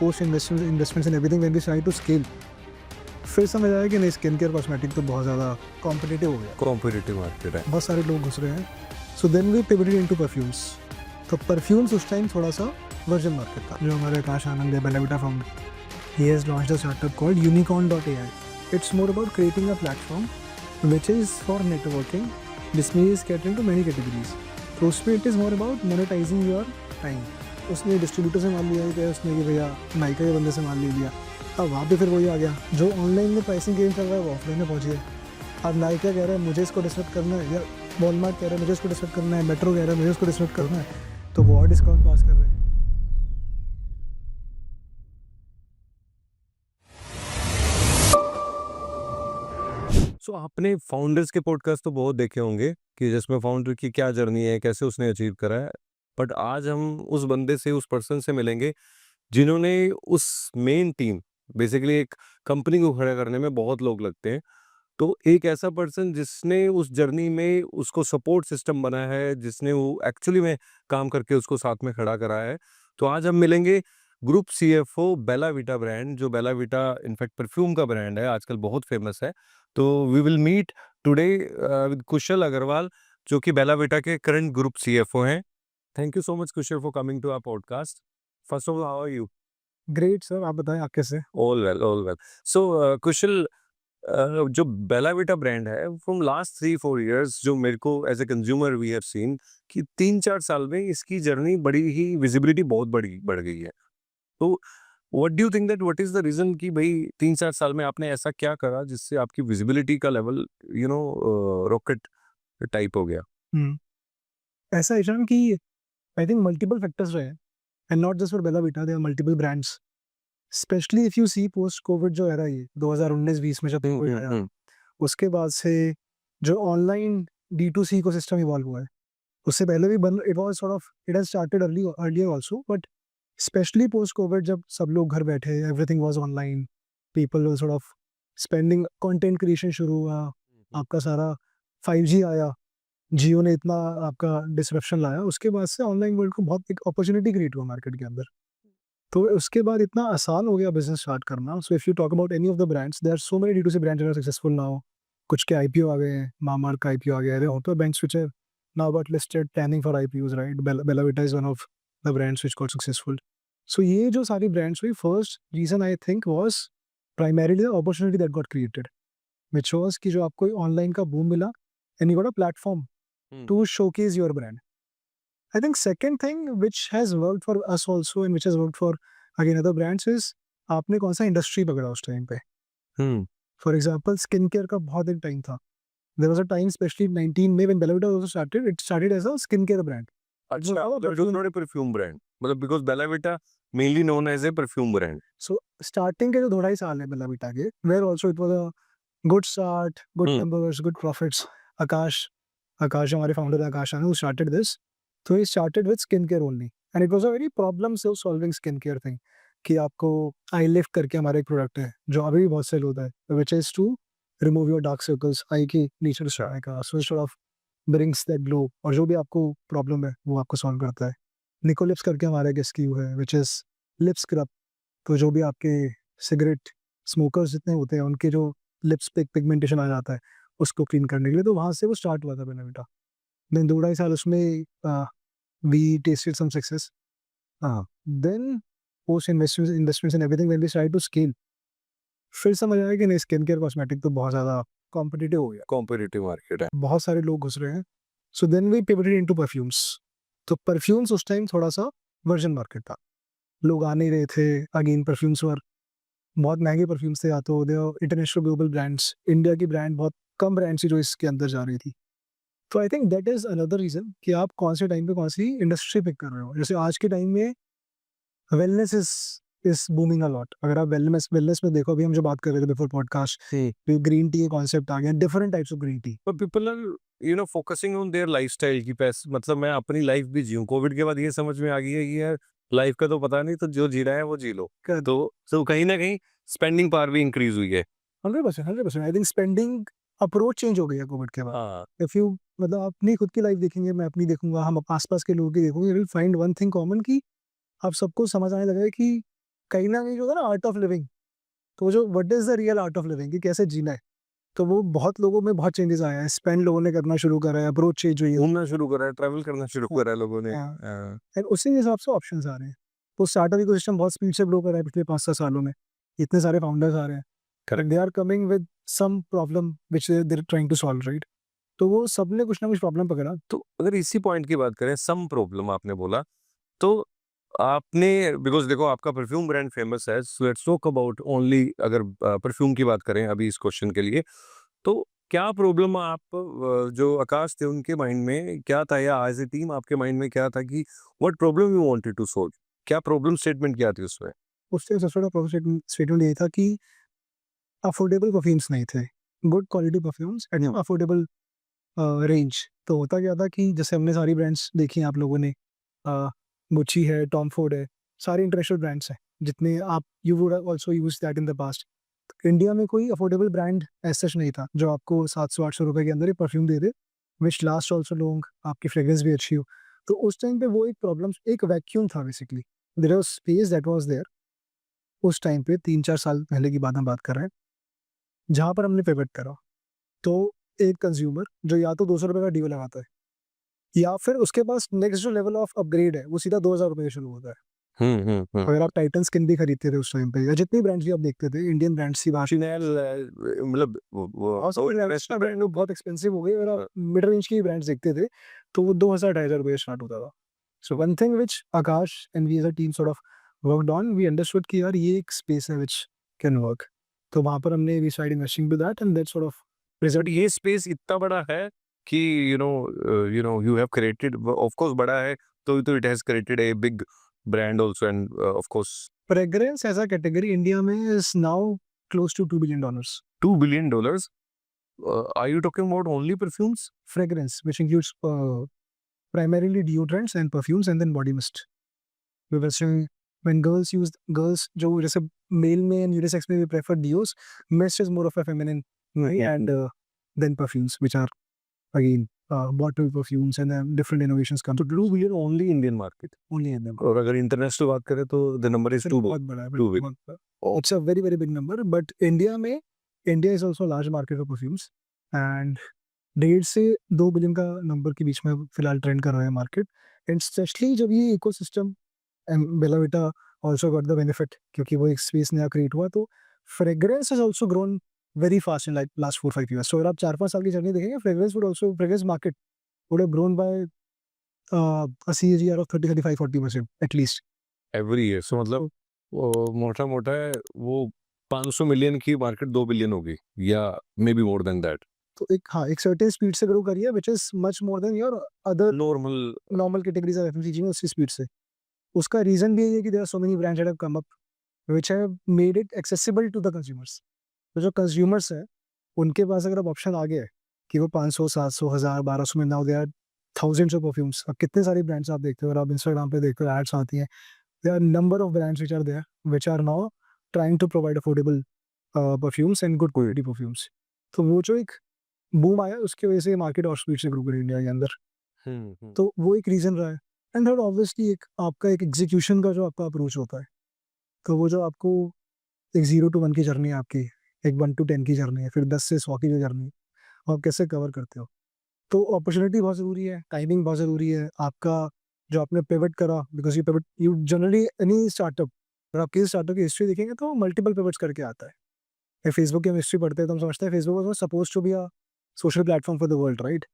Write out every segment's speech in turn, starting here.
Post investments and everything when we try to scale, फिर समझ आया कि नहीं, स्किन केयर कॉस्मेटिक तो बहुत ज़्यादा कॉम्पिटिटिव हो गया, कॉम्पिटिटिव मार्केट है। बहुत सारे लोग घुस रहे हैं। So then we pivoted into perfumes. तो परफ्यूम्स उस टाइम थोड़ा सा वर्जिन मार्केट था। जो हमारे आकाश आनंद है, Bella Vita founder, he has launched a startup called unicorn.ai. It's more about creating a platform which is for networking. जिसमें is catering to many categories. तो उसमें it is more about monetizing your time. उसने distributor से माल लिया है, उसने कि भैया नाइका के बंदे से माल ले लिया। अब वहाँ पे फिर वही आ गया, जो ऑनलाइन में प्राइसिंग गेम चल रहा है वो ऑफलाइन में पहुँच गया। अब नाइका कह रहा है मुझे इसको डिस्ट्रक्ट करना है, या वॉलमार्ट कह रहा है मुझे इसको डिस्ट्रक्ट करना है, मेट्रो कह रहा है मुझे इसको डिस्ट्रक्ट करना है, तो वो और डिस्काउंट पास कर रहे हैं। सो आपने फाउंडर्स के पॉडकास्ट तो बहुत देखे होंगे कि जिसमें फाउंडर की क्या जर्नी है, कैसे उसने अचीव करा है। बट आज हम उस बंदे से, उस पर्सन से मिलेंगे जिन्होंने उस मेन टीम, बेसिकली एक कंपनी को खड़ा करने में बहुत लोग लगते हैं, तो एक ऐसा पर्सन जिसने उस जर्नी में उसको सपोर्ट सिस्टम बना है, जिसने वो एक्चुअली में काम करके उसको साथ में खड़ा करा है। तो आज हम मिलेंगे group CFO Bella Vita brand, जो बेला विटा इनफैक्ट परफ्यूम का ब्रांड है, आजकल बहुत फेमस है। तो we will meet today with Kushal Agarwal, जो कि बेला विटा के करंट ग्रुप सीएफओ हैं। Thank you so much Kushal for coming to our podcast. First of all, how are you? Great sir, आप बताएं आप कैसे? All well, all well. So Kushal, जो Bella Vita brand है, फ्रॉम लास्ट 3-4 इयर्स, जो मेरे को as a consumer we have seen कि 3-4 साल में इसकी जर्नी बड़ी ही विजिबिलिटी बहुत बढ़ गई है। तो what do you think that what is the reason कि भाई 3-4 साल में आपने ऐसा क्या करा जिससे आपकी विजिबिलिटी का लेवल रॉकेट टाइप हो गया? ऐसा है शायद कि आई थिंक मल्टीपल फैक्टर्स रहे हैं, and not just for Bella Vita, there are multiple brands. Specially if you see post Covid जो एरा, ये 2019-20 में जब कोविड आया, उसके बाद से जो ऑनलाइन D2C इकोसिस्टम इवॉल्व हुआ है, उससे पहले भी बन it was sort of it has started earlier also, but specially post Covid जब सब लोग घर बैठे, everything was online, people were sort of spending, content creation शुरू हुआ, आपका सारा 5G आया, जियो ने इतना आपका डिसरप्शन लाया, उसके बाद से ऑनलाइन वर्ल्ड को बहुत एक अपॉर्चुनिटी क्रिएट हुआ मार्केट के अंदर। तो उसके बाद इतना आसान हो गया बिजनेस स्टार्ट करना। So if you talk about any of the brands, there are so many D2C brands are successful now. कुछ के आईपीओ आ गए हैं, मामाअर्थ का आईपीओ आ गया है, auto banks which are now got listed planning for IPOs, right? Bella Vita is one of the brands which got successful. So ये जो सारी ब्रांड्स हुई, first reason I think was primarily the opportunity that got created, which was कि जो आपको online का boom मिला and you got a platform to showcase your brand. I think second thing which has worked for us also and which has worked for again other brands is आपने कौन सा industry पकड़ा उस time पे। For example skin care का बहुत एक time था, there was a time specially 19 में when Bella Vita also started, it started as a skin care brand. अच्छा, it was not a perfume brand, मतलब because Bella Vita mainly known as a perfume brand. So starting के जो 2.5 साल है Bella Vita के, where also it was a good start, good numbers, good profits. आकाश हमारे founder आकाश है, who started this. So he started with skin care only and it was a very problem solving skin care thing कि आपको आई lift करके हमारा एक product है जो अभी भी बहुत सेल होता है, which is to remove your dark circles, आई के नीचे से आने का, so it sort of brings that glow, और जो भी आपको प्रॉब्लम है वो आपको सॉल्व करता है। निकोलिप्स करके हमारा एक SKU है which is लिप स्क्रब, तो जो भी आपके सिगरेट स्मोकर्स जितने होते हैं उनके जो लिप्स पे पिगमेंटेशन आ जाता है उसको क्लीन करने के लिए, तो वहाँ से वो स्टार्ट हुआ था बेला विटा। देन 2.5 साल उसमें we tested some success, then post investments and everything when we tried to scale, फिर समझ आया कि नहीं, स्किन केयर कॉस्मेटिक तो बहुत ज़्यादा कॉम्पिटिटिव हो गया, कॉम्पिटिटिव मार्केट है, बहुत सारे लोग घुस रहे हैं। So then we pivoted into perfumes. तो परफ्यूम्स उस टाइम थोड़ा सा वर्जिन मार्केट था, लोग आ नहीं रहे थे। अगेन परफ्यूम्स वर बहुत महंगे परफ्यूम्स थे, या तो दे इंटरनेशनल ग्लोबल ब्रांड्स, इंडिया की ब्रांड बहुत कम ब्रांड्स थी जो इसके अंदर जा रही थी। तो I think that is another reason कि आप कौन से टाइम पे कौन सी इंडस्ट्री पिक कर रहे हो। जैसे आज के टाइम में wellness is booming a lot. अगर आप वेलनेस में देखो, अभी हम जो बात कर रहे थे बिफोर पॉडकास्ट, ग्रीन टी के कॉन्सेप्ट आ गया, different types of green tea, पर people are focusing on their lifestyle की पैसे, मतलब मैं अपनी लाइफ भी जीऊं। कोविड के बाद ये समझ में आ गई है कि यार लाइफ का तो पता नहीं, तो जो जी रहा है वो जी लो। तो कहीं ना कहीं स्पेंडिंग पावर भी इंक्रीज हुई है। 100%। I think spending approach change हो गई है कोविड के बाद। इफ यू मतलब अपनी खुद की लाइफ देखेंगे, मैं अपनी देखूंगा, हम आसपास के लोगों की देखोगे, will find one thing common कि आप सबको समझ आने लगा है कि कहीं ना कहीं जो होता है ना आर्ट ऑफ लिविंग, तो जो what is the real art of living कि कैसे जीना है, तो वो बहुत लोगों में बहुत चेंजेस आया है। स्पेंड लोगों ने करना शुरू करा है, अप्रोच चेंज हुई है। घूमना शुरू करा है, ट्रैवल करना शुरू हाँ, करा है लोगों ने। हाँ। एंड उसी हिसाब से ऑप्शंस आ रहे हैं। तो स्टार्टअप इकोसिस्टम बहुत स्पीड से ग्रो कर रहा है पिछले 5-7 सालों में। इतने सारे फाउंडर्स आ रहे हैं, Correct. They are coming with some problem which they are trying to solve, right? तो वो सबने कुछ ना कुछ प्रॉब्लम पकड़ा। तो अगर इसी पॉइंट की बात करें, सम प्रॉब्लम आपने बोला, तो आपने, बिकॉज देखो आपका परफ्यूम ब्रांड फेमस है, so let's talk about only, अगर परफ्यूम की बात करें अभी इस क्वेश्चन के लिए, तो क्या प्रॉब्लम आप जो आकाश थे उनके माइंड में क्या था, या एज ए टीम आपके माइंड में क्या था कि what problem you wanted to solve, क्या प्रॉब्लम स्टेटमेंट क्या थी उसमें? उससे सबसे बड़ा प्रॉब्लम स्टेटमेंट ये था कि अफोर्डेबल परफ्यूम्स नहीं थे, good quality perfumes at affordable range. तो होता क्या था कि जैसे हमने सारी ब्रांड्स देखी हैं आप लोगों ने, गुच्ची है, टॉम फोर्ड है, सारे इंटरनेशनल ब्रांड्स हैं जितने आप, you would also use that in the past. India में कोई अफोर्डेबल ब्रांड ऐसा नहीं था जो आपको 700-800 रुपए के अंदर ही परफ्यूम दे दे, विच लास्ट ऑल्सो लॉन्ग, आपकी फ्रेग्रेंस भी अच्छी हो। तो उस टाइम पे वो एक प्रॉब्लम, एक वैक्यूम था basically, there was space that was there उस टाइम पे, 3-4 साल पहले की बात हम बात कर रहे हैं, जहाँ पर हमने पिवट करा। तो एक कंज्यूमर जो या तो 200 रुपए का डीओ लगाता है, या फिर उसके पास नेक्स्ट जो लेवल ऑफ अपग्रेड है वो सीधा 2000 रुपए से शुरू होता है। अगर आप टाइटन स्किन भी खरीदते थे उस टाइम पे, या जितनी ब्रांड्स भी आप देखते थे, इंडियन ब्रांड्स की बात, Chanel, मतलब वो और सब इंटरनेशनल ब्रांड बहुत एक्सपेंसिव हो गई। अगर आप मिड रेंज की ब्रांड्स देखते थे तो वो 2000-2500 रुपए से स्टार्ट होता था। So one thing which Aakash and we as a team sort of worked on, we understood कि यार ये एक स्पेस है व्हिच कैन वर्क। तो वहाँ पर हमने we started investing with that and that sort of but result. ये स्पेस इतना बड़ा है कि you have created, of course बड़ा है, तो it has created a big brand also, and of course fragrance as a category India में is now close to $2 billion. $2 billion. Are you talking about only perfumes? Fragrance, which includes primarily deodorants and perfumes and then body mist. We were saying when girls जो जैसे male में and unisex में we prefer deos, mist is more of a feminine way, and then perfumes which are again bottle perfumes, and then different innovations come. So 2 billion only Indian market. Only in them. और अगर international बात करें तो the number is फिर 2 बहुत बड़ा है, too big. बहुत बड़ा। It's a very very big number, but India is also a large market for perfumes, and 1.5 से 2 बिलियन का नंबर के बीच में फिलहाल ट्रेंड कर रहा है मार्केट। एंड स्पेशली जब ये ecosystem and Bella Vita also got the benefit, क्योंकि वो एक स्पेस नया क्रिएट हुआ, तो fragrance has also grown very fast in like last 4-5 years. So अगर आप 4-5 साल की जर्नी देखेंगे, fragrance market would have grown by a CAGR of 30-35-40% at least Every year. So मतलब वो मोटा मोटा है, वो 500 मिलियन की मार्केट 2 बिलियन होगी, या may be more than that. तो एक, हाँ, एक सर्टेन स्पीड से ग्रो करी है which is much more than your other normal categories of FMCG में उसी स्पीड से। उसका रीजन भी यही है कि there are so many brands that have come up which have made it accessible to the consumers. तो जो कंज्यूमर्स हैं उनके पास अगर अब ऑप्शन आ गया है कि वो 500, 700, 1000, 1200 में, now they are thousands of perfumes. अब कितने सारी ब्रांड्स आप देखते हो, और आप इंस्टाग्राम पे देखते हो एड्स आती हैं, there are number of brands which are there which are now trying to provide affordable perfumes and good quality perfumes. तो वो जो एक बूम आया उसकी वजह से मार्केट और स्पीड से ग्रो करी इंडिया के अंदर। तो वो एक रीज़न रहा है। एंड थर्ड ऑब्वियसली एक आपका एक एग्जीक्यूशन का जो आपका अप्रोच होता है, तो वो जो आपको एक 0 to 1 की जर्नी है आपकी, एक 1 to 10 की जर्नी है, फिर 10 से 100 की जो जर्नी है, वो आप कैसे कवर करते हो। तो अपॉर्चुनिटी बहुत ज़रूरी है, टाइमिंग बहुत ज़रूरी है, आपका जो आपने पिवट करा, because you generally any startup, अगर आप किसी स्टार्टअप की हिस्ट्री देखेंगे तो मल्टीपल पिवट्स करके आता है। फेसबुक की हम हिस्ट्री पढ़ते हैं तो हम समझते हैं Facebook was supposed to be a social platform for the world, right?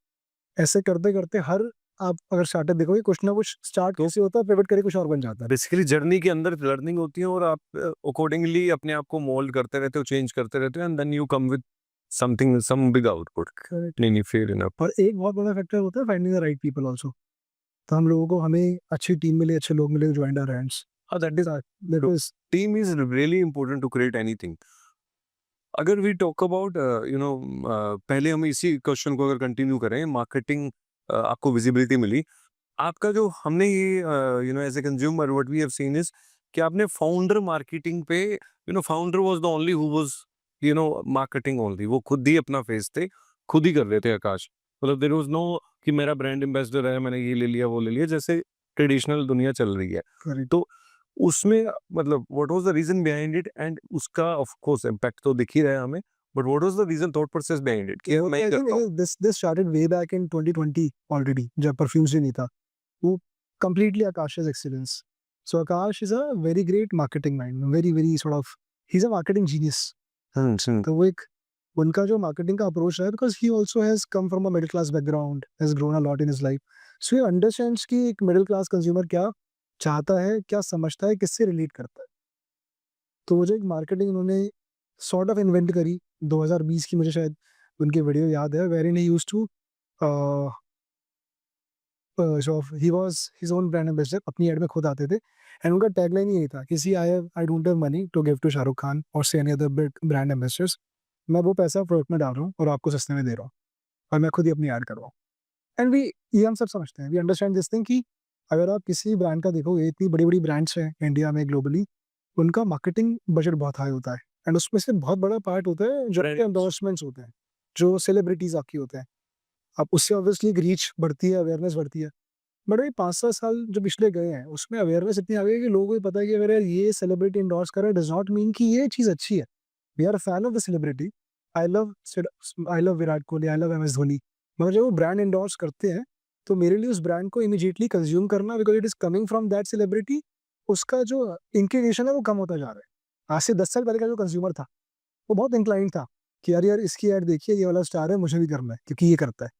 ऐसे करते-करते हर, आप अगर स्टार्टअप देखोगे कुछ ना कुछ स्टार्ट तो कैसे होता है, पिवट करके कुछ और बन जाता है। बेसिकली जर्नी के अंदर लर्निंग होती है, और आप अकॉर्डिंगली अपने आप को मोल्ड करते रहते हो, चेंज करते रहते हो, and then you come with something, some big output. Correct. नहीं, फेयर इनफ। और एक बहुत बड़ा फैक्टर होता है finding the right people also. तो हम लोगों को, हमें अच्छी टीम मिली, अच्छे लोग मिले जो joined our hands. That is team is really important to create anything. अगर वी टॉक अबाउट पहले हम इसी क्वेश्चन को अगर कंटिन्यू करें, मार्केटिंग, आपको विजिबिलिटी मिली, आपका जो हमने ये as a consumer what we have seen is कि आपने फाउंडर मार्केटिंग पे, founder was the only who was marketing only, वो खुद ही अपना फेस थे, खुद ही कर रहे थे आकाश। मतलब देयर वाज नो कि मेरा ब्रांड एम्बेसडर है, मैंने ये ले लिया वो ले लिया, जैसे ट्रेडिशनल दुनिया चल रही है। करेक्ट। तो उसमें मतलब what was the reason behind it and उसका ऑफ कोर्स इम्पैक्ट तो दिख ही रहा है हमें, but what was the reason thought process behind it कि मैं I ही think करता हूँ? this started way back in 2020 already, जब परफ्यूम्स ही नहीं था। वो completely Akash's excellence. So Akash is a very great marketing mind, very sort of, he's a marketing genius. तो वो एक उनका जो मार्केटिंग का अप्रोच है, because he also has come from a middle class background, has grown a lot in his life, so he understands कि एक middle class consumer क्या चाहता है, क्या समझता है, किससे रिलेट करता है। तो वो जो एक मार्केटिंग उन्होंने सॉर्ट ऑफ इन्वेंट करी 2020 की, मुझे शायद उनकी वीडियो याद है, wherein he used to he was his own brand ambassador, अपनी एड में खुद आते थे, एंड उनका टैगलाइन यही था कि see I don't have money to give to Shahrukh Khan और से any other big brand ambassadors, मैं वो पैसा प्रोडक्ट में डाल रहा हूँ और आपको सस्ते में दे रहा हूँ, और मैं खुद ही अपनी ऐड कर रहा हूँ। एंड वी ये हम सब समझते हैं, वी अंडरस्टैंड दिस थिंग कि अगर आप किसी ब्रांड का देखोगे, इतनी बड़ी-बड़ी ब्रांड्स हैं इंडिया में ग्लोबली, उनका मार्केटिंग बजट बहुत हाई होता है, एंड उसमें से बहुत बड़ा पार्ट होता है जो आपके Brands. एंडोर्समेंट्स होते हैं, जो सेलिब्रिटीज़ आपकी होते हैं। अब उससे ऑब्वियसली एक रीच बढ़ती है, अवेयरनेस बढ़ती है। बट वही 5-7 साल जो पिछले गए हैं, उसमें अवेयरनेस इतनी आ गई है कि लोगों को ये पता है कि अगर यार ये सेलिब्रिटी एंडोर्स कर रहा है, डज़ नॉट मीन कि ये चीज़ अच्छी है। We are a fan of the celebrity. I love Virat Kohli, I love MS Dhoni. मगर जब वो ब्रांड एंडोर्स करते हैं, तो मेरे लिए उस ब्रांड को इमीडिएटली कंज्यूम करना, because it is coming from that celebrity, उसका जो इंक्लिनेशन है वो कम होता जा रहा है। आज से 10 साल पहले का जो कंज्यूमर था, वो बहुत इंक्लाइंड था कि यार यार इसकी ऐड देखिए, ये वाला स्टार है, मुझे भी करना है क्योंकि ये करता है।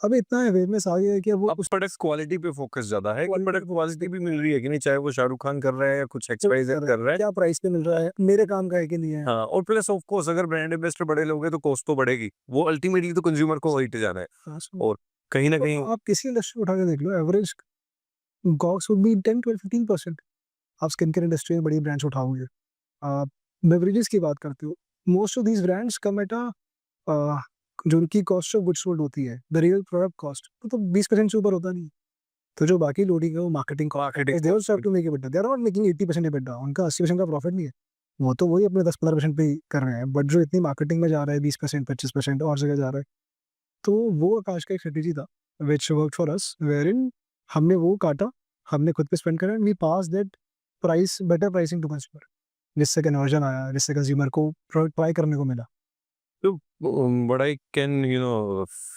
अब इतना अवेयरनेस आ गया है कि अब वो अब उस प्रोडक्ट क्वालिटी पे फोकस ज्यादा है कि क्वालिटी प्रोडक्ट क्वालिटी भी मिल रही है कि नहीं, चाहे वो शाहरुख खान कर रहा है या कुछ कर एक्सवाइजेड रहा है, कर रहा है। क्या प्राइस पे मिल रहा है, मेरे काम का है कि नहीं है। हाँ, और प्लस ऑफ कोर्स अगर ब्रांड एम्बेसडर बड़े लोग हैं तो कॉस्ट तो बढ़ेगी, वो अल्टीमेटली तो कंज्यूमर को वही जाना है। हाँ, और कहीं ना कहीं आप किसी इंडस्ट्री उठा के देख लो, एवरेज कॉस्ट वुड बी 10, 12, 15%। आप स्किन केयर इंडस्ट्री में बड़ी ब्रांड्स उठाओगे, आप बेवरेजेस की बात करते हो, most of these brands come at जो उनकी कॉस्ट ऑफ गुड्स सोल्ड होती है, द रियल प्रोडक्ट कॉस्ट, तो 20% से ऊपर होता नहीं है। तो जो बाकी लोडिंग है वो marketing marketing they also have to make EBITDA, they are not making 80% EBITDA, उनका 80% का प्रॉफिट नहीं है। वो तो वही अपने 10-15% पे ही कर रहे हैं, बट जो इतनी मार्केटिंग में जा रहा है 20%, 25% और जगह जा रहा है, तो वो आकाश का एक स्ट्रेटेजी था which worked for us, wherein हमने वो काटा, हमने खुद पे स्पेंड करा, and we pass that price, better pricing to consumer, जिससे कन्वर्जन आया, जिससे कंज्यूमर को प्रोडक्ट ट्राई करने को मिला। तो but I can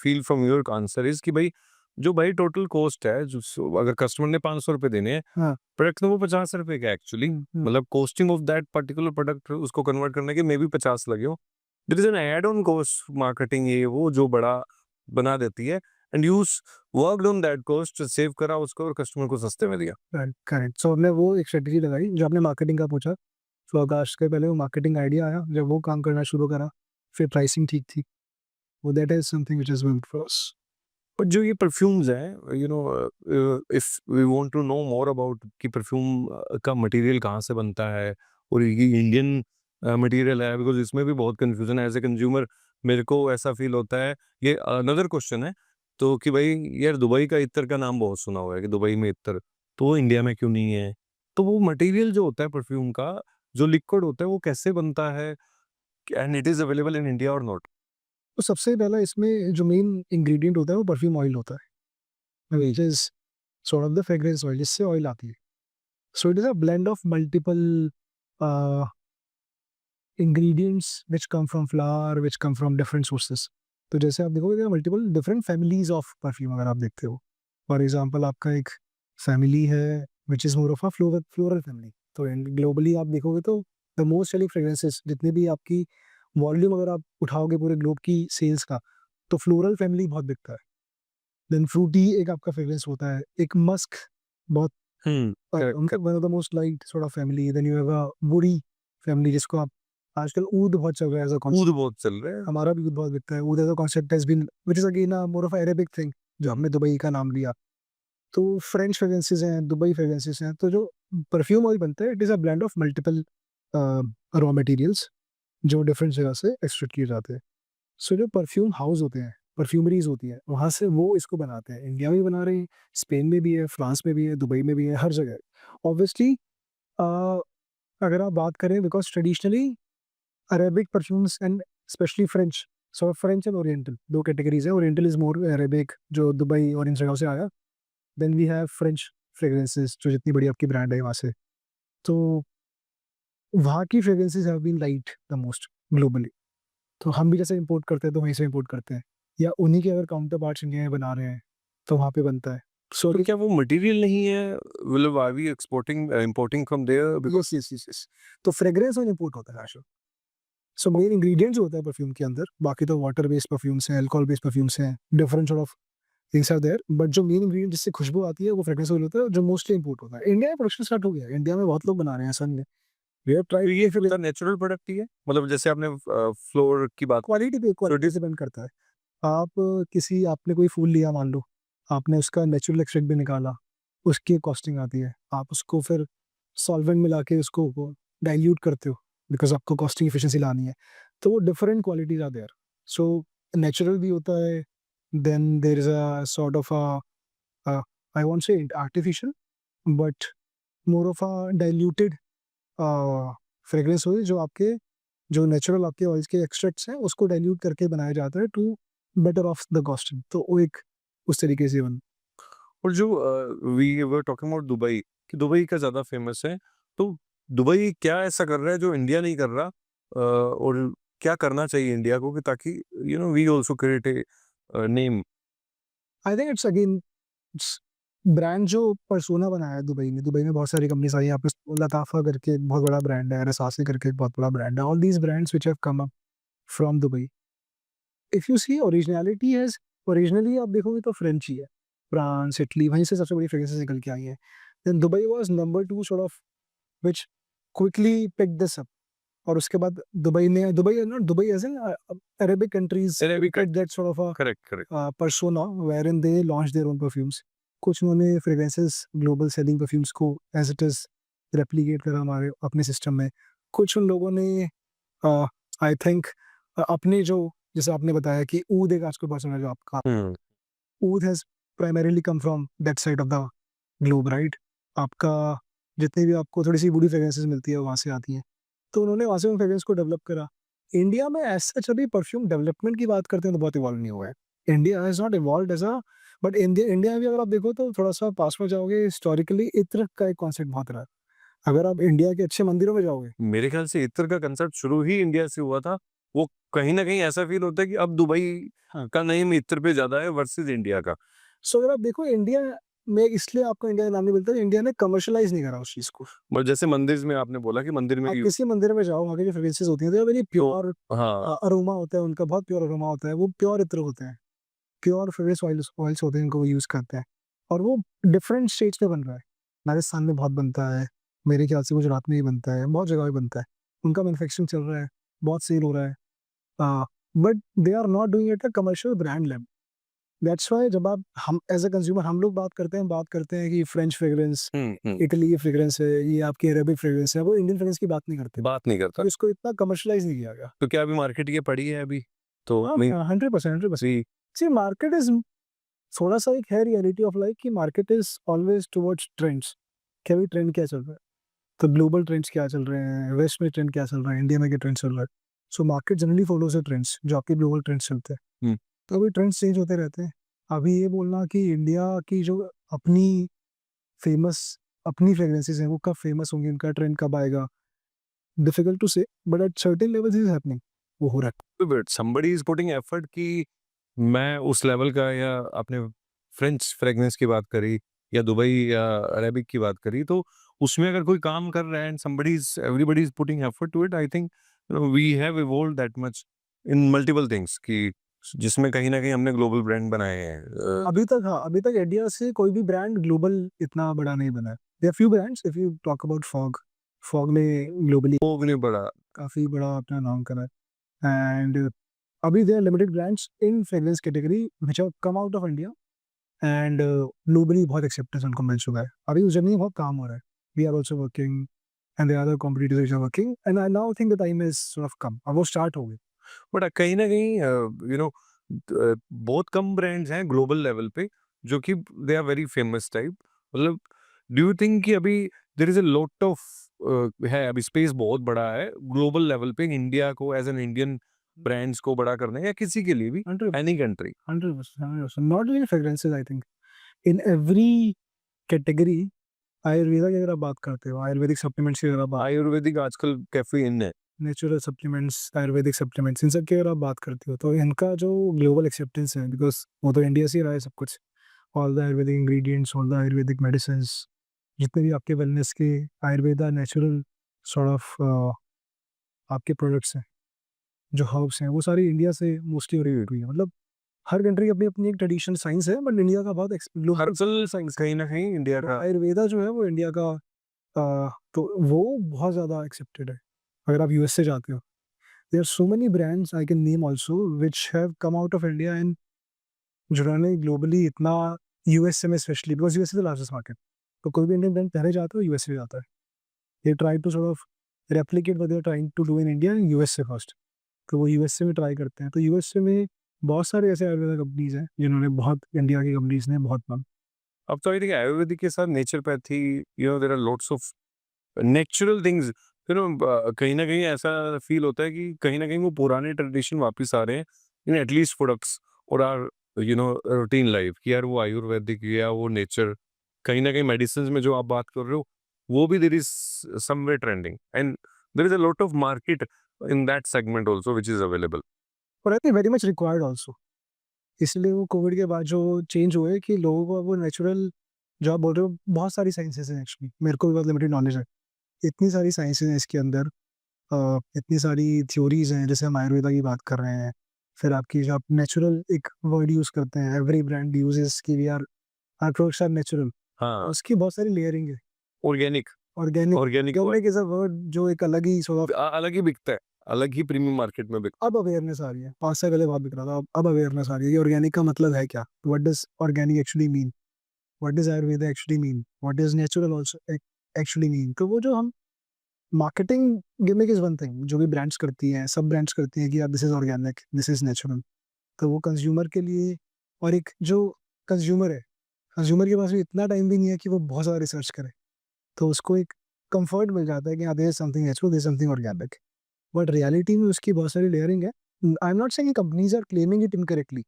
feel from your answer is कि भाई जो भाई टोटल कॉस्ट है जो अगर कस्टमर ने 500 रुपए देने हैं, हाँ। प्रोडक्ट तो वो 50 रुपए का एक्चुअली, मतलब costing of that particular product उसको कन्वर्ट करने के मे बी 50 लगे हो, there is an add on cost marketing ये वो जो बड़ा बना देती है, and you worked on that cost, save करा उसको और कस्टमर को सस्ते में दिया। करेक्ट, सो हमने वो एक स्ट्रेटेजी लगाई, जो आपने मार्केटिंग का पूछा, तो आकाश के पहले वो मार्केटिंग आइडिया आया, जब वो काम करना शुरू करा, फिर प्राइसिंग ठीक थी, वो that is something which is worked for us. But जो ये परफ्यूम्स हैं, if we want to know more about कि परफ्यूम का मटेरियल कहाँ से बनता है और ये इंडियन मटेरियल है, बिकॉज इसमें भी बहुत कंफ्यूजन है एज ए कंज्यूमर, मेरे को ऐसा फील होता है। ये अनदर क्वेश्चन है तो कि भाई यार दुबई का इत्र का नाम बहुत सुना हुआ है कि दुबई में इत्र, तो वो इंडिया में क्यों नहीं है? तो वो मटेरियल जो होता है परफ्यूम का, जो लिक्विड होता है वो कैसे बनता है and it is available in India और नॉट? तो सबसे पहला इसमें जो मेन इंग्रेडिएंट होता है वो परफ्यूम ऑयल होता है, which is sort of the fragrance oil, जिससे ऑयल आती है। So it is a blend of multiple ingredients which come from flower, which come from different sources. तो जैसे आप देखोगे multiple different families of perfume अगर आप देखते हो, फॉर एग्जांपल आपका एक फैमिली है which is more of a floral family. तो ग्लोबली आप देखोगे तो द मोस्ट सेलिंग फ्रेग्रेंसेस, जितनी भी आपकी वॉल्यूम अगर आप उठाओगे पूरे ग्लोब की सेल्स का, तो फ्लोरल फैमिली बहुत बिकता है। देन फ्रूटी एक आपका फ्रेग्रेंस होता है, एक मस्क बहुत उनका one of the most liked sort of family. Then you have a woody family, जिसको आप आजकल ऊद बहुत चल रहा है एज अ ऊद बहुत चल रहा है। हमारा भी ऊद बहुत बिकता है। ऊद as a concept has been which is again more of Arabic thing, जो हमने दुबई का नाम लिया। तो फ्रेंच फ्रेग्रेंसेस हैं, दुबई फ्रेग्रेंसेस हैं। तो जो परफ्यूम ऑयल बनता है, it is a blend of multiple raw materials जो डिफरेंट जगह से एक्सट्रैक्ट किए जाते हैं। सो जो परफ्यूम हाउस होते हैं, परफ्यूमरीज होती हैं, वहाँ से वो इसको बनाते हैं। इंडिया में भी बना रहे हैं, स्पेन में भी है, फ्रांस में भी है, दुबई में भी है, हर जगह है। ऑब्वियसली अगर आप बात करें, because traditionally Arabic perfumes and specially French, so French and oriental दो कैटेगरीज है। ओरिएंटल इज मोर अरेबिक, जो दुबई और इन जगहों से आया। Then we have French fragrances, जो जितनी बड़ी आपकी ब्रांड है वहाँ से। तो वहाँ की fragrances have been light the most globally. तो हम भी जैसे इंपोर्ट करते हैं तो वहीं से इंपोर्ट करते हैं, या उन्हीं के अगर काउंटर पार्ट्स इंडिया में बना रहे हैं तो वहाँ पे बनता है। सो तो क्या वो मटेरियल नहीं है, मतलब are we exporting importing from there? Yes yes yes yes, तो फ्रेग्रेंस और इंपोर्ट होता है आशु। सो मेन इंग्रेडिएंट जो होता है परफ्यूम के अंदर, बाकी तो वाटर बेस्ड परफ्यूम्स हैं, अल्कोहल बेस्ड परफ्यूम्स हैं, different sort of things are there, but जो मेन इंग्रेडिएंट जिससे खुशबू आती है वो फ्रेग्रेंस ऑयल होता है, जो मोस्टली इंपोर्ट होता है। इंडिया में प्रोडक्शन स्टार्ट हो गया है, इंडिया में बहुत लोग बना रहे हैं, ऐसा नहीं है। वी हैव तो ट्राइड ये फिर फिर नेचुरल प्रोडक्ट ही है, मतलब जैसे आपने फ्लोर की बात, क्वालिटी पे क्वालिटी डिपेंड करता है। आप किसी आपने कोई फूल लिया मान लो, आपने उसका नेचुरल एक्सट्रैक्ट भी निकाला, उसकी कॉस्टिंग आती है। आप उसको फिर सॉल्वेंट मिला के उसको डाइल्यूट करते हो बिकॉज़ आपको कॉस्टिंग एफिशिएंसी लानी है। तो वो different qualities are there. So natural भी होता है, then there is a sort of I won't say artificial, but more of a diluted fragrance oil, जो आपके जो नेचुरल आपके ऑयल्स के एक्सट्रैक्ट्स हैं उसको डाइल्यूट करके बनाया जाता है to better of the costing. तो वो एक उस तरीके से बन और जो we were talking about Dubai, कि दुबई का ज़्यादा फेमस है, तो दुबई क्या ऐसा कर रहा है जो इंडिया नहीं कर रहा, और क्या करना चाहिए इंडिया को कि ताकि we also create a name? I think it's again it's brand जो पर्सोना बनाया है दुबई में। दुबई में बहुत सारी कंपनीज आई हैं, यहाँ पे लताफा करके एक बहुत बड़ा ब्रांड है, रसासी करके एक बहुत बड़ा ब्रांड है। All these brands which have come up from Dubai, if you see originality has, originally आप देखोगे तो फ्रेंच ही है, फ्रांस, इटली, वहीं से सबसे बड़ी फ्रेग्रेंसेस निकल के आई हैं। Then Dubai was number 2 sort of which quickly picked this up. और उसके बाद Dubai not Dubai as in Arabic countries Arabic, created that sort of correct, correct. persona wherein they launched their own perfumes। कुछ उन्होंने fragrances global selling perfumes को as it is replicate करा हमारे अपने system में। कुछ उन लोगों ने आई थिंक अपने जो, जैसे आपने बताया कि ऊद एक आजकल पर्सन है जो आपका, हुँ। ऊद has primarily come from that side of the globe, right? आपका जितनी भी आपको थोड़ी-सी बूढ़ी फ्रेग्रेंसेस मिलती है, वहाँ से आती हैं। तो उन्होंने वहाँ से उन फ्रेग्रेंस को डेवलप करा। इंडिया में एज़ सच अभी परफ्यूम डेवलपमेंट की बात करते हैं तो बहुत इवॉल्व नहीं हुआ है। India has not evolved as a, but India में भी अगर आप देखो तो थोड़ा-सा पास में जाओगे, हिस्टोरिकली इत्र का एक कॉन्सेप्ट बहुत रहा है। अगर आप इंडिया के अच्छे मंदिरों में जाओगे, मेरे ख्याल से इत्र का कंसेप्ट शुरू ही इंडिया से हुआ था। वो कहीं न कहीं ऐसा फ़ील होता है कि अब दुबई हाँ, का नेम इत्र पे ज़्यादा है वर्सेस इंडिया का। सो अगर आप देखो इंडिया में इसलिए आपको इंडिया का नाम नहीं मिलता, इंडिया ने कमर्शियलाइज़ नहीं करा उस चीज़ को। बट जैसे मंदिर में आपने बोला कि मंदिर में आप किसी मंदिर में जाओ, वहाँ की जो फ्रेग्रेंसेस होती हैं, दे आर वेरी तो प्योर हाँ, अरोमा होता है उनका, बहुत प्योर अरोमा होता है, वो प्योर इत्र होते हैं। प्योर फ्रेग्रेंस ऑयल्स होते हैं, इनको वो यूज़ करते हैं, और वो डिफरेंट स्टेट्स में बन रहा है। राजस्थान में बहुत बनता है, मेरे ख्याल से गुजरात में भी बनता है, बहुत जगह पे बनता है। उनका मैन्युफैक्चरिंग चल रहा है, बहुत सेल हो रहा है। But they are not doing it at commercial brand level. That's why जब आप हम एज़ अ कंज्यूमर हम लोग बात करते हैं कि फ्रेंच फ्रेग्रेंस, हुँ, हुँ, इटली की फ्रेग्रेंस है, ये आपकी अरेबिक फ्रेग्रेंस है, वो इंडियन फ्रेग्रेंस की बात नहीं करते, बात नहीं करता। क्योंकि इसको इतना कमर्शियलाइज़ नहीं किया गया। तो क्या अभी मार्केट ये पड़ी है अभी? तो हाँ, mean 100%, 100%। See see market is थोड़ा-सा एक है रियलिटी ऑफ लाइफ कि market is always towards trends, कि अभी ट्रेंड क्या चल रहा है। तो ग्लोबल ट्रेंड्स क्या चल रहे हैं, वेस्ट में ट्रेंड क्या चल रहा है, इंडिया में क्या ट्रेंड चल रहा है। So market generally follows the trends, जो आपके ग्लोबल ट्रेंड्स चलते हैं। हुँ, तो अभी ट्रेंड्स चेंज होते रहते हैं। अभी ये बोलना कि इंडिया की जो अपनी फेमस अपनी फ्रेग्रेंसेस हैं, वो कब फेमस होंगी, उनका ट्रेंड कब आएगा, डिफिकल्ट टू से, but at certain levels is happening, वो हो रहा है। But somebody is putting effort कि मैं उस लेवल का, या आपने फ्रेंच फ्रेग्रेंस की बात करी या दुबई या अरेबिक की बात करी, तो उसमें अगर कोई काम कर रहा है and somebody is everybody is putting effort to it, I think we have evolved that much in multiple things कि जिसमें कहीं न कहीं हमने ग्लोबल ब्रांड बनाए हैं। अभी तक हाँ, अभी तक इंडिया से कोई भी ब्रांड ग्लोबल इतना बड़ा नहीं बना है। There are few brands, if you talk about Fogg, Fogg ने ग्लोबली वो भी नहीं बढ़ा। काफ़ी बड़ा अपना नाम करा है, एंड अभी there are limited brands in fragrance category which have come out of India, and globally बहुत एक्सेप्टेंस उनको मिल चुका है। अभी उस जर्नी में बहुत काम हो रहा है। We are also working, and there are other competitors which are working, and I now think the time is sort of come. अब वो स्टार्ट हो गई। बट कहीं न कहीं बहुत कम ब्रांड्स हैं ग्लोबल लेवल पे जो कि they are very famous type, मतलब डू यू थिंक कि अभी there is a lot of है, अभी स्पेस बहुत बड़ा है ग्लोबल लेवल पे इंडिया को एज़ एन इंडियन ब्रांड्स को बड़ा करने, या किसी के लिए भी, 100 any country? 100%, 100%, not only fragrances, I think in every category Ayurveda की अगर आप बात करते हो, आयुर्वेदिक सप्लीमेंट्स की अगर आप बात आयुर्वेदिक आजकल काफ़ी इन है। नेचुरल सप्लीमेंट्स, आयुर्वेदिक सप्लीमेंट्स इन सब की अगर आप बात करते हो, तो इनका जो ग्लोबल एक्सेप्टेंस है, बिकॉज़ वो तो इंडिया से ही रहा है सब कुछ। All the Ayurvedic ingredients, all the Ayurvedic medicines, जितने भी आपके वेलनेस के आयुर्वेदा नेचुरल सॉर्ट ऑफ आपके प्रोडक्ट्स हैं, जो हर्ब्स हैं, वो सारी इंडिया से मोस्टली ओरिजिनेट हुई है। मतलब हर कंट्री की अपनी-अपनी एक ट्रेडिशनल साइंस है, बट इंडिया का बहुत ग्लोबल हर्बल साइंस कहीं न कहीं इंडिया का आयुर्वेदा जो है वो इंडिया का तो वो बहुत ज़्यादा एक्सेप्टेड है। अगर आप यूएस से जाते हो, there are so many brands I can name also which have come out of India and जिन्होंने ग्लोबली इतना यूएसए में specially because USA is the largest market, तो कोई भी इंडियन ब्रांड पहले जाता है यूएसए जाता है। They try to sort of replicate what they are trying to do in India in USA first, तो वो यूएसए में ट्राई करते हैं। तो यूएसए में बहुत सारे ऐसे आयुर्वेदा कंपनीज़ हैं, जिन्होंने बहुत इंडिया की कंपनीज़ ने बहुत नाम अब तो आई थिंक आयुर्वेदिक के साथ naturopathy, there are lots of natural things, कहीं न कहीं ऐसा फ़ील होता है कि कहीं न कहीं वो पुराने ट्रेडिशन वापस आ रहे हैं इन एटलीस्ट प्रोडक्ट्स और आवर रूटीन लाइफ कि यार वो आयुर्वेदिक या वो नेचर, कहीं न कहीं मेडिसिन्स में जो आप बात कर रहे हो, वो भी there is somewhere trending and there is a lot of market in that segment also which is available. और I think very much required also. इसलिए वो कोविड के बाद जो चेंज हुए कि लोगों को अब वो नेचुरल जो आप बोल रहे हो बहुत सारी साइंसेज़ हैं एक्चुअली, मेरे को भी बहुत लिमिटेड नॉलेज है। इतनी सारी साइंसेज़ हैं इसके अंदर इतनी सारी थ्योरीज़ हैं, जैसे हम आयुर्वेदा की बात कर रहे हैं, फिर आपकी जो आप नेचुरल एक वर्ड यूज़ करते हैं, एवरी ब्रांड यूजेस कि we are our products are natural, हाँ, उसकी बहुत सारी लेयरिंग है। Organic organic organic organic is a word जो एक अलग ही सॉर्ट ऑफ अलग ही बिकता है, अलग ही प्रीमियम मार्केट में बिकता अब अवेयरनेस आ रही है। 5 साल पहले बहुत बिक रहा था, अब अवेयरनेस आ रही है कि ऑर्गेनिक का मतलब है क्या? What does organic actually mean? What does Ayurveda actually mean? What does natural also actually mean? तो वो जो हम marketing gimmick is one thing, जो भी ब्रांड्स करती हैं, सब ब्रांड्स करती हैं कि यार this is organic, this is natural. तो वो कंज्यूमर के लिए और एक जो कंज्यूमर है, कंज्यूमर के पास भी इतना टाइम भी नहीं है कि वो बहुत ज़्यादा रिसर्च करे। तो उसको एक कम्फर्ट मिल जाता है कि हाँ, there is something natural, there is something organic. But reality में उसकी बहुत सारी लेयरिंग है। आई एम नॉट सेइंग कि companies are claiming it incorrectly,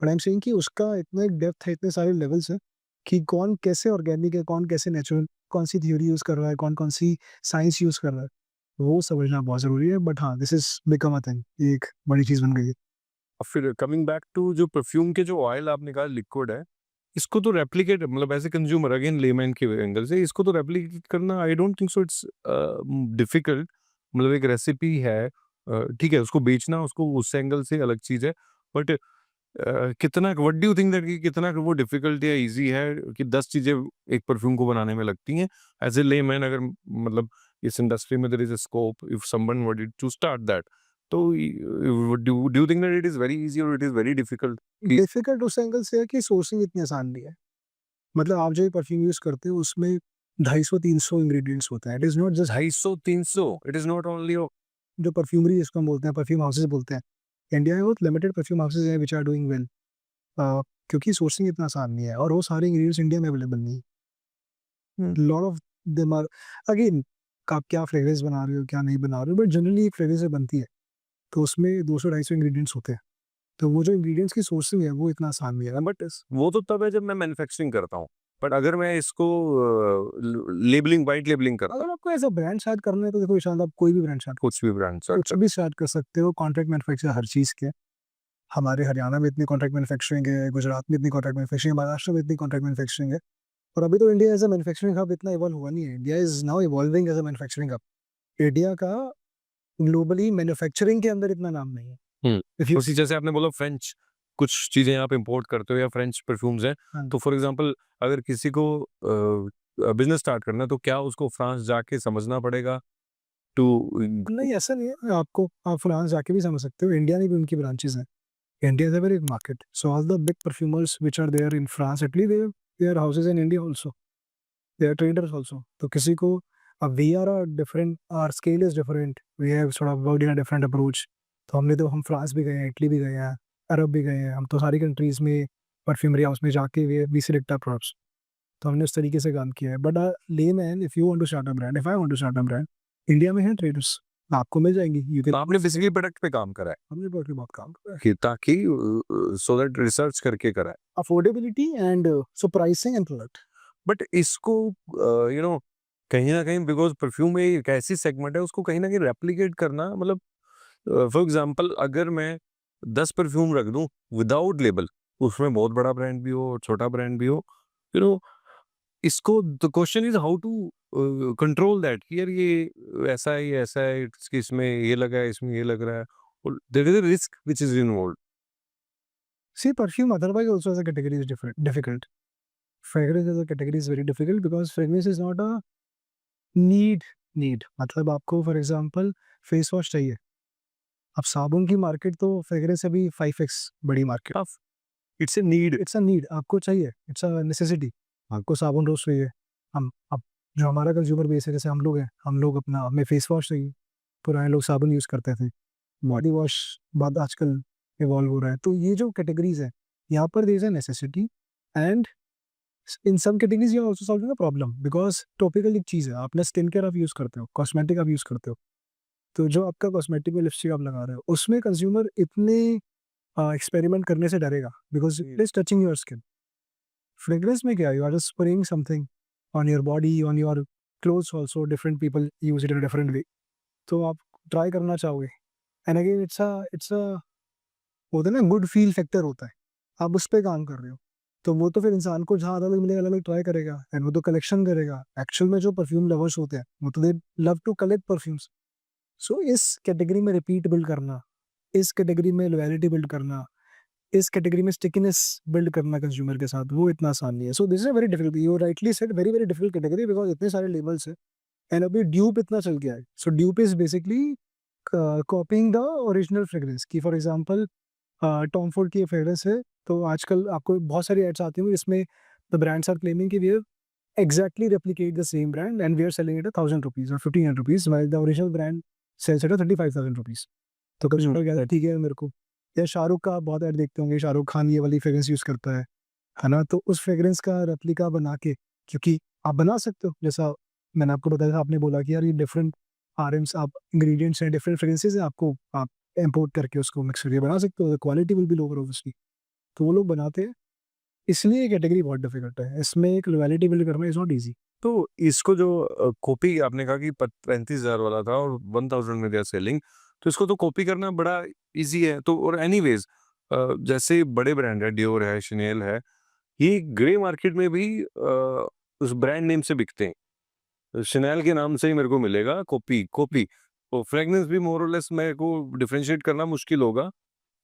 but I am saying कि उसका इतना एक डेप्थ है, इतने सारे लेवल्स हैं कि कौन कैसे ऑर्गेनिक है, कौन कैसे नेचुरल, कौन-सी थ्योरी यूज़ कर रहा है, कौन-कौन सी साइंस यूज़ कर रहा है। वो समझना बहुत ज़रूरी है, बट हाँ, this is become a thing, ये एक बड़ी चीज़ बन गई है। और फिर कमिंग बैक टू जो परफ्यूम के जो ऑयल आपने कहा लिक्विड है, इसको तो रेप्लिकेट मतलब as a consumer again layman के एंगल से इसको तो रेप्लिकेट करना I don't think so it's difficult. मतलब एक रेसिपी है, ठीक है उसको बेचना उसको उस एंगल से अलग चीज़ है। बट कितना what do you think that कि कितना वो डिफिकल्ट या ईज़ी है कि 10 चीज़ें एक परफ्यूम को बनाने में लगती हैं? एज़ अ लेमैन अगर मतलब इस इंडस्ट्री में there is a scope if someone wanted to start that, तो do you think that it is very easy और इट इज़ वेरी डिफिकल्ट? कि डिफ़िकल्ट उस एंगल से है कि सोर्सिंग इतनी आसान नहीं है। मतलब आप जो ये परफ्यूम यूज़ करते हो उसमें 250-300 इंग्रीडिएंट्स होते हैं। It is not just 250-300 it is not only जो परफ्यूमरी जिसको हम बोलते हैं, परफ्यूम हाउसेज़ बोलते हैं। इंडिया में बहुत लिमिटेड परफ्यूम हाउसेज़ हैं व्हिच आर डूइंग वेल क्योंकि सोर्सिंग इतना आसान नहीं है और वो सारे इंग्रीडिएंट्स इंडिया में अवेलेबल नहीं है। हुँ। Lot of them are again आप क्या फ्रेग्रेंस बना रहे हो, क्या नहीं बना रहे हो, बट जनरली एक फ्रेग्रेंस जब बनती है, तो उसमें 200-250 इंग्रीडिएंट्स होते हैं। तो वो जो इंग्रीडिएंट्स की सोर्सिंग है, वो इतना आसान नहीं है। बट वो तो तब है जब मैं मैन्युफैक्चरिंग करता हूँ। बट अगर मैं इसको लेबलिंग व्हाइट लेबलिंग करता हूँ, अगर आपको एज़ अ ब्रांड स्टार्ट करना है, तो देखो ईशान आप कोई भी ब्रांड स्टार्ट कुछ भी ब्रांड सर्च कुछ भी स्टार्ट कर सकते हो। कॉन्ट्रैक्ट मैन्युफैक्चर हर चीज़ के। हमारे हरियाणा में इतनी कॉन्ट्रैक्ट मैन्युफैक्चरिंग है, गुजरात में इतनी कॉन्ट्रैक्ट मैन्युफैक्चरिंग है, महाराष्ट्र में इतनी कॉन्ट्रैक्ट मैन्युफैक्चरिंग है। और अभी तो India as a manufacturing hub इतना इवॉल्व हुआ नहीं है। India is now evolving as a manufacturing hub. India का ग्लोबली मैन्युफैक्चरिंग के अंदर इतना नाम नहीं है। हुँ। इफ यू उसी जैसे आपने बोला फ्रेंच कुछ चीज़ें आप इम्पोर्ट करते हो या फ्रेंच परफ्यूम्स हैं, हाँ, तो फॉर एग्ज़ाम्पल अगर किसी को बिज़नेस स्टार्ट करना है तो क्या उसको फ्रांस जाके समझना पड़ेगा टू नहीं ऐसा नहीं है। आपको आप फ्रांस जाके भी समझ सकते हो। इंडिया में भी उनकी ब्रांचेज़ हैं। India is a very big market. So all the big perfumers which are there in France, at least they are houses in India also. They are traders also. तो किसी को we are a different, our scale is different. We have sort of worked in a different approach. तो हम France भी गए हैं, Italy भी गए हैं, अरब भी गए हैं। हम तो सारी कंट्रीज़ में परफ्यूमरी हाउस में जाके वी सिलेक्ट आवर प्रोडक्ट्स। तो हमने उस तरीके से काम किया है। But layman if you want to start a brand, if I want to start a brand, India में है ट्रेडर्स, आपको मिल जाएंगी। यू कैन आपने बेसिकली प्रोडक्ट पे काम करा है हमने बहुत काम करा है। कि ताकि सो दैट रिसर्च करके करा है। Affordability and so pricing and product. But इसको कहीं ना कहीं बिकॉज परफ्यूम में एक ऐसी सेगमेंट है, उसको कहीं ना कहीं रेप्लिकेट करना, मतलब फॉर एग्जांपल अगर मैं 10 परफ्यूम रख दूं विदाउट लेबल, उसमें बहुत बड़ा ब्रांड भी हो छोटा ब्रांड भी हो, यू नो इसको the question is how to control that कि यार ये ऐसा है, ये ऐसा है, इसमें ये लगा है, इसमें ये लग रहा है, और there is a risk which is involved. See, perfume otherwise also as a category is difficult. Fragrance as a category is very difficult because fragrance is not a need. मतलब आपको फॉर एग्जांपल फेस वॉश चाहिए, अब साबुन की market तो fragrance से भी 5x बड़ी market. Tough, it's a need. It's a need, आपको चाहिए, इट्स अ नेसेसिटी। आपको साबुन रोज चाहिए। हम अब जो हमारा कंज्यूमर बेस है, जैसे हम लोग हैं, हम लोग अपना हमें फेस वॉश चाहिए। पुराने लोग साबुन यूज़ करते थे, बॉडी वॉश बाद आजकल इवॉल्व हो रहा है। तो ये जो कैटेगरीज है, यहाँ पर there is a necessity and in some categories you are also solving a problem because topical एक चीज़ है, आपने स्किन केयर आप यूज़ करते हो, कॉस्मेटिक आप यूज़ करते हो, तो जो आपका कॉस्मेटिक में लिपस्टिक आप लगा रहे हो, उसमें कंज्यूमर इतने एक्सपेरिमेंट करने से डरेगा because it is touching your skin. Fragrance में क्या है, you are just spraying something on your body, on your clothes also, different people use it in different way, तो आप ट्राई करना चाहोगे। एंड अगेन इट्स अ होता है ना, गुड फील फैक्टर होता है, आप उस पे काम कर रहे हो, तो वो तो फिर इंसान को जहाँ अलग मिलेगा अलग अलग ट्राई करेगा एंड वो तो कलेक्शन करेगा। एक्चुअल में जो परफ्यूम लवर्स होते हैं वो तो they love to collect perfumes. So इस कैटेगरी में रिपीट बिल्ड करना, इस कैटेगरी में लॉयल्टी बिल्ड करना, इस कैटेगरी में स्टिकीनेस बिल्ड करना कंज्यूमर के साथ, वो इतना आसान नहीं है। So this is a very difficult, you rightly said, very very difficult category because इतने सारे लेबल्स है एंड अभी ड्यूप इतना चल गया है। So dupe is basically copying the original fragrance की। फॉर एग्जांपल टॉम फोर्ड की फ्रेग्रेंस है, तो आजकल आपको बहुत सारी एड्स आती होंगी जिसमें द ब्रांड्स आर क्लेमिंग कि we have exactly replicate the same brand and we are selling it at 1,000 rupees or 1,500 rupees while the original brand sells it at 35,000 rupees। तो कंज्यूमर कहता है ठीक है मेरे को। या शाहरुख का आप बहुत ऐड देखते होंगे, शाहरुख खान ये वाली फ्रेग्रेंस यूज करता है ना, तो उस फ्रेग्रेंस का रेप्लिका बना के, क्योंकि आप बना सकते हो, जैसा मैंने आपको बताया था, आपने बोला कि यार ये डिफरेंट आरएम्स, आप इंग्रेडिएंट्स हैं, डिफरेंट फ्रेग्रेंसेस हैं, आपको आप इंपोर्ट करके उसको मिक्स करके बना सकते हो, quality will be lower obviously, तो वो लोग बनाते हैं। इसलिए ये कैटेगरी बहुत डिफिकल्ट है, इसमें एक लॉयल्टी बिल्ड करना इज नॉट ईजी। तो इसको जो कॉपी आपने कहा कि 35,000 वाला था और 1000 में दे आर सेलिंग, तो इसको तो कॉपी करना बड़ा इजी है। तो और एनीवेज जैसे बड़े ब्रांड है, डियोर है, शनेल है, ये ग्रे मार्केट में भी उस ब्रांड नेम से बिकते हैं। शनेल के नाम से ही मेरे को मिलेगा कॉपी कॉपी, और फ्रेग्रेंस भी मोर और लेस मेरे को डिफरेंशिएट करना मुश्किल होगा।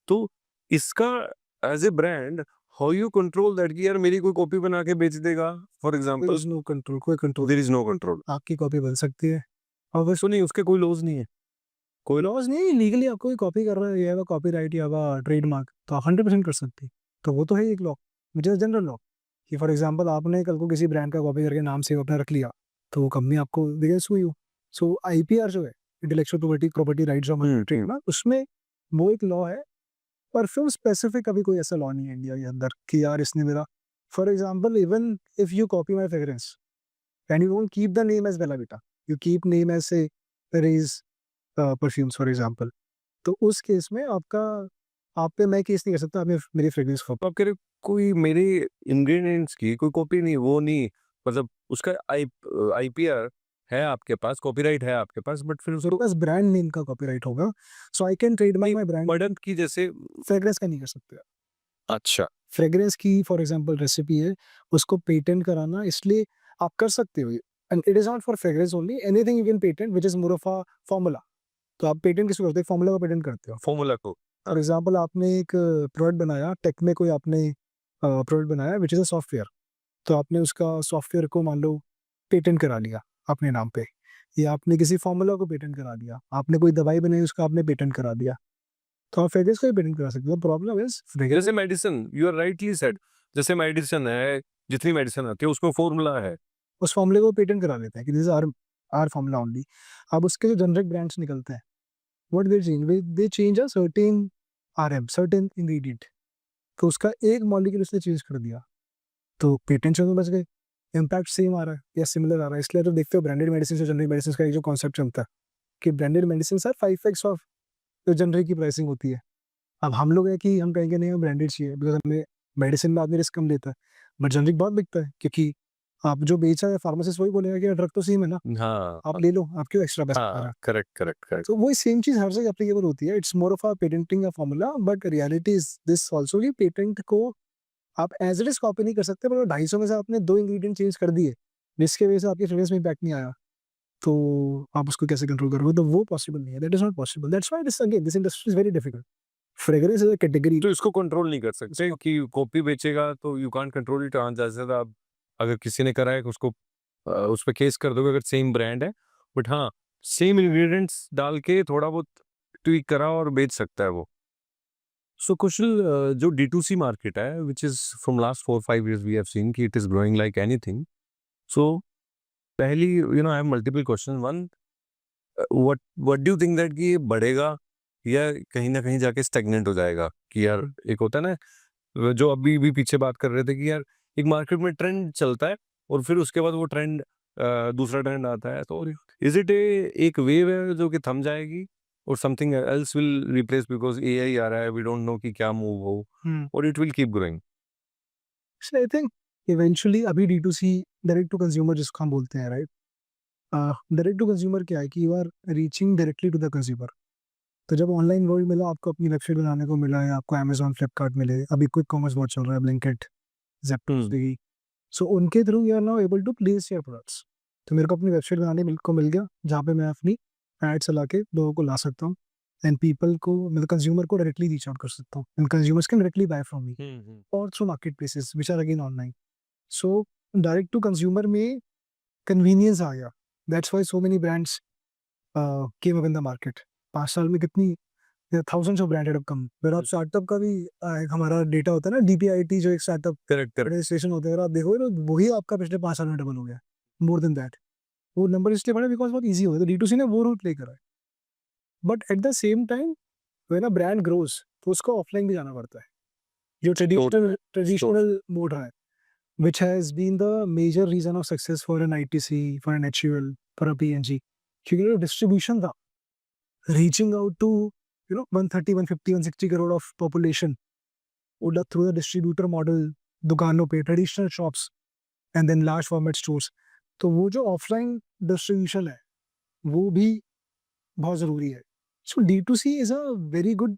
तो इसका as a brand how you control that कि यार मेरी कोई कॉपी बना के बेच देगा फॉर एग्जांपल। नो कंट्रोल, कोई control, there is no control. आपकी कॉपी बन सकती है और बस तो नहीं, उसके कोई लॉज नहीं है। कोई लॉज नहीं, लीगली आपको कोई कॉपी कर रहा है, ये है कॉपीराइट या ट्रेडमार्क, तो आप 100% कर सकते हैं। तो वो तो है एक law, which is general law, कि फॉर एग्जांपल आपने कल को किसी ब्रांड का कॉपी करके नाम से अपना रख लिया, तो वो कंपनी आपको देगा सू यू। सो आईपीआर जो है, intellectual property rights of trademark, उसमें वो एक लॉ है। परफ्यूम स्पेसिफिक अभी कोई ऐसा लॉ नहीं है इंडिया के अंदर कि यार इसने मेरा, for example even if you copy my fragrance and you don't keep the name as Bella Vita, you keep name as से रेज परफ्यूम्स फॉर एग्जांपल, तो उस केस में आपका, आप पे मैं केस नहीं कर सकता, आपने मेरी फ्रेग्रेंस को। तो आप कह रहे हो कोई मेरे इंग्रेडिएंट्स की कोई कॉपी नहीं, वो नहीं, मतलब उसका आईपीआर है आपके पास, कॉपीराइट है आपके पास, बट फिर मेरे पास ब्रांड नेम का कॉपीराइट होगा, so I can trademark my brand. मर्डन की जैसे। फ्रेग्रेंस का नहीं कर सकते। अच्छा। फ्रेग्रेंस की फॉर एग्जांपल रेसिपी है, उसको पेटेंट कराना, इसलिए आप कर सकते हो, and it is not for fragrance only, anything you can patent which is more of a formula. तो आप पेटेंट किसको करते हो, फॉर्मूला को पेटेंट करते हो। फॉर्मूला को। फॉर एग्जांपल आपने एक प्रोडक्ट बनाया, टेक में कोई आपने प्रोडक्ट बनाया व्हिच इज अ सॉफ्टवेयर, तो आपने उसका सॉफ्टवेयर को मान लो पेटेंट करा लिया अपने नाम पे, या आपने किसी फॉर्मूला को पेटेंट करा दिया, आपने कोई दवाई बनाई उसका आपने पेटेंट करा दिया, तो आप फ्रेग्रेंस को भी पेटेंट करा सकते हो। प्रॉब्लम इज फ्रेग्रेंस, जैसे medicine, you are rightly said, जैसे मेडिसिन है, जितनी मेडिसिन आती है उसमें फॉर्मूला है। उस फॉर्मूले को पेटेंट करा लेते हैं कि this is our formula only. अब उसके जो जेनरिक ब्रांड्स निकलते हैं, what they change a certain RM, certain ingredient, तो उसका एक मॉलिक्यूल उसने चेंज कर दिया, तो पेटेंट से तो बच गए, इम्पैक्ट सेम आ रहा है या सिमिलर आ रहा है। इसलिए तो देखते हो ब्रांडेड मेडिसिन से जनरिक मेडिसिन का एक जो कॉन्सेप्ट चलता है कि branded medicine sir 5x of जो जनरिक की प्राइसिंग होती है। अब हम लोग है कि हम कहेंगे नहीं हमें ब्रांडेड चाहिए बिकॉज हमें मेडिसिन में आदमी रिस्क कम लेता है, बट जनरिक बहुत बिकता है क्योंकि आप जो बेच रहे हैं फार्मासिस्ट वही बोलेगा कि ड्रग तो सेम है ना, हाँ, आप ले लो, आप क्यों एक्स्ट्रा पैसा लगा रहे हाँ, हैं? Correct, correct, correct. तो वही सेम चीज़ हर जगह एप्लीकेबल होती है। It's more of a patenting a formula, but reality is this also कि पेटेंट को आप एज़ इट इज़ कॉपी नहीं कर सकते, पर 250 में से आपने 2 इंग्रीडिएंट चेंज कर दिए, जिसकी वजह से आपके फ्रेग्रेंस में इम्पैक्ट नहीं आया, तो आप उसको कैसे कंट्रोल करोगे? तो वो पॉसिबल नहीं है, that is not possible. That's why this again this industry is very difficult. Fragrance is a category. तो इसको कंट्रोल नहीं कर सकते कि कॉपी बेचेगा तो यू कांट कंट्रोल इट। जैसे आप अगर किसी ने करा है उसको उस पे केस कर दोगे अगर सेम ब्रांड है, बट हाँ, सेम इंग्रेडिएंट्स डाल के थोड़ा बहुत ट्वीक करा और बेच सकता है वो। सो कुशल, जो D2C मार्केट है which is from last 4-5 years we have seen कि it is growing like anything. So पहली I have multiple question. One, what what do you think that कि ये बढ़ेगा या कहीं ना कहीं जाके स्टैग्नेंट हो जाएगा? कि यार एक होता है ना, जो अभी भी पीछे बात कर रहे थे कि यार एक मार्केट में ट्रेंड चलता है और फिर उसके बाद वो ट्रेंड दूसरा ट्रेंड आता है, तो इज इट एक वेव है जो कि थम जाएगी और something else will replace because AI आ रहा है, वी डोंट नो कि क्या मूव हो, हुँ। और it will keep growing? So I think eventually अभी D2C, डायरेक्ट टू कंज्यूमर जिसको हम बोलते हैं, राइट? डायरेक्ट टू कंज्यूमर क्या है कि you are reaching directly to the consumer. तो जब ऑनलाइन वर्ल्ड मिला, आपको अपनी वेबसाइट बनाने को मिला, या आपको अमेज़न, फ्लिपकार्ट मिले, अभी क्विक कॉमर्स बहुत चल रहा है, Blinkit, Zepto, hmm. Swiggy. So उनके through you are now able to place your products. तो मेरे को अपनी वेबसाइट बनाने को मिल गया, जहाँ पे मैं अपनी एड चला के लोगों को ला सकता हूँ, एंड पीपल को, मतलब कंज्यूमर को डायरेक्टली रीच आउट कर सकता हूँ, and consumers can directly buy from me hmm. और through market places which are again online. So direct to consumer में कन्वीनियंस आ गया। That's why so many brands came up in the market. 5 साल में कितनी thousands of brand have come. फिर आप startup का भी एक हमारा डेटा होता है ना, DPIT, जो एक स्टार्टअप करेक्ट, करेक्ट। रजिस्ट्रेशन होते हैं, अगर आप देखोगे तो वही आपका पिछले 5 साल में डबल हो गया, मोर देन दैट। वो नंबर इसलिए बढ़े बिकॉज़ बहुत ईज़ी हो गया, तो D2C ने वो रोल प्ले करा है। But at the same time when a brand grows, तो उसको ऑफलाइन भी जाना पड़ता है। जो sure, traditional sure. Traditional mode है, which has been the major reason of success for an ITC, for an HUL, for a P&G, क्योंकि जो डिस्ट्रीब्यूशन था, reaching out to 130, 150, 160 crore of population, ओला थ्रू द डिस्ट्रीब्यूटर मॉडल, दुकानों पे, traditional shops, and then large format stores. तो वो जो offline distribution है, वो भी बहुत ज़रूरी है। So D2C is a very good,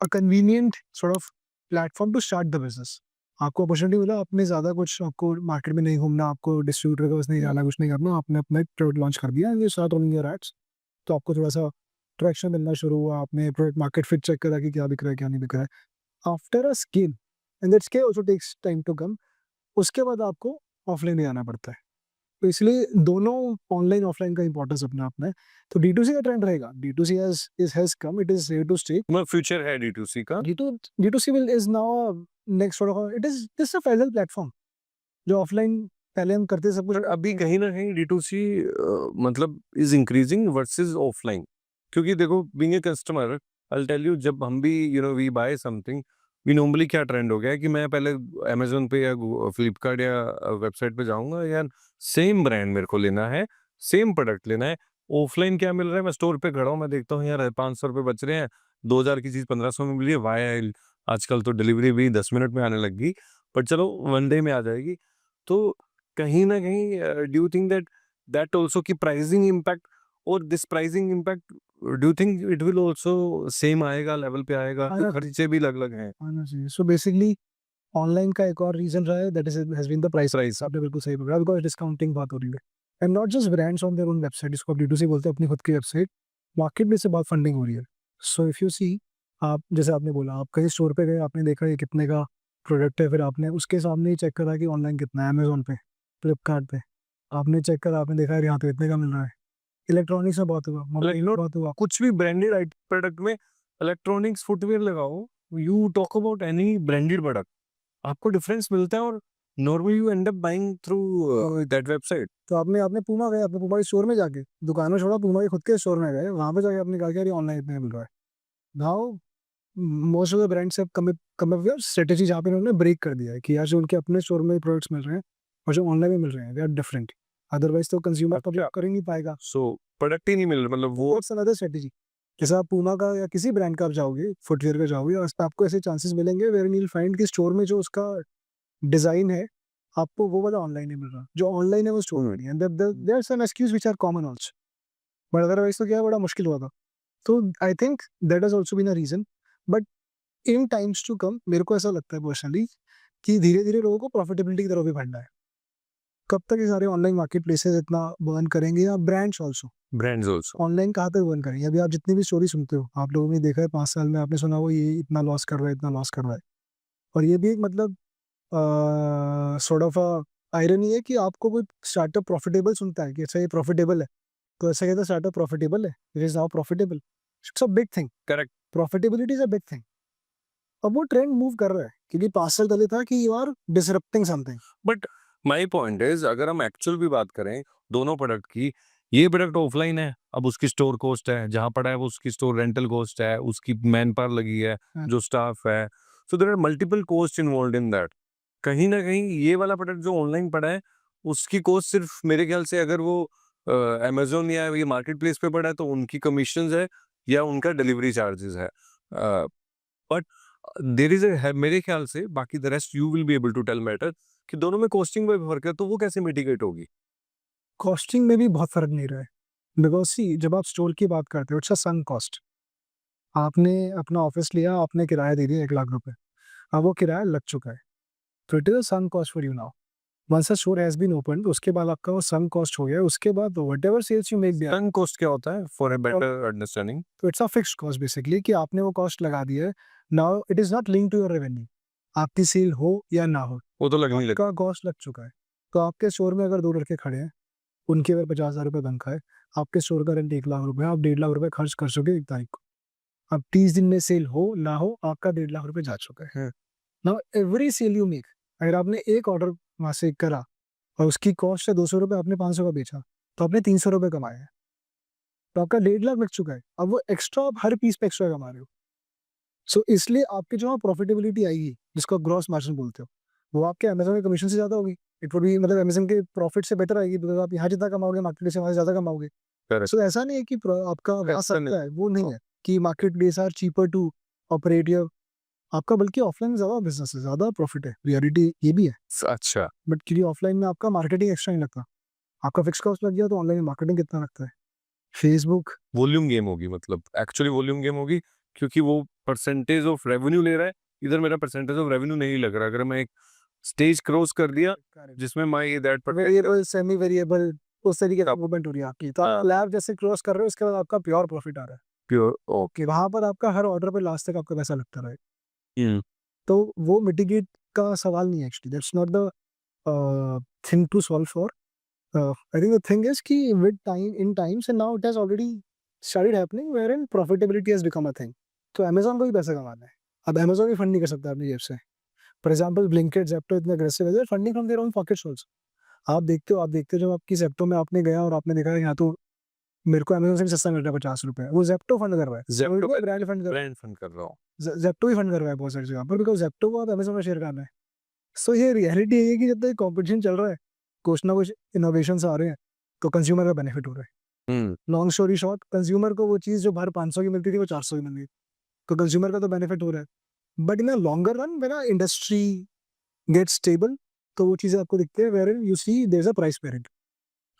a convenient sort of platform to start the business. आपको अपॉर्चुनिटी मिला, आपने ज़्यादा कुछ, आपको मार्केट में नहीं घूमना, आपको डिस्ट्रीब्यूटर के पास नहीं जाना, कुछ नहीं करना, आपने अपना एक प्रोडक्ट लॉन्च कर दिया and you start running your ads. तो आपको थोड़ा-सा ट्रैक्शन मिलना शुरू हुआ, आपने प्रोडक्ट मार्केट फिट चेक करा कि क्या बिक रहा है, क्या नहीं बिक रहा है। After a scale, and that scale also takes time to come, उसके बाद आपको ऑफलाइन भी आना पड़ता है। तो इसलिए दोनों ऑनलाइन ऑफलाइन का इंपॉर्टेंस अपना-अपना है। तो D2C का ट्रेंड रहेगा। D2C has come, it is here to stay. मैं फ्यूचर है D2C का। D2 D2C will is now next sort of, it is just a parallel platform. जो ऑफलाइन पहले हम करते सब कुछ। पर अभी कहीं ना कहीं D2C मतलब इज इंक्रीजिंग वर्सेस ऑफलाइन, क्योंकि देखो being a customer I tell you, जब हम भी we buy something, we normally क्या ट्रेंड हो गया है कि मैं पहले Amazon पे या फ्लिपकार्ट या वेबसाइट पे जाऊंगा यार, सेम ब्रांड मेरे को लेना है, सेम प्रोडक्ट लेना है। ऑफलाइन क्या मिल रहा है, मैं स्टोर पे खड़ा हूँ, मैं देखता हूँ यार 500 रुपये बच रहे हैं, 2000 की चीज 1500 में मिल रही है, वाई आजकल तो डिलीवरी भी 10 मिनट में आने लग गई, बट चलो 1 डे में आ जाएगी। तो कहीं न कहीं do you think that that also की प्राइसिंग इम्पैक्ट, और this pricing impact do you think it will also same आएगा, लेवल पे आएगा? तो आना खर्चे भी अलग-अलग हैं। आना चाहिए। सो बेसिकली ऑनलाइन का एक और रीज़न रहा है, that is has been the price. Price. आपने बिल्कुल सही पकड़ा, बिकॉज़ डिस्काउंटिंग बहुत हो रही है। And not just brands on their own website, जिसको आप D2C बोलते हैं, अपनी खुद की वेबसाइट, मार्केट प्लेस से बहुत फंडिंग हो रही है। सो इफ यू सी, आप जैसे आपने बोला, आप कहीं स्टोर पे गए, आपने देखा ये कितने का प्रोडक्ट है, फिर आपने उसके सामने ही चेक करा कि ऑनलाइन कितना है, अमेज़न पे, फ्लिपकार्ट पे। आपने चेक करा, आपने देखा यार यहाँ तो इतने का मिल रहा है। इलेक्ट्रॉनिक्स में बहुत हुआ, मोबाइल में बहुत हुआ। कुछ भी ब्रांडेड प्रोडक्ट में, इलेक्ट्रॉनिक्स, फुटवियर लगाओ, you talk about any branded product, आपको डिफरेंस मिलता है, और normally you and up buying through that website. तो आपने आपने पूमा गए, आपने पूमा के स्टोर में जाके, दुकानों छोड़ा, पूमा के खुद के स्टोर में गए, वहाँ पे जाके आपने कहा कि यार ये ऑनलाइन इतने में मिल रहा है। Now most of the brands have come up with strategy, जहाँ पे उन्होंने ब्रेक कर दिया है कि यार जो उनके अपने स्टोर में प्रोडक्ट्स मिल रहे हैं और जो ऑनलाइन में मिल रहे हैं, दे आर डिफरेंट। अदरवाइज तो कंज्यूमर पब्लिक अच्छा, कर ही नहीं पाएगा। सो प्रोडक्ट ही नहीं मिल रहा, मतलब वो दैट्स अनदर स्ट्रेटजी। जैसे आप पूमा का या किसी ब्रांड का आप जाओगे, फुटवियर का जाओगे, और आपको ऐसे चांसेस मिलेंगे वेयर यू विल फाइंड कि स्टोर में जो उसका डिज़ाइन है, आपको वो वाला ऑनलाइन नहीं मिल रहा, जो ऑनलाइन है वो स्टोर में नहीं है। There are some excuse which are common also, but otherwise तो क्या है, बड़ा मुश्किल हुआ था। तो I think that has also been a reason, but in times to come मेरे को ऐसा लगता है पर्सनली कि धीरे-धीरे लोगों को प्रॉफिटेबिलिटी की तरफ भी बढ़ना है। कब तक ये सारे ऑनलाइन मार्केट प्लेसेस इतना बर्न करेंगे, या brands also brands also. Online कहाँ तक बर्न करेंगे? अभी आप जितनी भी स्टोरी सुनते हो, आप लोगों ने देखा है 5 साल में, आपने सुना होगा ये इतना लॉस कर रहा है, इतना लॉस कर रहा है। और ये भी एक मतलब सॉर्ट ऑफ अ आयरनी है कि आपको कोई स्टार्टअप प्रॉफिटेबल सुनता है कि अच्छा ये प्रॉफिटेबल है, तो ऐसा कहता है स्टार्टअप प्रॉफिटेबल है, it is now profitable. It's a big thing, correct. Profitability is a big thing. अब वो ट्रेंड मूव कर रहा है, क्योंकि 5 साल पहले था कि you are disrupting something. But my point is, अगर हम एक्चुअल भी बात करें दोनों प्रोडक्ट की, ये प्रोडक्ट ऑफलाइन है, अब उसकी स्टोर कॉस्ट है, जहां पड़ा है वो उसकी स्टोर रेंटल कॉस्ट है, उसकी मैन पावर लगी है, हाँ। जो स्टाफ है, so there are multiple cost involved in that. कहीं ना कहीं ये वाला प्रोडक्ट जो ऑनलाइन पड़ा है, उसकी कॉस्ट सिर्फ मेरे ख्याल से, अगर वो अमेजोन या ये मार्केट प्लेस पे पड़ा है तो उनकी कमीशन है या उनका डिलीवरी चार्जेस है, बट देयर इज है मेरे ख्याल से। बाकी the rest you will be able to tell matter कि दोनों में कॉस्टिंग में फर्क है, तो वो कैसे मिटिगेट होगी? कॉस्टिंग में भी बहुत फर्क नहीं रहा है, बिकॉज सी जब आप स्टोर की बात करते हो, इट्स अ संक कॉस्ट। आपने अपना ऑफिस लिया, आपने किराया दे दिया 1 लाख रुपए, अब वो किराया लग चुका है, तो it is a sunk cost for you now. Once a store has been opened, उसके बाद आपका वो संक कॉस्ट हो गया, उसके बाद whatever sales you make there, sunk cost क्या होता है फॉर अ बेटर अंडरस्टैंडिंग? तो it's a fixed cost basically, कि आपने वो कॉस्ट लगा दी है। Now it is not linked to your revenue, आपकी सेल हो या ना हो, वो तो लगने लग। आपका कॉस्ट लग चुका है। तो आपके स्टोर में अगर 2 लड़के खड़े हैं, उनके अगर 50,000 रुपए तनख्वाह है, आपके स्टोर का रेंट 1 लाख रुपए है, आप 1.5 लाख रुपए खर्च कर चुके 1 तारीख को। अब 30 दिन में सेल हो ना हो, आपका 1.5 लाख रुपए जा चुका है। Hmm. Now every sale you make, अगर आपने एक ऑर्डर वहां से करा और उसकी कॉस्ट है 200 रुपए, आपने 500 का बेचा, तो आपने 300 रुपए कमाए हैं, तो आपका 1.5 लाख लग चुका है। अब वो एक्स्ट्रा आप हर पीस पे एक्स्ट्रा कमा रहे हो। सो इसलिए आपकी जो प्रॉफिटेबिलिटी आएगी, जिसको आप ग्रॉस मार्जिन बोलते हो, वो आपके अमेज़न के कमीशन से ज़्यादा होगी। इट वुड बी मतलब अमेज़न के प्रॉफिट से बेटर आएगी, बिकॉज़ आप यहाँ जितना कमाओगे मार्केट प्लेस से वहाँ ज़्यादा कमाओगे। करेक्ट। सो ऐसा नहीं है कि आपका आ ऐसा नहीं। सकता है, वो नहीं है कि market place are cheaper to operate your, आपका बल्कि ऑफलाइन ज़्यादा बिज़नेस है, ज़्यादा प्रॉफिट है, रियलिटी ये भी है। अच्छा। बट क्योंकि ऑफलाइन में आपका मार्केटिंग एक्स्ट्रा नहीं लगता, आपका फिक्स कॉस्ट लग गया, तो ऑनलाइन में मार्केटिंग कितना लगता है? फेसबुक वॉल्यूम गेम होगी, मतलब एक्चुअली वॉल्यूम गेम होगी, क्योंकि वो परसेंटेज ऑफ रेवेन्यू ले रहा है, इधर मेरा परसेंटेज ऑफ रेवेन्यू नहीं लग रहा। अगर मैं एक स्टेज क्रॉस कर दिया जिसमें my that variable, semi variable, उस तरीके से मूवमेंट हो रही है आपकी। तो आप हाँ। लैब जैसे क्रॉस कर रहे हो, उसके बाद आपका प्योर प्रॉफिट आ रहा है। Pure okay. कि वहाँ पर आपका हर ऑर्डर पे लास्ट तक आपका पैसा लगता रहे। तो वो मिटिगेट का सवाल नहीं है actually, that's not the thing to solve for. I think the thing is कि with time, in times and now it has already started happening wherein profitability has become a thing. तो Amazon को भी पैसा कमाना है। अब Amazon भी fund नहीं कर सकता अपनी जेब से। फॉर एग्जांपल ब्लिंकिट, ज़ेप्टो इतने अग्रेसिव है, they are funding from their own pockets also. आप देखते हो जब आपकी ज़ेप्टो में आपने गया और आपने देखा यहाँ तो मेरे को अमेज़न से भी सस्ता मिल रहा है ₹50, वो ज़ेप्टो फंड कर रहा है। ज़ेप्टो वो पे ब्रांड फंड कर, ब्रांड फंड कर रहा हूँ। ज़ेप्टो भी फंड कर रहा है बहुत सारी जगह पर, बिकॉज़ ज़ेप्टो को अब अमेज़न में शेयर करना है। सो ये रियलिटी है कि जब तक कॉम्पिटिशन चल रहा है, कुछ ना कुछ इनोवेशंस आ रहे हैं, तो कंज्यूमर का बेनिफिट हो रहा है। हम्म। लॉन्ग स्टोरी शॉर्ट, कंज्यूमर को वो चीज़ जो बाहर 500 की मिलती थी, वो 400 की मिल रही है। तो कंज्यूमर का तो बेनिफिट हो रहा है। But in a longer run when industry gets stable, तो वो चीज़ें आपको दिखती है wherein you see there is a price parity.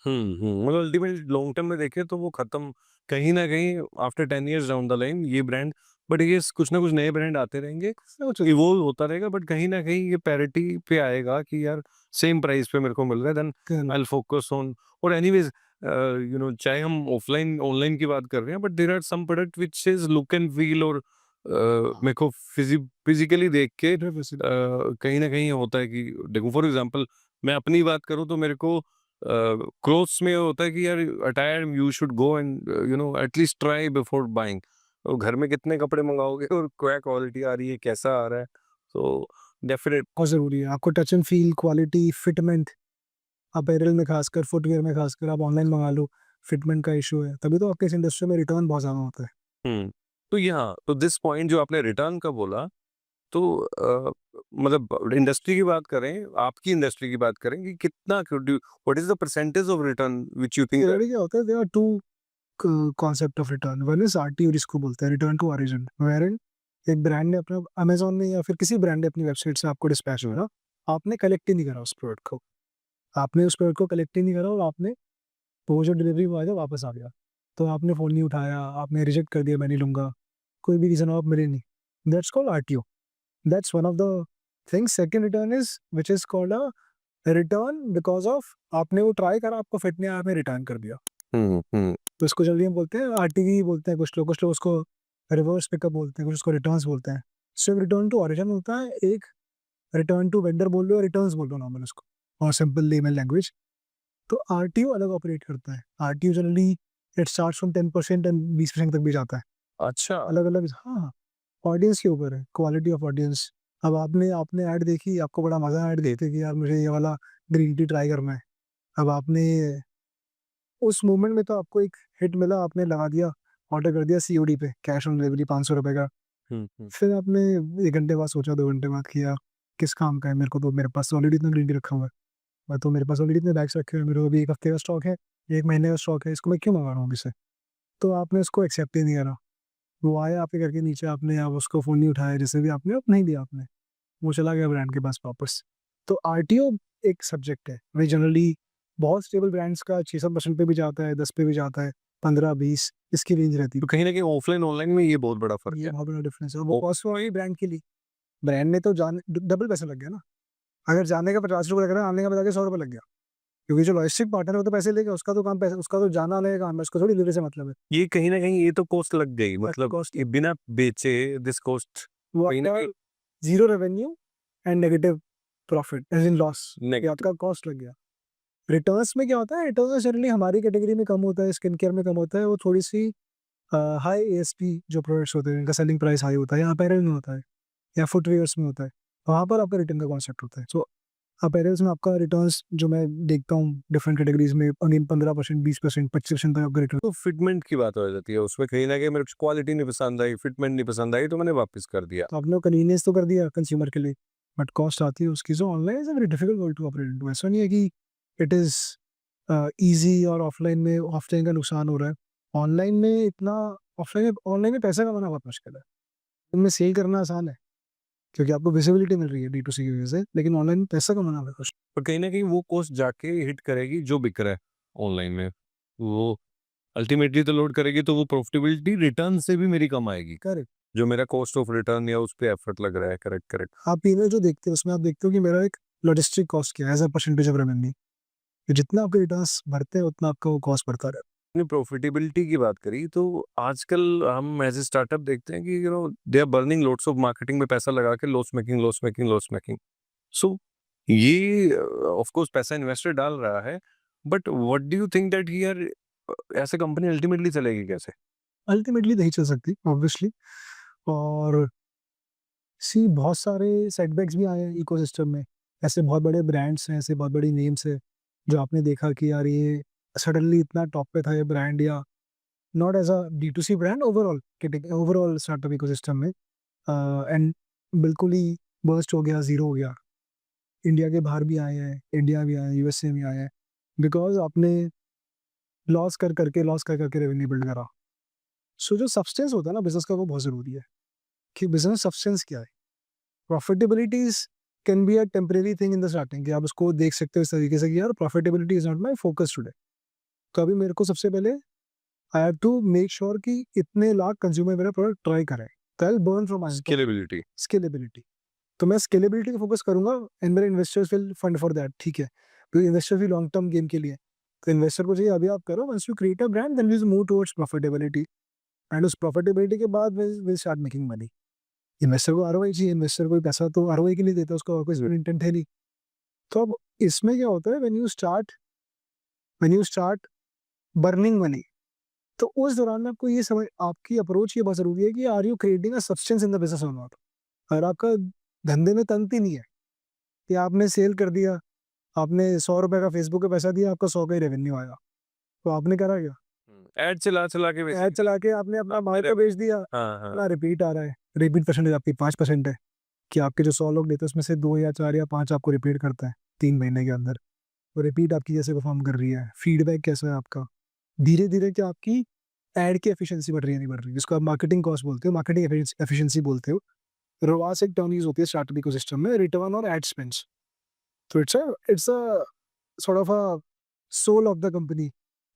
मतलब अल्टीमेटली लॉन्ग टर्म में देखें तो वो खत्म कहीं ना कहीं after 10 years down the line ये ब्रांड, बट ये कुछ ना कुछ नए ब्रांड आते रहेंगे, इवोल्व होता रहेगा, बट कहीं ना कहीं ये पैरिटी पे आएगा कि यार सेम प्राइस पे मेरे को मिल रहा है, then I will focus on. और एनीवेज चाहे हम ऑफलाइन ऑनलाइन की बात कर रहे हैं, but there are some product which is look and feel, और मेरे को फिजिकली देख के कहीं ना कहीं होता है कि देखो, फॉर एग्जांपल मैं अपनी बात करूं तो मेरे को क्लोथ्स में होता है कि यार attire you should go and at least try before buying. तो घर में कितने कपड़े मंगाओगे और क्या क्वालिटी आ रही है, कैसा आ रहा है, तो डेफिनेट। बहुत ज़रूरी है। आपको touch and feel, quality, fitment, apparel में खासकर, फुटवियर में खासकर, आप ऑनलाइन मंगा लो, फिटमेंट का इश्यू है, तभी तो आपके इस इंडस्ट्री में रिटर्न बहुत ज़्यादा होता है। तो यहाँ तो दिस पॉइंट जो आपने रिटर्न का बोला, तो मतलब इंडस्ट्री की बात करें, आपकी इंडस्ट्री की बात करें कि कितना, what is the percentage of return which you think? Reality क्या होता है, there are two concept of return. One is RTO, जिसको बोलते हैं रिटर्न टू ओरिजिन, वेयरइन एक ब्रांड ने अपना अमेज़न ने या फिर किसी ब्रांड ने अपनी वेबसाइट से आपको डिस्पैच हुआ ना, आपने कलेक्ट ही नहीं करा उस प्रोडक्ट को, आपने उस प्रोडक्ट को कलेक्ट ही नहीं करा और आपने वो जो डिलीवरी बॉय था वापस आ गया, तो आपने फ़ोन नहीं उठाया, आपने रिजेक्ट कर दिया मैं नहीं लूँगा, कोई भी रीज़न हो आप मिले नहीं, that's called RTO, that's one of the things. Second return is which is called a return because of आपने वो ट्राई करा, आपको फिट नहीं आया, आपने रिटर्न कर दिया। तो इसको जल्दी हम बोलते हैं आरटीवी बोलते हैं कुछ लोग उसको रिवर्स पिकअप बोलते हैं, कुछ उसको रिटर्न्स बोलते हैं। सो एक रिटर्न टू ओरिजिन होता है, एक रिटर्न टू वेंडर बोल लो, रिटर्न्स बोल लो नॉर्मल उसको और सिंपल लेमन लैंग्वेज। तो आरटीओ अलग ऑपरेट करता है। RTO generally it starts from 10% and 20% तक भी जाता है। अच्छा। अलग-अलग हाँ, ऑडियंस के ऊपर है, क्वालिटी ऑफ ऑडियंस। अब आपने आपने ऐड देखी, आपको बड़ा मज़ा आया ऐड देखते कि यार मुझे ये वाला ग्रीन टी ट्राई करना है। अब आपने उस मोमेंट में तो आपको एक हिट मिला, आपने लगा दिया, ऑर्डर कर दिया सीओडी पे, कैश ऑन डिलीवरी ₹500 का। फिर आपने 1 घंटे बाद सोचा, 2 घंटे बाद कि यार किस काम का है, मेरे को तो मेरे पास ऑलरेडी इतना ग्रीन टी रखा हुआ है। मैं तो मेरे पास ऑलरेडी इतने बैग्स रखे हुए हैं, मेरे को अभी 1 हफ्ते का स्टॉक है, 1 महीने का स्टॉक है, इसको मैं क्यों मँगा रहा हूँ अभी से? तो आपने उसको एक्सेप्ट ही नहीं करा। वो आया आपके घर के नीचे, आपने आप उसको फ़ोन नहीं उठाया, जैसे भी आपने नहीं दिया आपने, वो चला गया ब्रांड के पास वापस। तो आरटीओ एक सब्जेक्ट है, वही जनरली बहुत स्टेबल ब्रांड्स का 6-7% पे भी जाता है, 10 पे भी जाता है, 15-20 इसकी रेंज रहती है। तो कहीं न कहीं ऑफ़लाइन ऑनलाइन में ये बहुत बड़ा फ़र्क ये है। बहुत बड़ा डिफरेंस है, वो ओ कॉस्ट वही ब्रांड के लिए। ब्रांड ने तो जाने डबल पैसा लग गया ना, अगर जाने का ₹50 लग रहा है, आने का बता के ₹100 लग गया। क्योंकि जो लॉजिस्टिक पार्टनर है वो तो पैसे लेगा, उसका तो काम पैसा, उसका तो जाना आने का काम है, उसको थोड़ी डिलीवरी से मतलब है। ये कहीं न कहीं ये तो कॉस्ट लग गई मतलब कॉस्ट ये बिना बेचे दिस कॉस्ट वो कहीं न आपका कहीं zero revenue and negative profit as in loss, ये नेगेटिव आपका कॉस्ट लग गया। रिटर्न्स में क्या होता है, रिटर्न्स जनरली हमारी कैटेगरी में कम होता है, स्किन केयर में कम होता है, वो थोड़ी-सी हाई एएसपी जो प्रोडक्ट्स होते हैं, इनका सेलिंग प्राइस हाई होता है, या अपैरल में होता है, या फुटवियर्स में होता है, वहाँ पर आपका रिटर्न का कॉन्सेप्ट होता है। सो अपैरल्स में आपका रिटर्न्स जो मैं देखता हूँ डिफरेंट कैटेगरीज़ में अगेन 15%, 20%, 25% तक आपका रिटर्न। तो फिटमेंट की बात हो जाती है उसमें कहीं न कहीं मेरे को क्वालिटी नहीं पसंद आई, फिटमेंट नहीं पसंद आई तो मैंने वापस कर दिया। तो आपने कन्वीनियंस तो कर दिया कंज्यूमर के लिए, बट कॉस्ट आती है उसकी। So online is a very difficult world to operate into. ऐसा नहीं है कि इट इज़ ईज़ी और ऑफलाइन का नुकसान हो रहा है। ऑनलाइन में इतना ऑनलाइन में पैसा कमाना बहुत मुश्किल है। इनमें सेल करना आसान है, क्योंकि आपको विजिबिलिटी मिल रही है डी टू सी की वजह से, लेकिन ऑनलाइन में पैसा कमाना बहुत मुश्किल पर कहीं न कहीं वो कॉस्ट जाके हिट करेगी जो बिक रहा है ऑनलाइन में। वो अल्टीमेटली तो लोड करेगी तो वो प्रॉफिटेबिलिटी रिटर्न से भी मेरी कम आएगी। है। करेक्ट। जो मेरा कॉस्ट ऑफ रिटर्न या उस पे एफर्ट लग रहा है। Correct, correct. आप ईमेल जो देखते हो उसमें आप देखते हो कि मेरा एक लॉजिस्टिक कॉस्ट क्या है as a percentage of revenue. तो जितना आपके रिटर्न्स बढ़ते हैं उतना आपका वो कॉस्ट बढ़ता रहता आपने प्रॉफिटेबिलिटी की बात करी तो आजकल हम एज़ ए स्टार्टअप देखते हैं कि they are burning loads of marketing में पैसा लगा के लॉस मेकिंग। सो ये ऑफ कोर्स पैसा इन्वेस्टर डाल रहा है but what do you think that here ऐसे कंपनी अल्टीमेटली चलेगी कैसे? है। अल्टीमेटली नहीं चल सकती ऑब्वियसली। और बहुत सारे सेटबैक्स भी आए हैं इकोसिस्टम में। ऐसे बहुत बड़े ब्रांड्स हैं, ऐसे बहुत बड़ी नेम्स हैं, जो आपने देखा कि यार ये सडनली इतना टॉप पे था ये ब्रांड, या not as a D2C brand, overall startup ecosystem में एंड बिल्कुल ही बर्स्ट हो गया, ज़ीरो हो गया। इंडिया के बाहर भी आए हैं, इंडिया भी आए हैं, यूएसए भी आए हैं, बिकॉज़ आपने लॉस कर करके रेवेन्यू बिल्ड करा। सो जो सब्सटेंस होता है ना बिज़नेस का, वो बहुत ज़रूरी है कि बिज़नेस सब्सटेंस क्या है। Profitabilities can be a temporary thing in the starting, कि आप उसको देख सकते हो इस तरीके से कि यार profitability is not my focus today. तो अभी मेरे को सबसे पहले I have to make sure कि इतने लाख कंज्यूमर मेरा प्रोडक्ट ट्राई करें, तो I will burn from my scalability. Scalability. तो मैं स्केलेबिलिटी पे फोकस करूँगा एंड मेरे investors will fund for that, ठीक है? क्योंकि इन्वेस्टर भी लॉन्ग टर्म गेम के लिए है। तो इन्वेस्टर को चाहिए अभी आप करो, once you create a brand then we will move towards profitability, and उस प्रॉफिटेबिलिटी के बाद will start making money. Investor को आरओआई चाहिए, इन्वेस्टर कोई पैसा तो आरओआई के लिए देता है, उसका और कोई इंटेंट है नहीं। तो अब इसमें क्या होता है, when you start burning money, तो उस दौरान में आपको ये समझ, आपकी अप्रोच ये बहुत ज़रूरी है कि are you creating a substance in the business और नॉट? अगर आपका धंधे में तंती नहीं है कि आपने सेल कर दिया, आपने ₹100 का फेसबुक पे पैसा दिया, आपका 100 का ही रेवेन्यू आया, तो आपने करा क्या? ऐड चला के ऐड चला के आपने अपना माल पे बेच दिया, हाँ, हाँ। अपना रिपीट आ रहा है, रिपीट परसेंटेज आपकी 5% है, कि आपके जो 100 लोग लेते हैं उसमें से 2 या 4 या 5 आपको रिपीट करते हैं 3 महीने के अंदर। तो रिपीट आपकी कैसे परफॉर्म कर रही है? फीडबैक कैसा है आपका? धीरे-धीरे क्या आपकी ऐड की एफिशिएंसी बढ़ रही है, नहीं बढ़ रही? जिसको आप मार्केटिंग कॉस्ट बोलते हो, मार्केटिंग एफिशिएंसी बोलते हो। रोआस एक टर्म यूज़ होती है स्टार्टअप इकोसिस्टम में, रिटर्न ऑन एड स्पेंड्स। तो it's a sort of a soul of the company.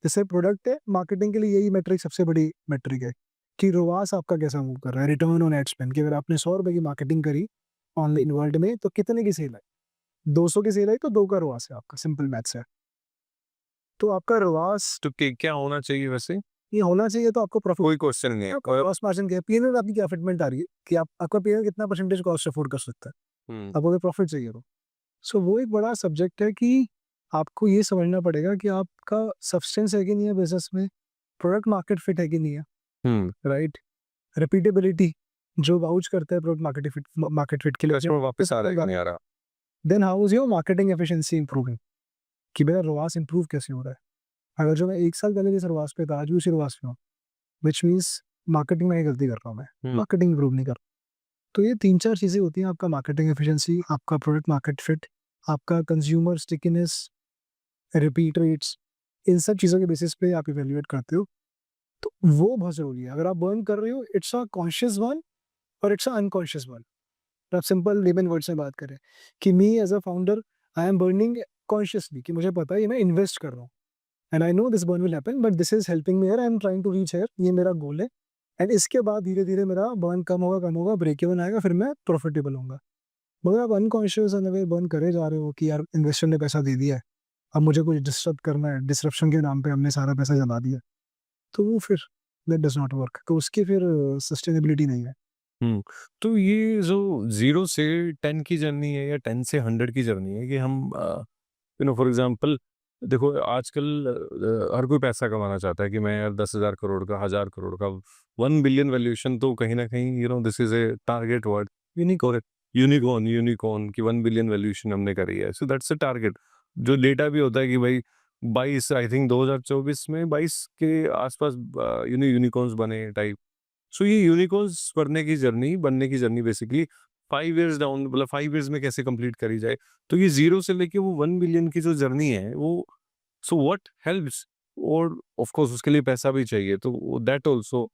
जैसे प्रोडक्ट है, मार्केटिंग के लिए यही मेट्रिक सबसे बड़ी मेट्रिक है कि रोआस आपका कैसा मूव कर रहा है, रिटर्न ऑन एड स्पेंड, कि अगर आपने 100 रुपए की मार्केटिंग करी ऑनलाइन वर्ल्ड में तो कितने की सेल आई, 200 की सेल आई तो 2 का रोआस है आपका, सिंपल मैथ्स है। तो आपका रोआस तो क्या होना चाहिए वैसे? ये होना चाहिए, तो आपको प्रॉफिट, कोई क्वेश्चन नहीं है। ग्रॉस मार्जिन क्या है, पीएनएल आपकी क्या फिटमेंट आ रही है कि आपका पीएनएल कितना परसेंटेज कॉस्ट अफोर्ड कर सकता है, हम्म, आपको अगर प्रॉफिट चाहिए तो। सो वो एक बड़ा सब्जेक्ट है कि आपको ये समझना पड़ेगा कि आपका सब्सटेंस है कि नहीं है बिजनेस में, प्रोडक्ट मार्केट फिट है कि नहीं है, राइट, रिपीटेबिलिटी जो वाउच करता है प्रोडक्ट मार्केट फिट के लिए, कस्टमर वापस आ रहा है कि नहीं आ रहा? Then how is your marketing efficiency improving, कि मेरा रोआस इंप्रूव कैसे हो रहा है। अगर जो मैं 1 साल पहले जिस रोआस पे था आज भी उसी रोआस पे हूँ, व्हिच मीन्स मार्केटिंग में ही गलती कर रहा हूँ मैं, मार्केटिंग इंप्रूव नहीं कर रहा। तो ये 3-4 चीज़ें होती हैं, आपका मार्केटिंग एफिशिएंसी, आपका प्रोडक्ट मार्केट फिट, आपका कंज्यूमर स्टिकीनेस, रिपीट रेट्स, इन सब चीज़ों के बेसिस पे आप इवैल्यूएट करते हो। तो वो बहुत ज़रूरी है। अगर आप बर्न कर रहे हो, इट्स अ कॉन्शियस बर्न और इट्स अ अनकॉन्शियस बर्न। तो आप सिंपल लेमन वर्ड्स में बात करें कि me as a founder I am burning consciously, कि मुझे पता है ये मैं इन्वेस्ट कर रहा हूँ and I know this burn will happen but this is helping me here, I am trying to reach here, ये मेरा गोल है। एंड इसके बाद धीरे-धीरे मेरा बर्न कम होगा, ब्रेक इवन आएगा, फिर मैं प्रॉफिटेबल होऊँगा। मगर आप अनकॉन्शियस अनअवेयर बर्न करे जा रहे हो कि यार इन्वेस्टर ने पैसा दे दिया है, अब मुझे कुछ डिस्टर्ब करना है, डिसरप्शन के नाम पे हमने सारा पैसा जमा दिया, तो वो फिर दैट डज़ नॉट वर्क, तो उसकी फिर सस्टेनेबिलिटी नहीं है। हुँ। तो ये जो 0 से 10 की जर्नी है या 10 से 100 की जर्नी है कि हम फॉर एग्ज़ाम्पल देखो आजकल हर कोई पैसा कमाना चाहता है कि मैं यार 10,000 करोड़ का, 1,000 करोड़ का, 1 बिलियन वैल्यूएशन तो कहीं न कहीं this is a target word. Unicorn unicorn की 1 बिलियन वैल्यूएशन हमने करी है। So that's a target. जो डेटा भी होता है कि भाई 22 आई थिंक 2024 में 22 के आस-पास यूनिकॉर्न्स बने टाइप। सो ये यूनिकॉर्न्स बनने की जर्नी बेसिकली 5 इयर्स डाउन मतलब 5 इयर्स में कैसे कंप्लीट करी जाए। तो ये 0 से लेके वो 1 बिलियन की जो जर्नी है वो सो व्हाट हेल्प्स और ऑफ कोर्स उसके लिए पैसा भी चाहिए। तो that also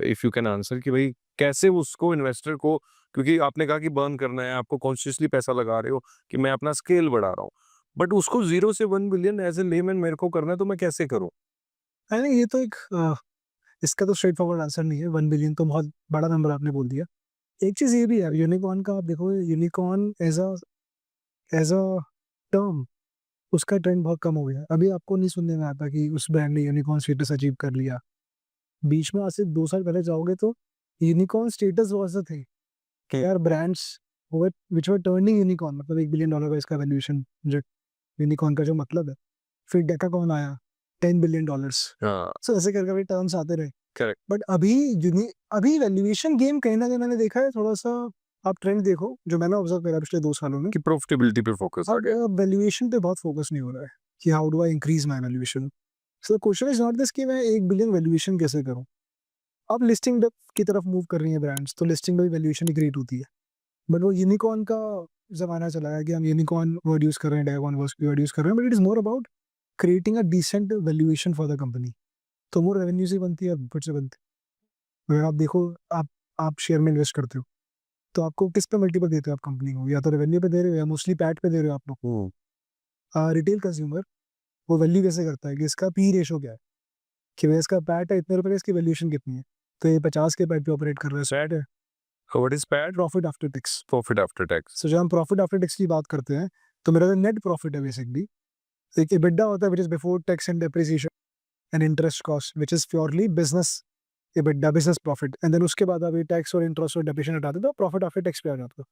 if you can answer कि भाई कैसे उसको इन्वेस्टर को क्योंकि आपने कहा कि बर्न करना है, आपको कॉन्शियसली पैसा लगा रहे हो कि मैं अपना स्केल बढ़ा रहा हूँ। बट उसको 0 से 1 बिलियन एज़ अ लेमैन मेरे को करना है तो मैं कैसे करूँ? आई थिंक ये तो एक इसका तो स्ट्रेट फॉरवर्ड आंसर नहीं है, 1 बिलियन तो बहुत बड़ा नंबर आपने बोल दिया। एक चीज़ ये भी है यूनिकॉर्न का, आप देखो यूनिकॉर्न एज़ अ टर्म उसका ट्रेंड बहुत कम हो गया है। अभी आपको नहीं सुनने में आता कि उस ब्रांड ने यूनिकॉर्न स्टेटस अचीव कर लिया। बीच में आज से 2 साल पहले जाओगे तो unicorn status was the thing कि यार brands were which were turning unicorn, मतलब $1 बिलियन का इसका वैल्यूएशन, जो यूनिकॉर्न का जो मतलब है। फिर डेकाकॉन आया, $10 बिलियन। हाँ, सो ऐसे करके टर्म्स आते रहे। करेक्ट। बट अभी वैल्यूएशन गेम कहीं न कहीं मैंने देखा है थोड़ा-सा, आप ट्रेंड देखो, जो मैंने ऑब्ज़र्व करा पिछले 2 सालों में, कि प्रॉफिटेबिलिटी पे फोकस आ अब गया। वैल्यूएशन पे बहुत फोकस नहीं हो रहा है कि how do I increase my valuation. So the question is not this कि मैं 1 बिलियन वैल्यूएशन कैसे करूँ? अब लिस्टिंग डेप्थ की तरफ मूव कर रही हैं ब्रांड्स, तो लिस्टिंग में भी वैल्यूएशन ही क्रिएट होती है। बट वो यूनिकॉर्न का ज़माना चला है कि हम यूनिकॉर्न वर्ड यूज़ कर रहे हैं, डेकाकॉन वर्ड यूज़ कर रहे हैं, but it is more about creating a decent valuation for the company. तो मोर रेवेन्यू से बनती है, प्रॉफिट से बनती है। अगर आप देखो, आप शेयर में इन्वेस्ट करते हो, तो आपको किस पे मल्टीपल देते हो आप कंपनी को? या तो रेवेन्यू पे दे रहे हो या मोस्टली पैट पे दे रहे हो आप लोग। हुँ। रिटेल कंज्यूमर वो वैल्यू कैसे करता है कि इसका पी रेशो क्या है? कि भई इसका पैट है इतने रुपए का, इसकी वैल्यूएशन कितनी है? तो ये 50 के पैट पे ऑपरेट कर रहा है, पैट है, what is PAT? Profit after tax. Profit after tax. So जब हम प्रॉफिट आफ्टर टैक्स की बात करते हैं, तो मेरा जो नेट प्रॉफिट है बेसिकली, एक एबिटा होता है which is before tax and depreciation and interest cost, which is purely business EBITDA, business profit, and then उसके बाद आप ये टैक्स और इंटरेस्ट और डेप्रिसिएशन हटा दो तो प्रॉफिट आफ्टर टैक्स पे आ जाते हो।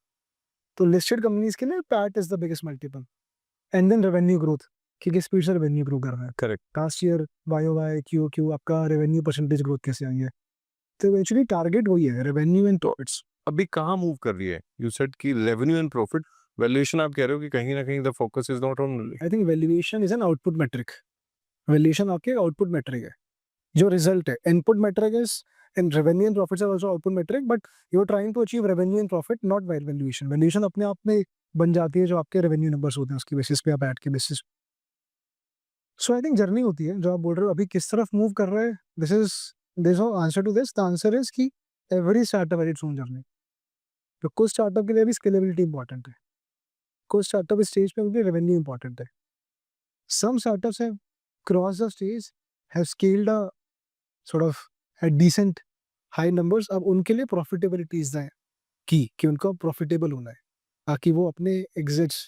तो लिस्टेड कंपनीज़ के लिए PAT is the biggest multiple, and then revenue growth, कि किस स्पीड से रेवेन्यू ग्रो कर रहा है। Correct. Last year YoY, QoQ आपका रेवेन्यू परसेंटेज ग्रोथ कैसे आई है? तो इवेंचुअली टारगेट वही है, रेवेन्यू एंड प्रॉफिट्स। अभी कहाँ मूव कर रही है? यू सेड कि रेवेन्यू एंड प्रॉफिट, वैल्यूएशन आप कह रहे हो कि कहीं न कहीं the focus is not on I think valuation is an output metric. Valuation आपके आउटपुट मेट्रिक है, जो रिजल्ट है। Input metric is in revenue and profits are also output metric, but you are trying to achieve revenue and profit not by valuation. Valuation अपने आप में बन जाती है जो आपके रेवेन्यू नंबर्स होते हैं, उसकी बेसिस पे, आप ऐड के basis. So I think journey होती है, जो आप बोल रहे हो अभी किस तरफ मूव कर रहा है, there is no answer to this. The answer is कि every startup has its own journey. तो कुछ स्टार्टअप के लिए भी स्केलेबिलिटी इंपॉर्टेंट है। कोई स्टार्टअप स्टेज पे उनके रेवेन्यू इंपॉर्टेंट है. Some startups have crossed the stage, have scaled a sort of at decent high numbers. अब उनके लिए profitability is the key कि उनको प्रॉफिटेबल होना है ताकि वो अपने एग्जिट्स,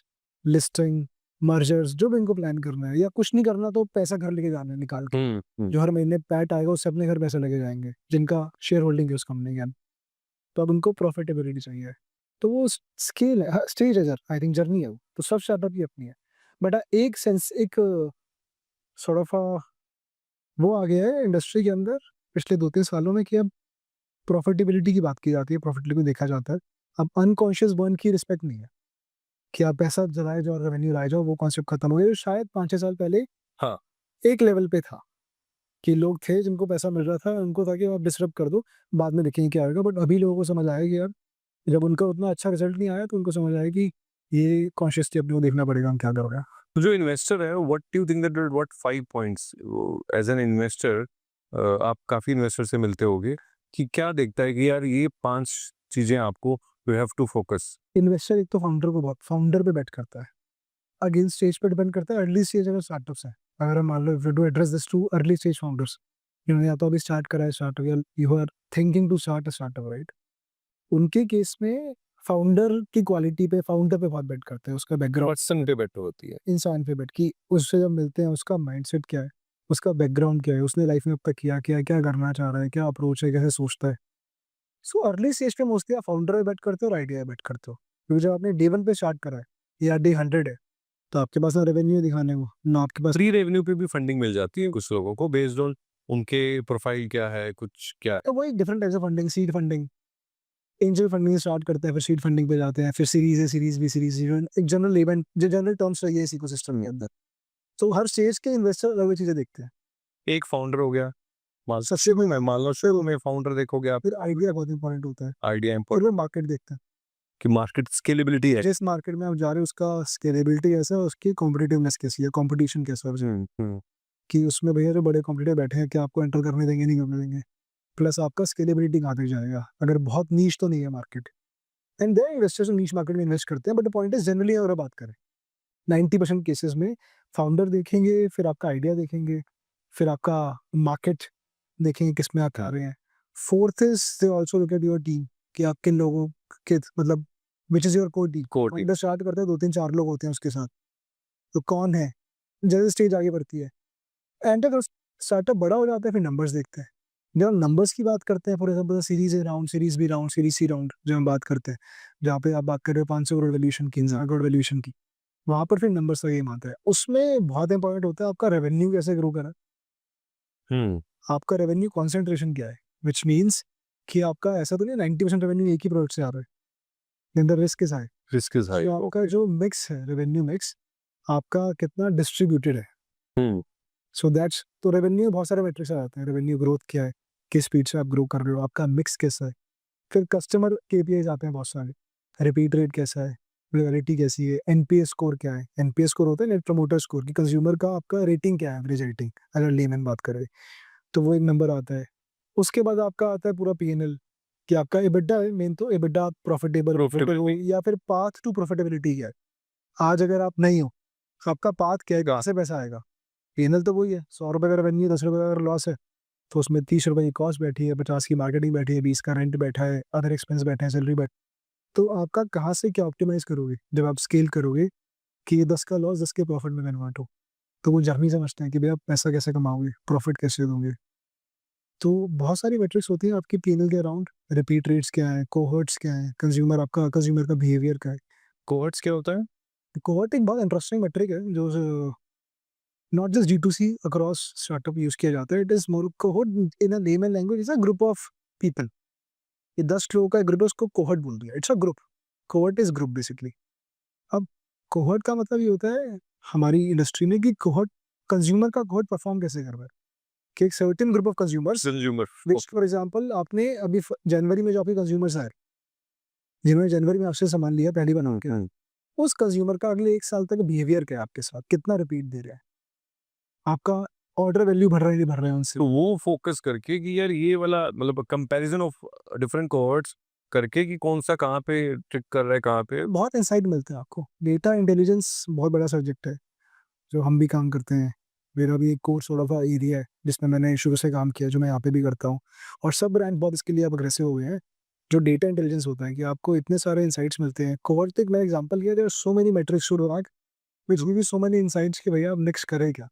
लिस्टिंग, मर्जर्स जो भी इनको प्लान करना है या कुछ नहीं करना तो पैसा घर लेके जाना है निकाल के, जो हर महीने पैट आएगा उससे अपने घर पैसे लेके जाएंगे जिनका शेयर होल्डिंग है उस कंपनी के अंदर. तो अब उनको प्रॉफिटेबिलिटी चाहिए. तो वो स्केल है, स्टेज है, आई थिंक जर्नी है वो. तो सब स्टार्टअप की अपनी है. बट एक सेंस एक सॉर्ट ऑफ वो आ गया है इंडस्ट्री के अंदर पिछले 2-3 सालों में कि अब प्रॉफिटेबिलिटी की बात की जाती है, प्रॉफिटेबिलिटी को देखा जाता है. अब अनकॉन्शियस बर्न की रिस्पेक्ट नहीं है कि आप पैसा जलाए जाओ और रेवेन्यू लाए जाओ, वो कॉन्सेप्ट खत्म हो गया. जो शायद 5-6 साल पहले हाँ. एक लेवल पे था कि लोग थे जिनको पैसा मिल रहा था, उनको था कि आप डिसरप्ट कर दो, बाद में देखेंगे क्या होगा. बट अभी लोगों को समझ आया कि यार जब उनका उतना अच्छा रिजल्ट नहीं आया तो उनको समझ आया कि ये कॉन्शियसली अपने को देखना पड़ेगा हम क्या करोगे. तो जो इन्वेस्टर है, what do you think that what 5 points as an investor, आप काफी इन्वेस्टर से मिलते होगे, कि क्या देखता है कि यार ये 5 चीजें आपको you have to focus. Investor एक तो फाउंडर पे बेट करता है. अगेन स्टेज पे डिपेंड करता है. अर्ली स्टेज अगर स्टार्टअप्स है, अगर हम मान लो if you do address this to early stage founders, जिन्होंने या तो अभी स्टार्ट करा है स्टार्टअप या you are thinking to start a startup, right. उनके केस में फाउंडर की क्वालिटी पे, फाउंडर पे बहुत बेट करते हैं. उसका बैकग्राउंड, पर्सन पे बेट होती है. इंसान पे बेट कि उससे जब मिलते हैं उसका माइंडसेट क्या है, उसका बैकग्राउंड क्या है, उसने लाइफ में अब तक किया क्या है, क्या करना चाह रहा है, क्या अप्रोच है, कैसे सोचता है. सो अर्ली स्टेज पे मोस्टली आप फाउंडर पे बेट करते हो और आइडिया पे बेट करते हो. क्योंकि जब आपने डे 1 पे स्टार्ट करा है या डे 100 है तो आपके पास ना रेवेन्यू दिखाने को, ना आपके पास. प्री रेवेन्यू पे भी फंडिंग मिल जाती है कुछ लोगों को बेस्ड ऑन उनके प्रोफाइल क्या है, कुछ क्या है. तो वही different types of funding, seed funding, angel funding से स्टार्ट करते हैं, फिर सीड फंडिंग पे जाते हैं, फिर series A, series B, series C. एक जनरल इवेंट, जो जनरल टर्म्स रही है इस इकोसिस्टम के अंदर. तो हर स्टेज के इन्वेस्टर अलग चीजें देखते हैं. एक फाउंडर हो गया, सबसे मान लो शुरू में फाउंडर देखोगे आप, फिर आइडिया बहुत इंपॉर्टेंट होता है. आइडिया फिर इम्पोर्टेंट वो मार्केट देखते हैं कि मार्केट स्केलेबिलिटी है. जिस मार्केट में आप जा रहे हो उसका स्केलेबिलिटी कैसा है, उसकी कॉम्पिटिटिवनेस कैसी है, कंपटीशन कैसा है, कि उसमें भैया जो बड़े कॉम्पिटिटर बैठे हैं क्या आपको एंटर करने देंगे, नहीं करने देंगे. प्लस आपका स्केलेबिलिटी कहाँ तक जाएगा, अगर बहुत नीश तो नहीं है market. And there investors niche market में इन्वेस्ट करते हैं. But the point is generally अगर बात करें 90% केसेस में फाउंडर देखेंगे, फिर आपका आइडिया देखेंगे, फिर आपका मार्केट देखेंगे किस में आप आ रहे हैं. Fourth is they also look at your team कि आप किन लोगों के मतलब which is your core team. Core team. Founder start करते हैं 2-3-4 लोग होते हैं उसके साथ, तो कौन है. जैसे स्टेज आगे बढ़ती है एंड अगर स्टार्टअप बड़ा हो जाता है फिर नंबर्स देखते हैं. जब हम नंबर्स की बात करते हैं, for example series A round, series B round, series C round जो हम बात करते हैं, जहाँ पे आप बात कर रहे हो 500 करोड़ वैल्यूएशन की, 1000 करोड़ वैल्यूएशन की, वहाँ पर फिर नंबर्स का गेम आता है. उसमें बहुत इंपॉर्टेंट होता है आपका रेवेन्यू कैसे ग्रो करा, आपका रेवेन्यू कॉन्सेंट्रेशन क्या है, विच मीन्स कि आपका ऐसा तो नहीं 90% रेवेन्यू एक ही प्रोडक्ट से आ रहा है. The risk is high. Risk is high. तो आपका जो मिक्स है, रेवेन्यू मिक्स आपका कितना डिस्ट्रीब्यूटेड है. सो दैट्स, तो रेवेन्यू में बहुत सारे मेट्रिक्स आ जाते हैं. रेवेन्यू ग्रोथ क्या है, किस स्पीड से आप ग्रो कर रहे हो, आपका मिक्स कैसा है. फिर कस्टमर केपीआईज आते हैं बहुत सारे. रिपीट रेट कैसा है, लॉयल्टी कैसी है, एनपीएस स्कोर क्या है. एनपीएस स्कोर होता है नेट प्रमोटर स्कोर, कि कंज्यूमर का आपका रेटिंग क्या है, एवरेज रेटिंग अगर लेमन बात करें तो वो एक नंबर आता है. उसके बाद आपका आता है पूरा पीएनएल कि आपका एबिटा है मेन. तो एबिटा प्रॉफिटेबल हो या फिर पाथ टू प्रॉफिटेबिलिटी क्या है. आज अगर आप नहीं हो तो आपका पाथ क्या है, कहाँ से पैसा आएगा. पीएनएल तो वही है, 100 रुपये का रेवेन्यू, 10 रुपये का अगर लॉस है तो उसमें 30 रुपये की कॉस्ट बैठी है, 50 की मार्केटिंग बैठी है, 20 का रेंट बैठा है, अदर एक्सपेंस बैठे हैं, सैलरी बैठ. तो आपका कहाँ से क्या ऑप्टिमाइज करोगे जब आप स्केल करोगे कि ये 10 का लॉस 10 के प्रॉफिट में कन्वर्ट हो. तो वो जर्नी समझते हैं कि भैया पैसा कैसे कमाओगे, प्रॉफिट कैसे दोगे. तो बहुत सारी मेट्रिक्स होती हैं आपकी पीएनएल के अराउंड. रिपीट रेट्स क्या है, कोहर्ट्स क्या है, कंज्यूमर का बिहेवियर क्या है. कोहर्ट्स क्या होता है? कोहर्ट एक बहुत इंटरेस्टिंग मेट्रिक है जो not just D2C across startup use किया जाता है. It is more cohort in a layman language is a group of people. ये 10 लोगों का एक ग्रुप है, उसको कोहर्ट बोल दिया. It's a group. Cohort is group basically. अब कोहर्ट का मतलब ये होता है हमारी इंडस्ट्री में कि कोहर्ट, कंज्यूमर का कोहर्ट परफॉर्म कैसे कर रहा है, कि एक certain group of consumers, which for example आपने अभी जनवरी में जो आपके कंज्यूमर्स आए, जिन्होंने जनवरी में आपसे सामान लिया पहली बार के, उस कंज्यूमर का अगले 1 साल तक बिहेवियर क्या है आपके साथ, कितना रिपीट दे रहा है, आपका ऑर्डर वैल्यू बढ़ रहा है नहीं बढ़ रहा है उनसे. तो वो फोकस करके कि यार ये वाला मतलब कंपैरिजन ऑफ डिफरेंट कोहॉर्ट्स करके कि कौन सा कहाँ पे ट्रिक कर रहा है, कहाँ पे बहुत इंसाइट मिलते हैं आपको। डेटा इंटेलिजेंस बहुत बड़ा सब्जेक्ट है, जो हम भी काम करते हैं। मेरा भी एक कोर्स थोड़ा सा एरिया है जिसमें मैंने शुरू से काम किया, जो मैं यहाँ पे भी करता हूँ। और सब ब्रांड बहुत इसके लिए अब अग्रेसिव हो गए हैं। जो डेटा इंटेलिजेंस होता है कि आपको इतने सारे इंसाइट्स मिलते हैं। कोवर्ट एक मैं एग्जांपल लिया, there are so many metrics to track which give you so many insights कि भैया अब नेक्स्ट करें क्या।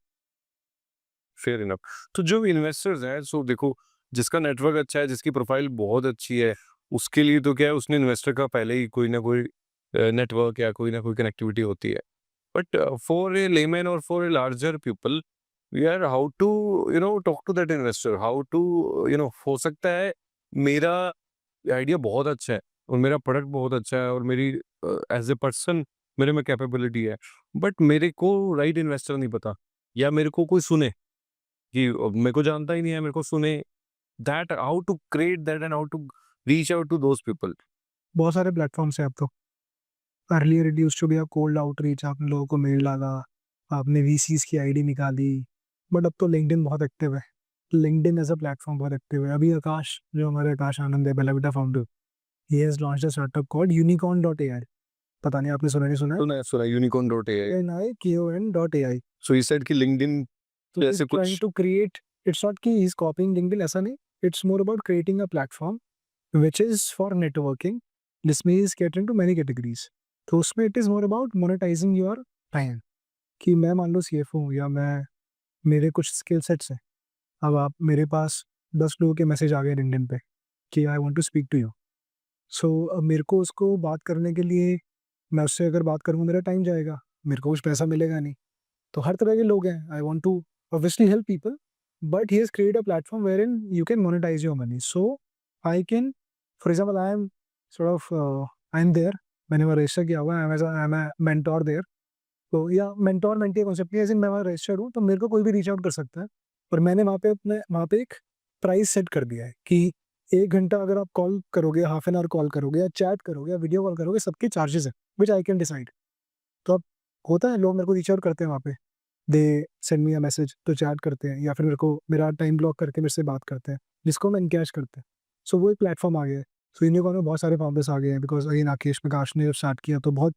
Fair enough. तो जो इन्वेस्टर्स हैं, सो देखो, जिसका नेटवर्क अच्छा है, जिसकी प्रोफाइल बहुत अच्छी है, उसके लिए तो क्या है, उसने इन्वेस्टर का पहले ही कोई ना कोई नेटवर्क या कोई ना कोई कनेक्टिविटी होती है। बट फॉर ए लेमैन और फॉर ए लार्जर पीपल, यार how to talk to that investor, how to हो सकता है मेरा आइडिया बहुत अच्छा है और मेरा प्रोडक्ट बहुत अच्छा है और मेरी एज ए पर्सन मेरे में कैपेबिलिटी है, बट मेरे को राइट इन्वेस्टर नहीं पता, या मेरे को कोई सुने कि मेरे को जानता ही नहीं है, मेरे को सुने, that how to create that and how to reach out to those people. बहुत सारे प्लेटफॉर्म्स हैं अब तो। Earlier it used to be a cold outreach, आपने लोगों को मेल डाला, आपने वीसीज की आईडी निकाली। बट अब तो लिंक्डइन बहुत एक्टिव है। लिंक्डइन एज अ प्लेटफॉर्म बहुत एक्टिव है। अभी आकाश, जो हमारे आकाश आनंद है, बेला विटा फाउंडर, ही has launched a startup called यूनिकॉर्न.ai। पता नहीं आपने सुना नहीं सुना है? सुना unicorn.ai। UNIKON.ai। So he said कि लिंक्डइन So जैसे he's trying कुछ to create, it's not कि he's copying LinkedIn, ऐसा नहीं। It's more about creating a platform which is for networking, जिसमें he is catering to many categories। तो उसमें it is more about monetizing your time। कि मैं मान लो CFO हूँ, या मैं, मेरे कुछ स्किल सेट्स हैं। अब आप, मेरे पास 10 लोगों के मैसेज आ गए लिंक्डइन पे कि I want to speak to you. So अब मेरे को उसको बात करने के लिए, मैं उससे अगर बात करूँगा मेरा टाइम जाएगा, मेरे को कुछ पैसा मिलेगा नहीं। तो हर तरह के लोग हैं। I want to obviously help people, but he has created a platform where in you can monetize your money. So I can, for example, I am sort of, I am there, मैंने वहाँ register किया हुआ है, I am a mentor there. तो या mentor mentee concept नहीं है, मैं वहाँ रजिस्टर्ड हूँ, तो मेरे को कोई भी रीच आउट कर सकता है। और मैंने वहाँ पे एक प्राइस सेट कर दिया है कि 1 घंटा अगर आप कॉल करोगे, हाफ एन आवर कॉल करोगे, या चैट करोगे, या वीडियो कॉल करोगे, सबके चार्जेस हैं विच आई कैन डिसाइड। तो अब होता है, लोग मेरे को रीच आउट करते हैं वहाँ पे, they send me a message, तो चैट करते हैं, या फिर मेरे को मेरा टाइम ब्लॉक करके मेरे से बात करते हैं, जिसको हम एनकैश करते हैं। सो वो एक प्लेटफॉर्म आ गया है। सो यूनिकॉर्न में बहुत सारे फाउंडर्स आ गए हैं, बिकॉज अगेन आकेश प्रकाश ने जब स्टार्ट किया तो बहुत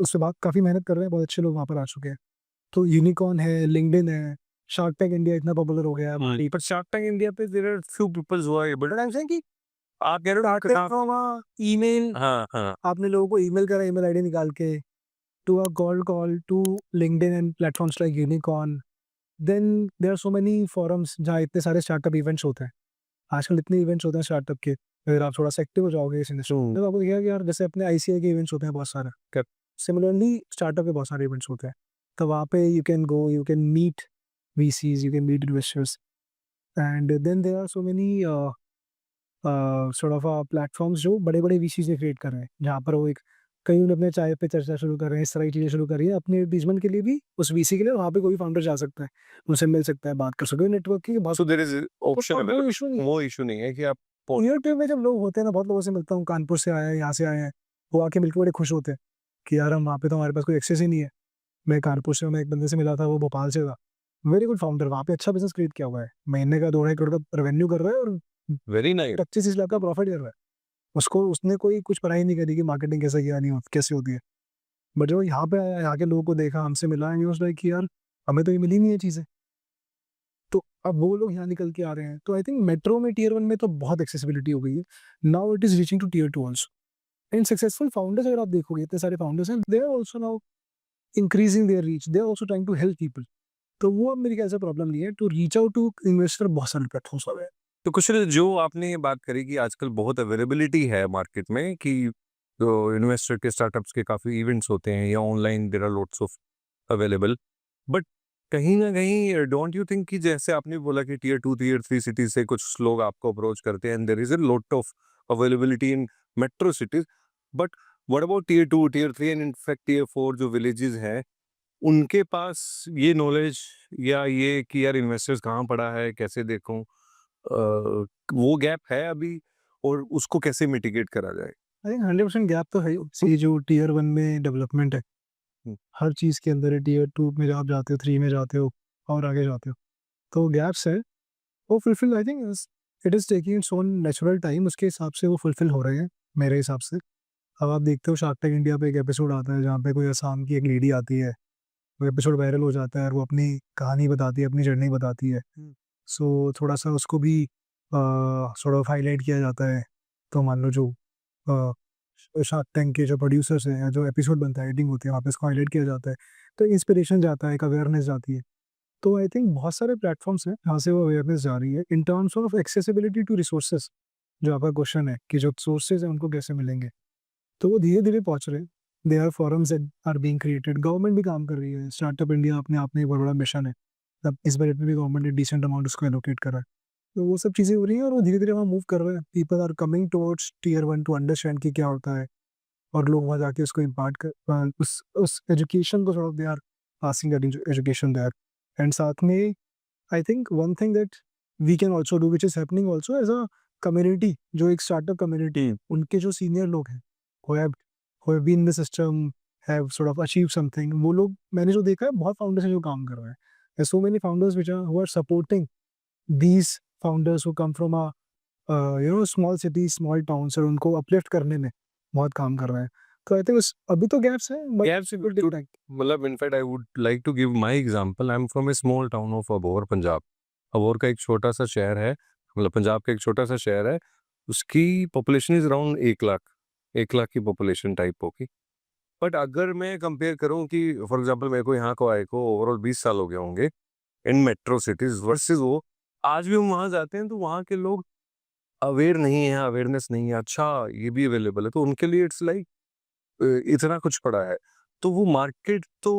उससे बाद काफ़ी मेहनत कर रहे हैं, बहुत अच्छे लोग वहाँ पर आ चुके हैं। तो यूनिकॉर्न है, लिंक्डइन है, शार्क टैंक इंडिया इतना पॉपुलर हो गया है हमारी। पर शार्क टैंक इंडिया पे there are few peoples who are able, but I am saying कि आप कह रहे हो स्टार्टेड फ्रॉम ईमेल, हाँ हाँ आपने लोगों को ईमेल करा, ईमेल आईडी निकाल के, to a cold call to LinkedIn and platforms like Unicorn. Then there are so many forums जहाँ इतने सारे स्टार्टअप इवेंट्स होते हैं। आजकल इतने इवेंट्स होते हैं स्टार्टअप के, अगर आप थोड़ा सा एक्टिव हो जाओगे इस इंडस्ट्री में, तो आपको दिखेगा कि यार जैसे अपने आईसीआई के इवेंट्स होते हैं बहुत सारे, सिमिलरली स्टार्टअप के बहुत सारे इवेंट्स होते हैं। तो वहाँ पे you can go, you can meet VCs, you can meet investors, and then there are so many sort of platforms जो बड़े-बड़े VCs ने क्रिएट कर रहे हैं, जहाँ पर वो एक, कई उन्होंने अपने चाय पे चर्चा शुरू कर रहे हैं, इस तरह की चीज़ें शुरू करी है अपने एडवर्टाइज़मेंट के लिए भी, उस VC के लिए। वहाँ पे कोई फाउंडर जा सकता है, उनसे मिल सकता है, बात कर सकते हो, नेटवर्क की बहुत। सो देयर इज ऑप्शन कोई अवेलेबल, इशू नहीं। वो इशू नहीं है कि आप न्यूयॉर्क पे में जब लोग होते हैं ना, बहुत लोगों से मिलता हूँ, कानपुर से आए हैं, यहाँ से आए हैं, वो आके मिलके बड़े खुश होते हैं कि यार हम वहाँ पे, तो हमारे पास कोई एक्सेस ही नहीं है। मैं कानपुर से हूँ, मैं एक बंदे से मिला था, वो भोपाल से था, वेरी गुड फाउंडर, वहाँ पे अच्छा बिजनेस क्रिएट किया हुआ है, महीने का 2 ढाई करोड़ का रेवेन्यू कर रहा है, और वेरी नाइस। 25-30 लाख का प्रॉफिट कर रहा है। उसको, उसने कोई कुछ पढ़ाई नहीं करी कि मार्केटिंग कैसे किया, नहीं कैसे होती है। बट जब यहाँ पे आया, यहाँ के लोगों को देखा, हमसे मिला, एंड ही वाज लाइक कि यार हमें तो ये मिली नहीं है चीज़ें। तो अब वो लोग यहाँ निकल के आ रहे हैं। तो आई थिंक मेट्रो में टियर 1 में तो बहुत एक्सेसिबिलिटी हो गई है। Now it is reaching to tier 2 also. And successful founders अगर आप देखोगे, इतने सारे फाउंडर्स हैं, they are also now increasing their reach, they are also trying to help people. तो वो अब मेरे ख्याल से प्रॉब्लम नहीं है to reach out to investor, बहुत सारे प्लेटफॉर्म्स आ गए हैं। तो कुछ जो आपने ये बात करी कि आजकल बहुत अवेलेबिलिटी है मार्केट में, कि तो इन्वेस्टर के स्टार्टअप्स के काफ़ी इवेंट्स होते हैं या online there are lots of available, but कहीं ना कहीं डोंट यू थिंक कि जैसे आपने बोला कि टियर 2 टियर 3 सिटीज से कुछ लोग आपको अप्रोच करते हैं and there is a lot of availability in metro cities, but what about tier 2 tier 3 and in fact tier 4 जो विलेजेस हैं, उनके पास ये नॉलेज या ये कि यार इन्वेस्टर्स कहाँ पड़ा है, कैसे देखूं, वो गैप है अभी, और उसको कैसे मिटिगेट करा जाए? आई थिंक 100% गैप तो है ही। सी जो टियर 1 में डेवलपमेंट है, हम्म, हर चीज़ के अंदर है। टियर 2 में जब आप जाते हो, 3 में जाते हो, और आगे जाते हो, तो गैप्स है। वो fulfil I think it is taking its own natural time, उसके हिसाब से वो फुलफ़िल हो रहे हैं, मेरे हिसाब से। अब आप देखते हो शार्क टैंक इंडिया पे एक एपिसोड आता है जहाँ पे कोई असम की एक लेडी आती है, वो एपिसोड वायरल हो जाता है और वो अपनी कहानी बताती है, अपनी जर्नी बताती है। हुँ। सो थोड़ा-सा उसको भी सॉर्ट ऑफ हाइलाइट किया जाता है। तो मान लो जो अ, शार्क टैंक के जो प्रोड्यूसर्स हैं या जो एपिसोड बनता है, एडिटिंग होती है, वहाँ पे इसको हाइलाइट किया जाता है। तो इंस्पिरेशन जाता है, एक अवेयरनेस जाती है। तो आई थिंक बहुत सारे प्लेटफ़ॉर्म्स हैं, जहाँ से वो अवेयरनेस जा रही है in terms of accessibility to resources. जो आपका क्वेश्चन है कि जो सोर्सेज़ हैं, उनको कैसे मिलेंगे? तो वो धीरे-धीरे पहुँच रहे हैं। There are forums that are being created, government भी काम कर रही है। स्टार्टअप इंडिया अपने आप में एक बहुत बड़ा मिशन है। अब इस बजट में भी गवर्नमेंट ने डिसेंट अमाउंट उसको एलोकेट करा है। तो वो सब चीज़ें हो रही हैं और वो धीरे-धीरे वहाँ मूव कर रहे हैं। People are coming towards tier 1 to understand कि क्या होता है और लोग वहाँ जाके उसको इम्पार्ट उस एजुकेशन को sort of they are passing that education there. And साथ में I think one thing that we can also do which is happening also as a community, जो एक स्टार्टअप कम्युनिटी है, उनके जो सीनियर लोग हैं, who have been in the system, have sort of achieved something, वो लोग मैंने जो देखा है बहुत फाउंडर्स हैं जो काम कर रहे हैं। There are so many founders which are who are supporting these founders who come from a small cities, small towns और उनको अपलिफ्ट करने में बहुत काम कर रहे हैं। तो आई थिंक उस अभी तो गैप्स हैं but gaps will take time. मतलब in fact I would like to give my example. I am from a small town of Abohar, Punjab. Abohar का एक छोटा-सा शहर है, मतलब पंजाब का एक छोटा-सा शहर है। उसकी population is around 1 lakh, 1 lakh की पॉपुलेशन टाइप होगी। बट अगर मैं कंपेयर करूँ कि फॉर एग्जांपल मेरे को यहाँ को आए को ओवरऑल 20 साल हो गए होंगे इन मेट्रो सिटीज़ वर्सेस वो, आज भी हम वहाँ जाते हैं तो वहाँ के लोग अवेयर नहीं है, अवेयरनेस नहीं है, अच्छा ये भी अवेलेबल है, तो उनके लिए इट्स लाइक इतना कुछ पड़ा है। तो वो मार्केट तो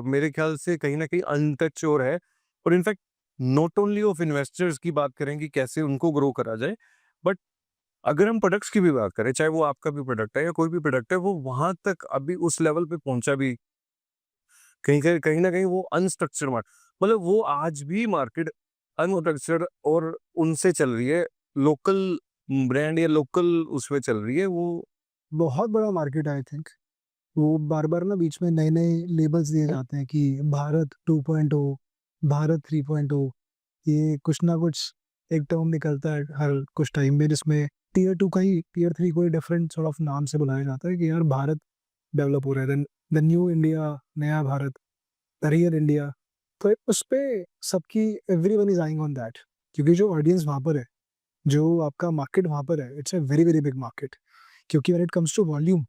मेरे ख्याल से कहीं न कहीं अनटच और है। और in fact not only of investors की बात करें कि कैसे उनको ग्रो करा जाए, बट अगर हम प्रोडक्ट्स की भी बात करें, चाहे वो आपका भी प्रोडक्ट है या कोई भी प्रोडक्ट है, वो वहाँ तक अभी उस लेवल पे पहुँचा भी कहीं न कहीं वो अनस्ट्रक्चर्ड मतलब वो आज भी मार्केट अनस्ट्रक्चर्ड और उनसे चल रही है, लोकल ब्रांड या लोकल उसमें चल रही है वो। बहुत बड़ा मार्केट है आई थिंक। वो बार-बार ना बीच में नए-नए लेबल्स दिए जाते हैं कि भारत 2.0, भारत 3.0, ये कुछ ना कुछ एक टर्म निकलता है हर कुछ टाइम में जिसमें टियर 2 का ही टियर 3 को ही डिफरेंट सॉर्ट ऑफ नाम से बुलाया जाता है कि यार भारत डेवलप हो रहा है, देन द न्यू इंडिया, नया भारत, द रियल इंडिया। तो उसपे सबकी everyone is eyeing on that, क्योंकि जो ऑडियंस वहाँ पर है, जो आपका मार्केट वहाँ पर है, it's a very, very big market. क्योंकि when it comes to volume,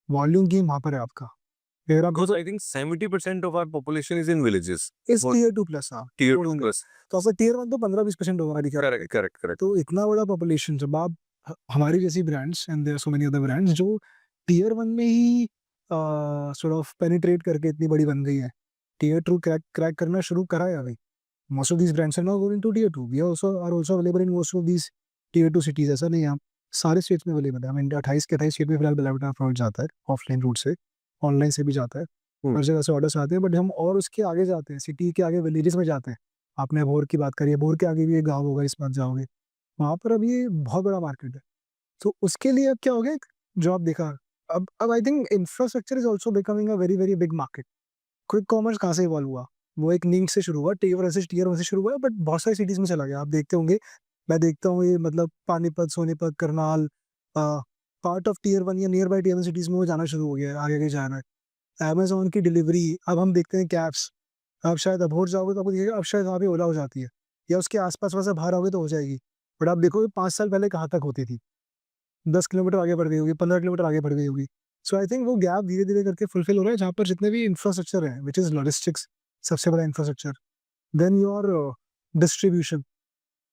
volume game वहाँ पर है आपका। अगर आप because I think 70% of our population is in villages इस और टियर 2 प्लस हाँ, टियर 2 बोलूँगा। प्लस। तो आपका टियर 1 तो 15-20% होगा मेरे ख्याल से। Correct, correct, correct. तो इतना बड़ा पॉपुलेशन जब आप हमारी जैसी brands and there are so many other brands जो टियर 1 में ही सॉर्ट ऑफ पेनिट्रेट करके इतनी बड़ी बन गई है। टियर 2 क्रैक क्रैक करना शुरू करा है अभी। Most of these brands are now going to tier 2। We are also available in most of these tier 2 cities. ऐसा नहीं है, आप सारे स्टेट्स में अवेलेबल है। आई मीन 28 के 28 स्टेट में फिलहाल बेलाविटा प्रोडक्ट जाता है ऑफलाइन रूट से, ऑनलाइन से भी जाता है। हुँ। हर जगह से ऑर्डर्स आते हैं बट हम और उसके आगे जाते हैं, सिटी के आगे विलेजेस में जाते हैं। आपने अबोहर की बात करी है, अबोहर के आगे भी एक गाँव होगा, इस बार जाओगे, वहाँ पर अभी बहुत बड़ा मार्केट है। तो उसके लिए अब क्या हो गया, एक जो आप देखा, अब I think infrastructure is also becoming a very, very big market. Quick commerce कहाँ से इवॉल्व हुआ? वो एक नींव से शुरू हुआ, टियर 1 से शुरू हुआ बट बहुत सारी सिटीज़ में चला गया। आप देखते होंगे, मैं देखता हूँ ये मतलब Panipat, Sonipat, Karnal part of tier 1 या नियर बाय टियर 1 सिटीज़ में वो जाना शुरू हो गया है, आगे-आगे जा रहा है। अमेज़न की डिलीवरी, अब हम देखते हैं कैब्स, आप शायद अबोहर जाओगे तो आपको दिखेगा अब शायद वहाँ पे ओला हो जाती है या उसके आस-पास वहाँ से बाहर आओगे तो हो जाएगी। बट आप देखोगे 5 साल पहले कहाँ तक होती थी? 10 किलोमीटर आगे बढ़ गई होगी, 15 किलोमीटर आगे बढ़ गई होगी। सो आई थिंक वो गैप धीरे-धीरे करके फुलफिल हो रहा है जहाँ पर जितने भी इंफ्रास्ट्रक्चर है व्हिच इज़ लॉजिस्टिक्स, सबसे बड़ा इंफ्रास्ट्रक्चर, देन योर डिस्ट्रीब्यूशन।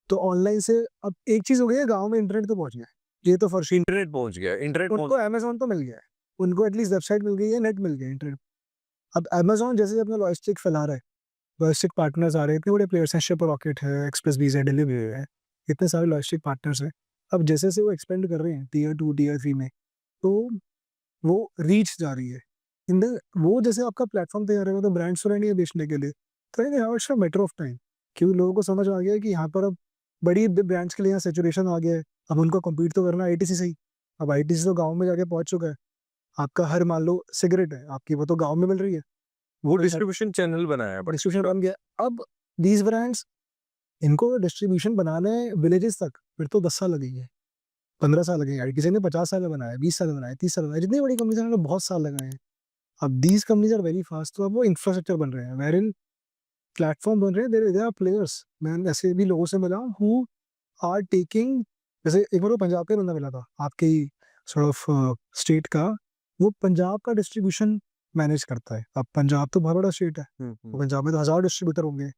तो ऑनलाइन से अब एक चीज़ हो गई है, गाँव में इंटरनेट तो पहुँच गया है। ये तो फॉर श्योर। इंटरनेट पहुँच गया, इंटरनेट पहुँच उनको अमेज़न तो मिल गया है। उनको एटलीस्ट वेबसाइट मिल गई है, नेट मिल गया है, इंटरनेट। अब अमेज़न जैसे अपना लॉजिस्टिक फैला रहा है, लॉजिस्टिक पार्टनर्स आ रहे हैं, इतने बड़े प्लेयर्स हैं, शिप रॉकेट है, एक्सप्रेस वीज़ है, डिलीवरी है, इतने सारे लॉजिस्टिक पार्टनर्स हैं। अब जैसे-जैसे वो एक्सपेंड कर रहे हैं टियर 2, टियर 3 में, तो वो रीच जा रही है। इन द वो जैसे आपका प्लेटफ़ॉर्म तैयार होगा तो ब्रांड्स तो रेडी है बेचने के लिए। तो I think now it's a matter of time, क्योंकि लोगों को समझ आ गया है कि यहाँ पर अब बड़ी ब ब्रांड्स के लिए यहाँ सैचुरेशन आ गया है। अब उनको कम्पीट तो करना है आईटीसी से ही। अब आईटीसी तो गाँव में जाके पहुँच चुका है। आपका हर मान लो सिगरेट है, आपकी वो तो गाँव में मिल रही है। वो डिस्ट्रीब्यूशन चैनल बनाया है बट डिस्ट्रीब्यूशन बन गया। अब दीज़ ब्रांड्स इनको डिस्ट्रीब्यूशन बनाना है विलेजेस तक, फिर तो 10 साल लगेंगे, 15 साल लगेंगे। किसी ने 50 साल में बनाया, 20 साल में बनाया, 30 साल में बनाया, जितनी बड़ी कंपनीज हैं उन्होंने बहुत साल लगाए हैं। अब these companies are very fast, तो अब वो इंफ्रास्ट्रक्चर बन रहे हैं, वेर इन प्लेटफॉर्म बन रहे हैं, देयर आर प्लेयर्स। मैं ऐसे भी लोगों से मिला हूँ आर टेकिंग, जैसे एक बार वो पंजाब का बंदा मिला था आपके ही सॉर्ट ऑफ स्टेट का, वो पंजाब का डिस्ट्रीब्यूशन मैनेज करता है। अब पंजाब तो बहुत बड़ा स्टेट है, तो पंजाब में तो 1000 डिस्ट्रीब्यूटर होंगे,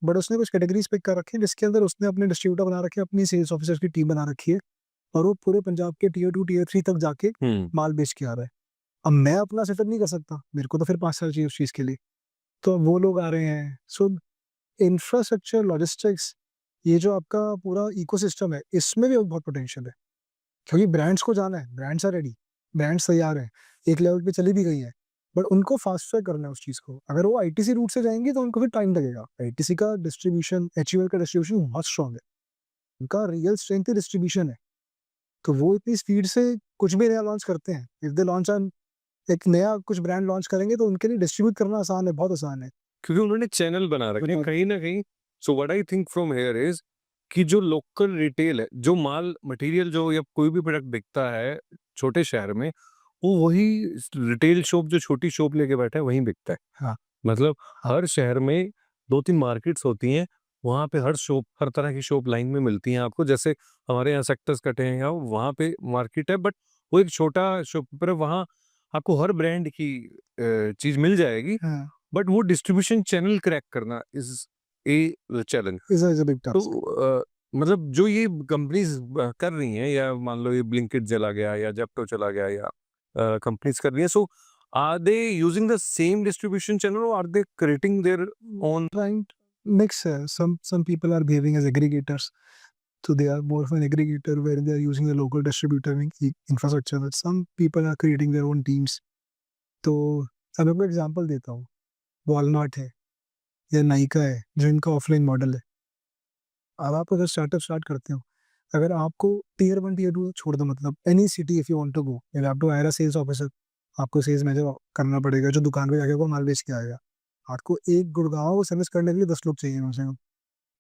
बट उसने कुछ कैटेगरीज पिक कर रखी है जिसके अंदर उसने अपने डिस्ट्रीब्यूटर बना रखे हैं, अपनी सेल्स ऑफिसर्स की टीम बना रखी है, और वो पूरे पंजाब के टियर 2 टियर 3 तक जाके माल बेच के आ रहा है। अब मैं अपना सेटअप नहीं कर सकता, मेरे को तो फिर 5 साल चाहिए उस चीज़ के लिए, तो अब वो लोग आ रहे हैं। सो इंफ्रास्ट्रक्चर, लॉजिस्टिक्स, ये जो आपका पूरा इकोसिस्टम है, इसमें भी बहुत पोटेंशियल है, क्योंकि ब्रांड्स को जाना है, ब्रांड्स आर रेडी, ब्रांड्स तैयार हैं, एक लेवल पे चली भी गई हैं, बट उनको फास्ट ट्रैक करना है उस चीज़ को। अगर वो आईटीसी रूट से जाएंगी तो उनको फिर टाइम लगेगा। आईटीसी का डिस्ट्रीब्यूशन, एचयूएल का डिस्ट्रीब्यूशन बहुत स्ट्रॉन्ग है, उनका रियल स्ट्रेंथ ही डिस्ट्रीब्यूशन है, तो वो इतनी स्पीड से कुछ भी नया लॉन्च करते हैं। इफ दे लॉन्च ऑन, एक नया कुछ ब्रांड लॉन्च करेंगे तो उनके लिए डिस्ट्रीब्यूट करना आसान है, बहुत आसान है। क्योंकि उन्होंने चैनल बना रखे हैं बिल्कुल। कहीं ना कहीं। So what I think from here is कि जो लोकल रिटेल है, जो माल मटेरियल जो या कोई भी प्रोडक्ट बिकता है छोटे शहर में, वो वही रिटेल शॉप जो छोटी शॉप लेके बैठा है वहीं बिकता है। हाँ, मतलब हाँ। हर शहर में 2-3 मार्केट्स होती हैं, वहाँ पे हर शॉप, हर तरह की शॉप लाइन में मिलती हैं आपको। जैसे हमारे यहाँ सेक्टर्स कटे हैं या वहाँ पे मार्केट है, बट वो एक छोटा शॉप पर है, वहाँ आपको हर ब्रांड की चीज़ मिल जाएगी, हाँ, बट वो डिस्ट्रीब्यूशन चैनल क्रैक करना is a challenge. Is a big तो टास्क। मतलब जो ये कंपनीज कर रही हैं, या मान लो ये ब्लिंकिट चला गया या जेप्टो चला गया, या कंपनीज कर रही हैं, so are they using the same distribution channel और are they creating their own? Right, mix है, some people are behaving as aggregators, so they are more of an aggregator where they are using the local distributor infrastructure, but some people are creating their own teams। तो अब आपको example देता हूँ, Walmart है या नाइका है, जो इनका ऑफलाइन मॉडल है। अब आप अगर स्टार्टअप स्टार्ट करते हो, अगर आपको टियर 1 टियर 2 छोड़ दो, मतलब any city if you want to go, you have to hire a sales officer, आपको सेल्स मैनेजर करना पड़ेगा जो दुकान पे जाके वो माल बेच के आएगा। आपको एक गुड़गांव को सर्विस करने के लिए 10 लोग चाहिए कम से कम,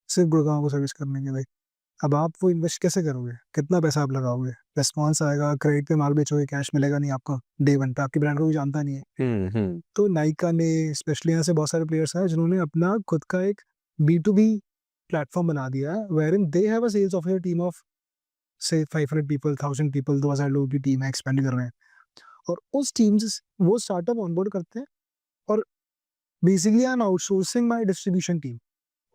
सिर्फ गुड़गांव को सर्विस करने के लिए। अब आप वो इन्वेस्ट कैसे करोगे? कितना पैसा आप लगाओगे? रिस्पॉन्स आएगा, क्रेडिट पे माल बेचोगे, कैश मिलेगा नहीं आपको डे 1 पे, आपकी ब्रांड को कोई जानता नहीं है। तो नाइका ने, स्पेशली यहाँ से बहुत सारे प्लेयर्स हैं जिन्होंने अपना खुद का एक बी2बी प्लेटफॉर्म बना दिया है, wherein they have a sales officer team of से 500 पीपल, 1000 पीपल, 2000 लोगों की टीम है, एक्सपेंड कर रहे हैं, और उस टीम से वो स्टार्टअप ऑनबोर्ड करते हैं, और basically I am outsourcing my distribution team.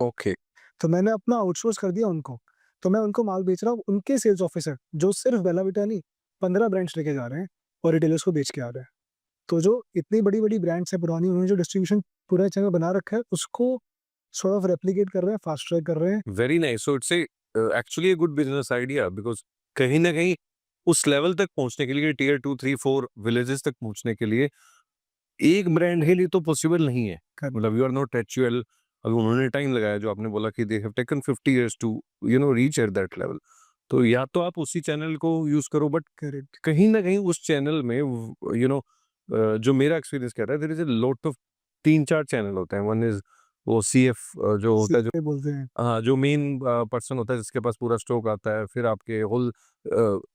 Okay. तो मैंने अपना आउटसोर्स कर दिया उनको, तो मैं उनको माल बेच रहा हूँ, उनके सेल्स ऑफिसर जो सिर्फ बेला विटा नहीं 15 ब्रांड्स लेके जा रहे हैं और रिटेलर्स को बेच के आ रहे हैं। तो जो इतनी बड़ी-बड़ी ब्रांड्स हैं पुरानी, उन्होंने जो डिस्ट्रीब्यूशन पूरा चैनल बना रखा है, उसको सॉर्ट ऑफ रेप्लिकेट कर रहे हैं, फास्ट ट्रैक कर रहे हैं। Very nice. So it's actually a good business idea, because कहीं ना कहीं उस लेवल तक पहुंचने के लिए, टियर 2, 3, 4 विलेजेस तक पहुंचने के लिए, एक ब्रांड के लिए तो पॉसिबल नहीं है। कर मतलब यू आर नॉट एचयूएल। अगर उन्होंने टाइम लगाया, जो आपने बोला कि they have taken 50 years to reach at that level, तो या तो आप उसी चैनल को यूज करो, बट करेक्ट। कहीं ना कहीं उस चैनल में जो मेरा एक्सपीरियंस कह रहा है, there is a lot of 3-4 channel होते हैं। वन इज वो सीएफ जो होता है, सीधे बोलते हैं। हाँ, जो मेन पर्सन होता है जिसके पास पूरा स्टॉक आता है, फिर आपके होल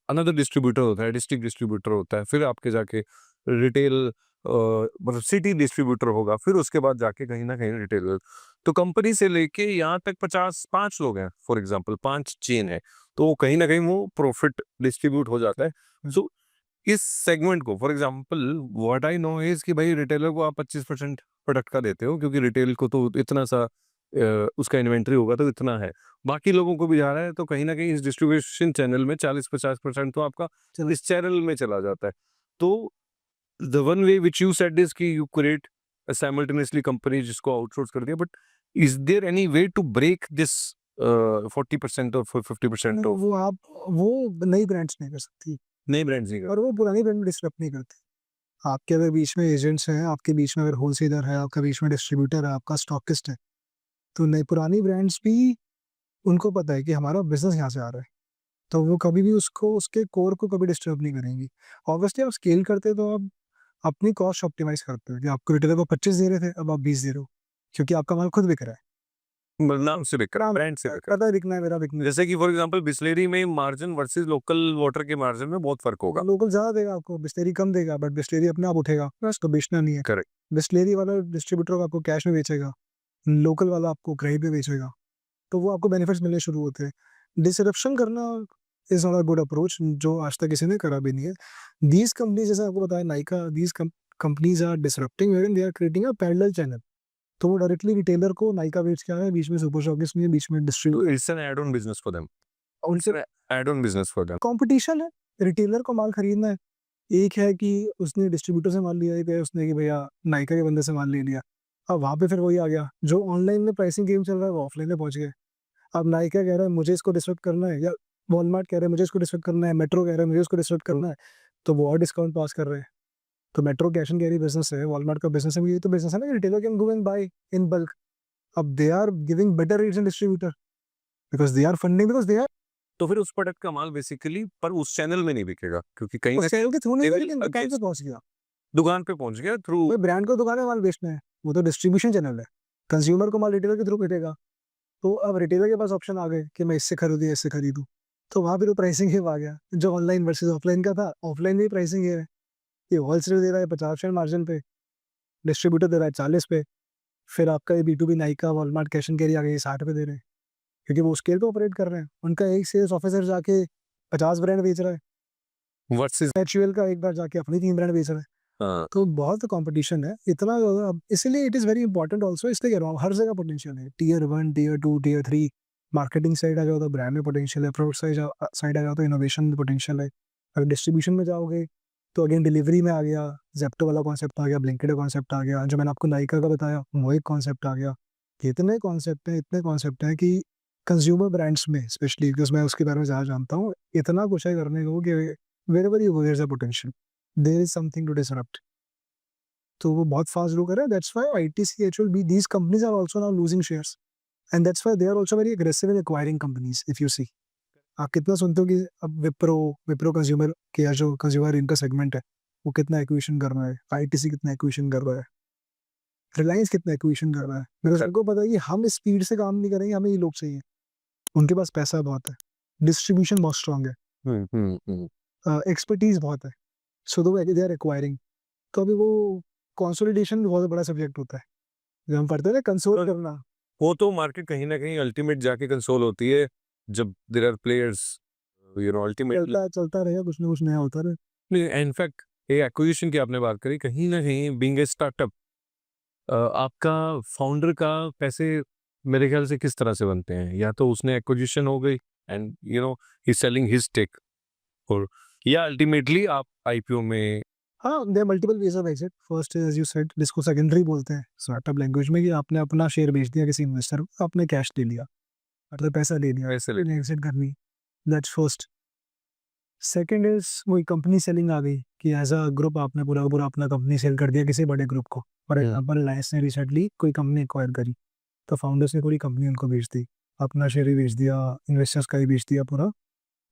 अनदर डिस्ट्रीब्यूटर होता है, डिस्ट्रिक्ट डिस्ट्रीब्यूटर होता है, फिर आपके जाके रिटेल मतलब सिटी डिस्ट्रीब्यूटर होगा, फिर उसके बाद जाके कहीं ना कहीं रिटेलर। तो कंपनी से लेके यहाँ तक 5 लोग हैं, फॉर एग्जांपल 5 चेन है, तो कहीं ना कहीं वो प्रॉफिट डिस्ट्रीब्यूट हो जाता है। सो इस सेगमेंट को, for example what I know is कि भाई रिटेलर को आप 25% प्रोडक्ट का देते हो, क्योंकि रिटेल को तो इतना सा उसका इन्वेंट्री होगा तो इतना है, बाकी लोगों को भी जा रहा है, तो कहीं ना कहीं इस डिस्ट्रीब्यूशन चैनल में 40-50% तो आपका चलो। इस चैनल में चला जाता है। तो the one way which you said is कि यू क्रिएट साइमल्टेनियसली कंपनी जिसको आउटसोर्स कर दिया, but is there any way to break this 40% और 50% ऑफ वो आप, वो नई ब्रांड्स नहीं कर सकती, नए ब्रांड्स नहीं और वो पुरानी ब्रांड डिस्टर्ब नहीं करते। आपके अगर बीच में एजेंट्स हैं, आपके बीच में अगर होलसेलर है, आपका बीच में डिस्ट्रीब्यूटर है, आपका स्टॉकिस्ट है, तो नई पुरानी ब्रांड्स भी, उनको पता है कि हमारा बिज़नेस यहाँ से आ रहा है, तो वो कभी भी उसको, उसके कोर को कभी डिस्टर्ब नहीं करेंगी। ऑब्वियसली आप स्केल करते हो तो आप अपनी कॉस्ट ऑप्टिमाइज़ करते हो, कि आपको रिटेलर को 25 दे रहे थे, अब आप 20 दे रहे हो, क्योंकि आपका माल खुद बिक रहा है। नाम से बिक रहा है, ब्रांड से बिक रहा पता है बिकना है मेरा बिकना है। जैसे कि फॉर एग्जांपल बिस्लेरी में मार्जिन वर्सेस लोकल वाटर के मार्जिन में बहुत फर्क होगा। है। लोकल ज़्यादा देगा आपको, बिस्लेरी कम देगा, बट बिस्लेरी अपने आप उठेगा, बस तो बेचना नहीं है। करेक्ट। बिस्लेरी वाला डिस्ट्रीब्यूटर आपको कैश में बेचेगा, लोकल वाला आपको क्रेडिट पे बेचेगा, तो वो आपको बेनिफिट्स मिलने शुरू होते हैं। डिसरप्शन करना is not a good approach, जो आज तक किसी ने करा भी नहीं है। दीज़ कंपनीज़, जैसे आपको बताया Nykaa, these companies are disrupting wherein they are creating a parallel channel. तो वो डायरेक्टली रिटेलर को नाइका बेच के आया है, बीच में सुपर स्टॉकिस्ट नहीं है, बीच में distributor, it's an add on business for them. उनसे add on business for them. Competition है। रिटेलर को माल खरीदना है। एक है कि उसने डिस्ट्रीब्यूटर से माल लिया, एक है उसने कि भैया नाइका के बंदे से माल ले लिया। अब वहाँ पे फिर वही आ गया, जो ऑनलाइन में प्राइसिंग गेम चल रहा है वो ऑफलाइन में पहुँच गए। अब नाइका कह रहा है मुझे इसको डिसरप्ट करना है, या वॉलमार्ट कह रहा है मुझे इसको डिसरप्ट करना है, मेट्रो कह रहा है मुझे इसको डिसरप्ट करना है, तो वो और डिस्काउंट पास कर रहे हैं। तो Metro cash and carry business है, वॉलमार्ट का बिजनेस है, ये तो बिजनेस है ना कि retailer can go and buy in bulk. अब they are giving better rates in distributor because they are funding, because they are तो फिर उस प्रोडक्ट का माल बेसिकली पर उस चैनल में नहीं बिकेगा, क्योंकि कहीं ना उस चैनल के थ्रू नहीं, they will लेकिन दुकान against- पे पहुँच गया। दुकान पे पहुंच गया थ्रू। कोई ब्रांड को दुकान में माल बेचना है, वो तो डिस्ट्रीब्यूशन चैनल है। कंज्यूमर को माल रिटेलर के थ्रू भेजेगा। तो अब रिटेलर के पास ऑप्शन आ गए कि मैं इससे खरीदूँ या इससे खरीदूँ। तो वहाँ पे तो प्राइसिंग गेम आ गया, जो ऑनलाइन वर्सेस ऑफलाइन का था। ऑफलाइन में भी प्राइसिंग गेम है। ये होलसेलर दे रहा है 50% मार्जिन पे, डिस्ट्रीब्यूटर दे रहा है 40 पे, फिर आपका ये B2B Nykaa, Walmart, cash and carry आ गए, ये 60 पे दे रहे हैं, क्योंकि वो स्केल पे ऑपरेट कर रहे हैं। उनका एक सेल्स ऑफिसर जाके 50 ब्रांड बेच रहा है, वर्सेस। एचयूएल का एक बार जाके अपनी 3 ब्रांड बेच रहा है। हाँ। तो बहुत कंपटीशन है, इतना ज़्यादा। अब इसीलिए it is very important also, इसलिए कह रहा हूँ हर जगह पोटेंशियल है। Tier 1, tier 2, tier 3, marketing side आ जाओ तो ब्रांड में पोटेंशियल है, प्रोडक्ट साइड आ जाओ तो इनोवेशन में पोटेंशियल है। अगर डिस्ट्रीब्यूशन में जाओगे तो अगेन डिलीवरी में आ गया, ज़ेप्टो वाला कॉन्सेप्ट आ गया, ब्लिंकिट का कॉन्सेप्ट आ गया, जो मैंने आपको नाइका का बताया वो एक कॉन्सेप्ट आ गया। इतने कॉन्सेप्ट हैं कि कंज्यूमर ब्रांड्स में स्पेशली, बिकॉज़ मैं उसके बारे में ज़्यादा जानता हूँ, इतना कुछ है करने को कि wherever you go there is a potential, there is something to disrupt. तो वो बहुत फास्ट ग्रो कर रहा है। That's why ITC, HUL, these companies are also now losing shares, and that's why they are also very aggressive in acquiring companies, if you see. आप कितना सुनते हो कि अब विप्रो कंज्यूमर केयर, जो कंज्यूमर इनका सेगमेंट है, वो कितना एक्विजिशन कर रहा है, आईटीसी कितना एक्विजिशन कर रहा है, रिलायंस कितना एक्विजिशन कर रहा है। बिकॉज़ उनको पता है कि हम इस स्पीड से काम नहीं करेंगे, हमें ये लोग चाहिए। उनके पास पैसा बहुत है, डिस्ट्रीब्यूशन बहुत स्ट्रॉन्ग है, एक्सपर्टीज़ बहुत है, सो दे आर एक्वायरिंग। तो अभी वो कंसोलिडेशन बहुत बड़ा सब्जेक्ट होता है, जो हम पढ़ते हैं ना, कंसोल करना। वो तो मार्केट कहीं ना कहीं अल्टीमेट जाके कंसोल होती है जब there are players, you know, ultimately. चलता रहेगा, कुछ ना कुछ नया होता रहे। इनफैक्ट ये एक्विजिशन की आपने बात करी, कहीं ना कहीं बीइंग ए स्टार्टअप आपका फाउंडर का पैसे मेरे ख्याल से किस तरह से बनते हैं? या तो उसने एक्विजिशन हो गई and you know he selling his take, और या अल्टीमेटली आप आईपीओ में। हाँ, there are multiple ways of exit. First is as you said, जिसको सेकेंडरी बोलते हैं स्टार्टअप लैंग्वेज में, कि आपने अपना शेयर बेच दिया किसी इन्वेस्टर को, आपने कैश ले लिया, मतलब पैसा ले लिया, पैसे ले एग्जिट करनी, दैट्स फर्स्ट। सेकंड इज वही कंपनी सेलिंग आ गई, कि एज अ ग्रुप आपने पूरा का पूरा अपना कंपनी सेल कर दिया किसी बड़े ग्रुप को। फॉर एग्जांपल रिलायंस ने रिसेंटली कोई कंपनी एक्वायर करी, तो फाउंडर्स ने पूरी कंपनी उनको बेच दी, अपना शेयर भी बेच दिया, इन्वेस्टर्स का भी बेच दिया पूरा,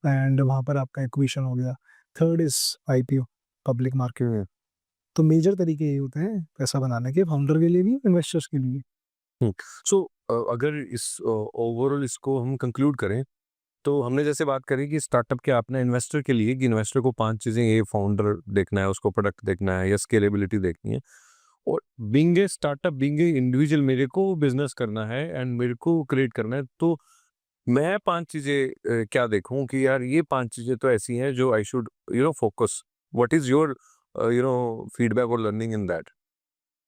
एंड वहाँ पर आपका एक्विजिशन हो गया। Third is IPO, public market. तो मेजर तरीके ये होते हैं पैसा बनाने के, फाउंडर के लिए भी, इन्वेस्टर्स के लिए। सो अगर इस ओवरऑल इसको हम कंक्लूड करें, तो हमने जैसे बात करी कि स्टार्टअप के आपने इन्वेस्टर के लिए, कि इन्वेस्टर को 5 चीज़ें, ये फाउंडर देखना है, उसको प्रोडक्ट देखना है, या स्केलेबिलिटी देखनी है, और being a startup, being a individual, मेरे को बिजनेस करना है एंड मेरे को क्रिएट करना है, तो मैं 5 चीज़ें क्या देखूं कि यार ये 5 चीज़ें तो ऐसी हैं जो I should focus. What is your feedback और learning in that?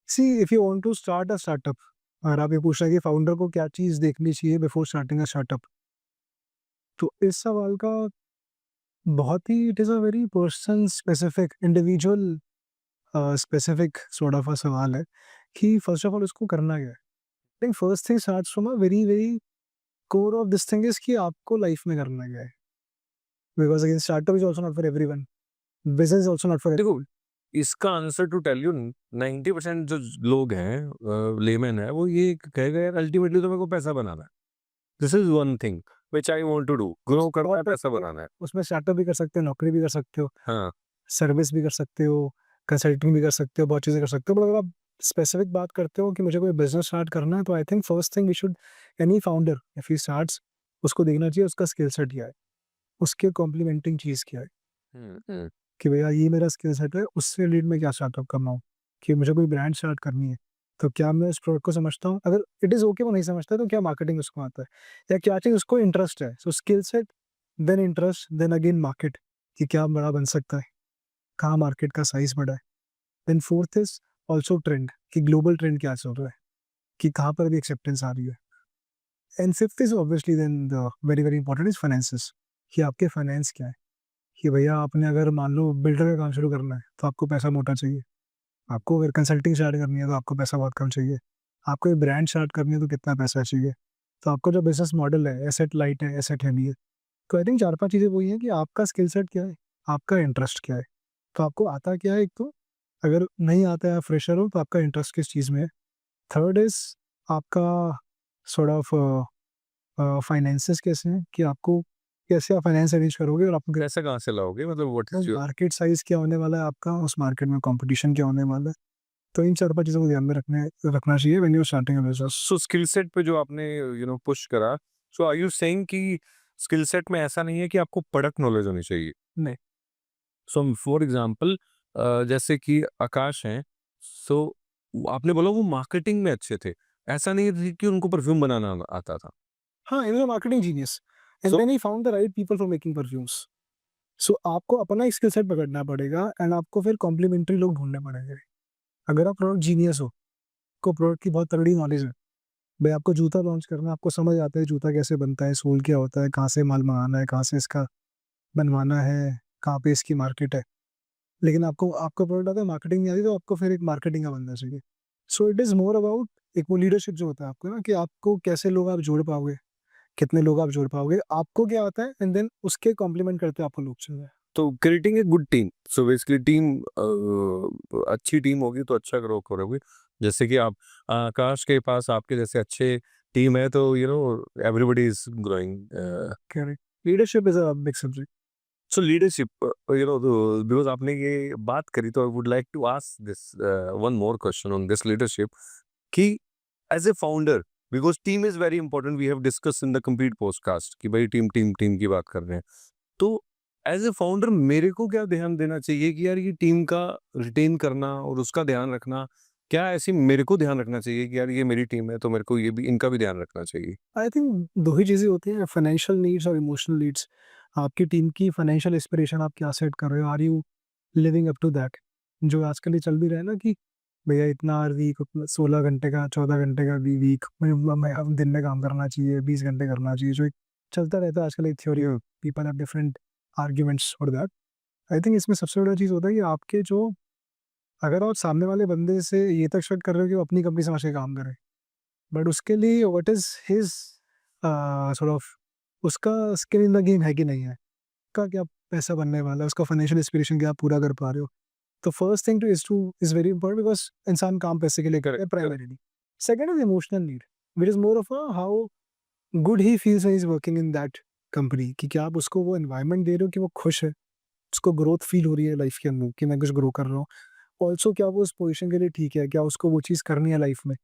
See, if you want to start a startup, और आप ये पूछ रहे हैं कि फाउंडर को क्या चीज़ देखनी चाहिए बिफोर स्टार्टिंग अ स्टार्टअप, तो इस सवाल का बहुत ही, it is a very person specific, individual specific sort of a सवाल है, कि फर्स्ट ऑफ ऑल उसको करना क्या है। आई think first thing starts from a very very core of this thing is कि आपको लाइफ में करना क्या है, because again startup is also not for everyone, business is also not for. देखो, इसका आंसर टू टेल यू, 90% जो लोग हैं, लेमैन है, वो ये कहेगा यार अल्टीमेटली तो मेरे को पैसा बनाना है। This is one thing which I want to do, grow करना है, पैसा बनाना है। उसमें स्टार्टअप भी कर सकते हो, नौकरी भी कर सकते हो, हाँ। सर्विस भी कर सकते हो, कंसल्टिंग भी कर सकते हो, बहुत चीज़ें कर सकते हो। बट अगर आप स्पेसिफिक बात करते हो कि मुझे कोई बिजनेस स्टार्ट करना है, तो I think first thing we should any founder if he starts, उसको देखना चाहिए उसका स्किल सेट क्या है, उसके कॉम्प्लीमेंटिंग चीज़ क्या है, कि भैया ये मेरा स्किल सेट है, उससे रिलेटेड मैं क्या स्टार्टअप कर रहा हूँ, कि मुझे कोई ब्रांड स्टार्ट करनी है, तो क्या मैं उस प्रोडक्ट को समझता हूँ? अगर इट इज़ ओके वो नहीं समझता, तो क्या मार्केटिंग उसको आता है? या क्या चीज़ उसको इंटरेस्ट है? So skill set, then interest, then again market, कि क्या बड़ा बन सकता है? कहाँ मार्केट का साइज़ बड़ा है? Then fourth is also trend, कि ग्लोबल ट्रेंड क्या चल रहा है? कि कहाँ पर अभी एक्सेप्टेंस आ रही है? And fifth is obviously then the very, very important is finances, कि आपके फाइनेंस क्या है? कि भैया आपने अगर मान लो बिल्डर का काम शुरू करना है, तो आपको पैसा मोटा चाहिए। आपको अगर कंसल्टिंग स्टार्ट करनी है, तो आपको पैसा बहुत कम चाहिए। आपको एक ब्रांड स्टार्ट करनी है, तो कितना पैसा चाहिए? तो आपका जो बिज़नेस मॉडल है, एसेट लाइट है, एसेट हेवी है। तो आई थिंक 4-5 चीज़ें वही हैं कि आपका स्किल सेट क्या है? आपका इंटरेस्ट क्या है? तो आपको आता क्या है एक तो? अगर नहीं आता है, आप फ्रेशर हो, तो आपका इंटरेस्ट किस चीज़ में है? थर्ड इज़ आपका सॉर्ट ऑफ फाइनेंसेस कैसे हैं, कि आपको कैसे आप फाइनेंस अरेंज करोगे, और आपको पैसा कहाँ से लाओगे, मतलब what is your market size क्या होने वाला है आपका, उस मार्केट में कॉम्पिटिशन क्या होने वाला है। तो इन 4-5 चीज़ों को ध्यान में रखना चाहिए when you are starting a business. So skill set पे जो आपने पुश करा, सो आर यू सेइंग कि स्किल सेट में ऐसा नहीं है कि आपको प्रोडक्ट नॉलेज होनी चाहिए? नहीं, सो फॉर एग्जांपल जैसे कि आकाश हैं, सो आपने बोला वो मार्केटिंग में अच्छे थे, ऐसा नहीं थी कि उनको परफ्यूम बनाना आता था। हाँ, he was a marketing genius and so then he found the right people for making perfumes. So आपको अपना स्किल सेट पकड़ना पड़ेगा एंड आपको फिर कॉम्प्लीमेंट्री लोग ढूँढने पड़ेंगे। अगर आप प्रोडक्ट जीनियस हो, आपको प्रोडक्ट की बहुत तगड़ी नॉलेज है, भई आपको जूता लॉन्च करना है, आपको समझ आता है जूता कैसे बनता है, सोल क्या होता है, कहाँ से माल मँगाना है, कहाँ से इसका बनवाना है, कहाँ पे इसकी मार्केट है। लेकिन आपको आपका प्रोडक्ट आता है, मार्केटिंग नहीं आती, तो आपको फिर एक मार्केटिंग का बंदा चाहिए। So it is more about एक वो लीडरशिप जो होता है आपको ना, कि आपको कैसे लोग आप जोड़ पाओगे, कितने लोग आप जोड़ पाओगे, आपको क्या आता है एंड देन उसके कॉम्प्लीमेंट करते आपको लोग चाहिए। तो creating a good team, so basically team अच्छी टीम होगी तो अच्छा ग्रो करोगे। जैसे कि आप आकाश के पास आपके जैसे अच्छे टीम है, तो everybody is growing. Correct. Leadership is a big subject. So leadership, because आपने ये बात करी, तो I would like to ask this one more question on this leadership, कि as a founder, because team is very important, we have discuss in the complete podcast कि भाई team team team की बात कर रहे हैं। तो एज ए फाउंडर मेरे को क्या ध्यान देना चाहिए कि यार ये टीम का रिटेन करना और उसका ध्यान रखना, क्या ऐसी मेरे को ध्यान रखना चाहिए कि यार ये मेरी टीम है, तो मेरे को ये भी इनका भी ध्यान रखना चाहिए? आई थिंक 2 ही चीज़ें होती हैं, फाइनेंशियल नीड्स और इमोशनल नीड्स। आपकी टीम की फाइनेंशियल एस्पिरेशन आप क्या सेट कर रहे हो? Are you living up to that? जो आजकल ये चल भी रहा है ना, कि भैया इतना हर वीक 16 घंटे का, 14 घंटे का वीक में हम दिन में काम करना चाहिए, 20 घंटे करना चाहिए, जो एक चलता रहता है आजकल एक theory. People have different arguments for that. I think इसमें सबसे बड़ा चीज़ होता है कि आपके जो, अगर आप सामने वाले बंदे से ये तक एक्सपेक्ट कर रहे हो कि वो अपनी कंपनी समझ के काम करे, बट उसके लिए what is his sort of, उसका स्किन इन द गेम है कि नहीं है? उसका क्या पैसा बनने वाला है? उसका फाइनेंशियल एस्पिरेशन क्या आप पूरा कर पा रहे हो? तो first thing is very important, because इंसान काम पैसे के लिए करता है correct, correct. Primarily. Second is emotional need, which is more of how good he feels when he is working in that company, कि क्या आप उसको वो एनवायरनमेंट दे रहे हो कि वो खुश है, उसको ग्रोथ फील हो रही है लाइफ के अंदर कि मैं कुछ ग्रो कर रहा हूँ। ऑल्सो क्या वो उस पोज़ीशन के लिए ठीक है? क्या उसको वो चीज़ करनी है लाइफ में?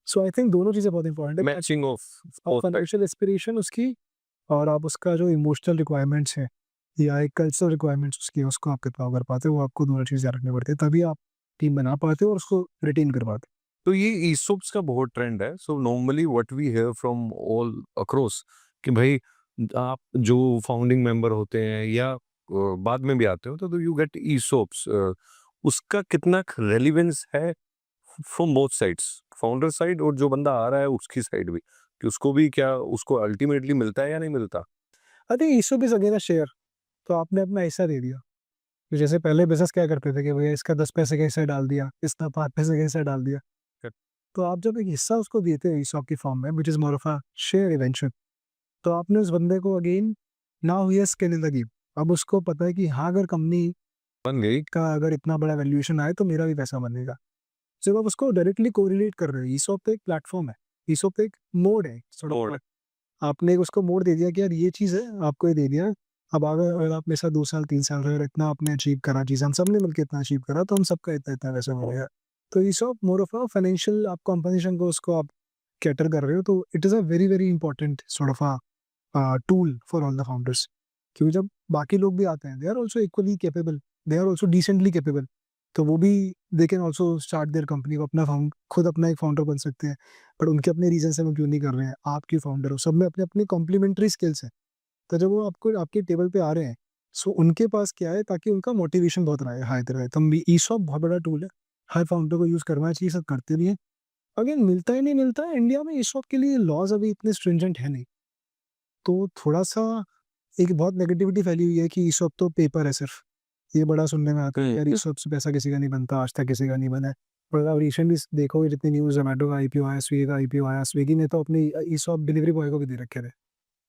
सो आई थिंक दोनों चीज़ें बहुत इंपॉर्टेंट है। मैचिंग ऑफ आप बोथ साइड। फाइनेंशियल एस्पिरेशन उसकी, और आप उसका जो इमोशनल रिक्वायरमेंट्स हैं, या एक कल्चरल रिक्वायरमेंट्स उसकी है, उसको आप कितना कर पाते हो, वो आपको दोनों चीज़ ध्यान रखनी पड़ती है, तभी आप टीम बना पाते हो और उसको रिटेन कर पाते हो। तो ये ईसोप्स का बहुत ट्रेंड है, so normally what we hear from all across, कि भाई आप जो फाउंडिंग मेंबर होते हैं या बाद में भी आते हो, तो यू गेट ईसोप्स। उसका कितना रेलिवेंस है from both sides, founder side और जो बंदा आ रहा है उसकी साइड भी, कि उसको भी क्या उसको अल्टीमेटली मिलता है या नहीं मिलता? I think ESOP is again a share. तो आपने अपना हिस्सा दे दिया। तो जैसे पहले बिज़नेस क्या करते थे कि भैया इसका 10 पैसे का हिस्सा डाल दिया, इसका 5 पैसे का हिस्सा डाल दिया। तो आप जब एक हिस्सा उसको देते हो ईसॉप की फॉर्म में, which is more of a share eventually, तो आपने उस बंदे को again, now he has skin in the game. अब उसको पता है कि हाँ, अगर कंपनी बन गई। का अगर इतना बड़ा वैल्यूएशन आए तो मेरा भी पैसा बनेगा। जब आप उसको डायरेक्टली कोरिलेट कर रहे हो, ईसॉप तो एक प्लेटफ़ॉर्म है, ईसॉप तो एक मोड है, सॉर्ट मोड। ऑफ। आपने उसको मोड दे दिया कि यार ये चीज़ है, आपको ये दे दिया। अब अगर आप मेरे साथ 2 साल, 3 साल रहे और इतना आपने अचीव करा चीज़, हम सबने मिलके इतना अचीव करा, तो हम सबका इतना-इतना पैसा मिलेगा। तो ESOP more of a financial, आप कॉम्पेंसेशन को उसको आप कैटर कर रहे हो, तो it is a very very important sort of a tool for all the founders. क्योंकि जब बाकी लोग भी आते हैं, they are also equally capable, they are also decently capable, तो वो भी they can also start their company, वो अपना फाउंड खुद अपना एक फाउंडर बन सकते हैं। बट उनके अपने रीजन से वो क्यों नहीं कर रहे हैं, आप क्यों फाउंडर हो, सब में अपने अपनी कॉम्प्लीमेंट्री स्किल्स हैं। तो जब वो आपको आपके टेबल पे आ रहे हैं, सो उनके पास क्या है, ताकि उनका मोटिवेशन बहुत रहे हाई रहे। तो ईसॉप बहुत बड़ा टूल है, हर फाउंडर को यूज करना चाहिए, सब करते भी हैं। अगेन मिलता ही नहीं मिलता है इंडिया में, ईसॉप के लिए लॉज अभी इतने स्ट्रिंजेंट है नहीं, तो थोड़ा सा एक बहुत नेगेटिविटी फैली हुई है कि ईसॉप तो पेपर है सिर्फ। ये बड़ा सुनने में आता है यार, ईसॉप से पैसा किसी का नहीं बनता, आज तक किसी का नहीं बना है। पर आप रिसेंटली देखोगे जितनी न्यूज़, जोमेटो का आईपीओ आया, स्विगी का आईपीओ आया, स्विगी ने तो अपनी ईसॉप डिलीवरी बॉय को भी दे रखे थे।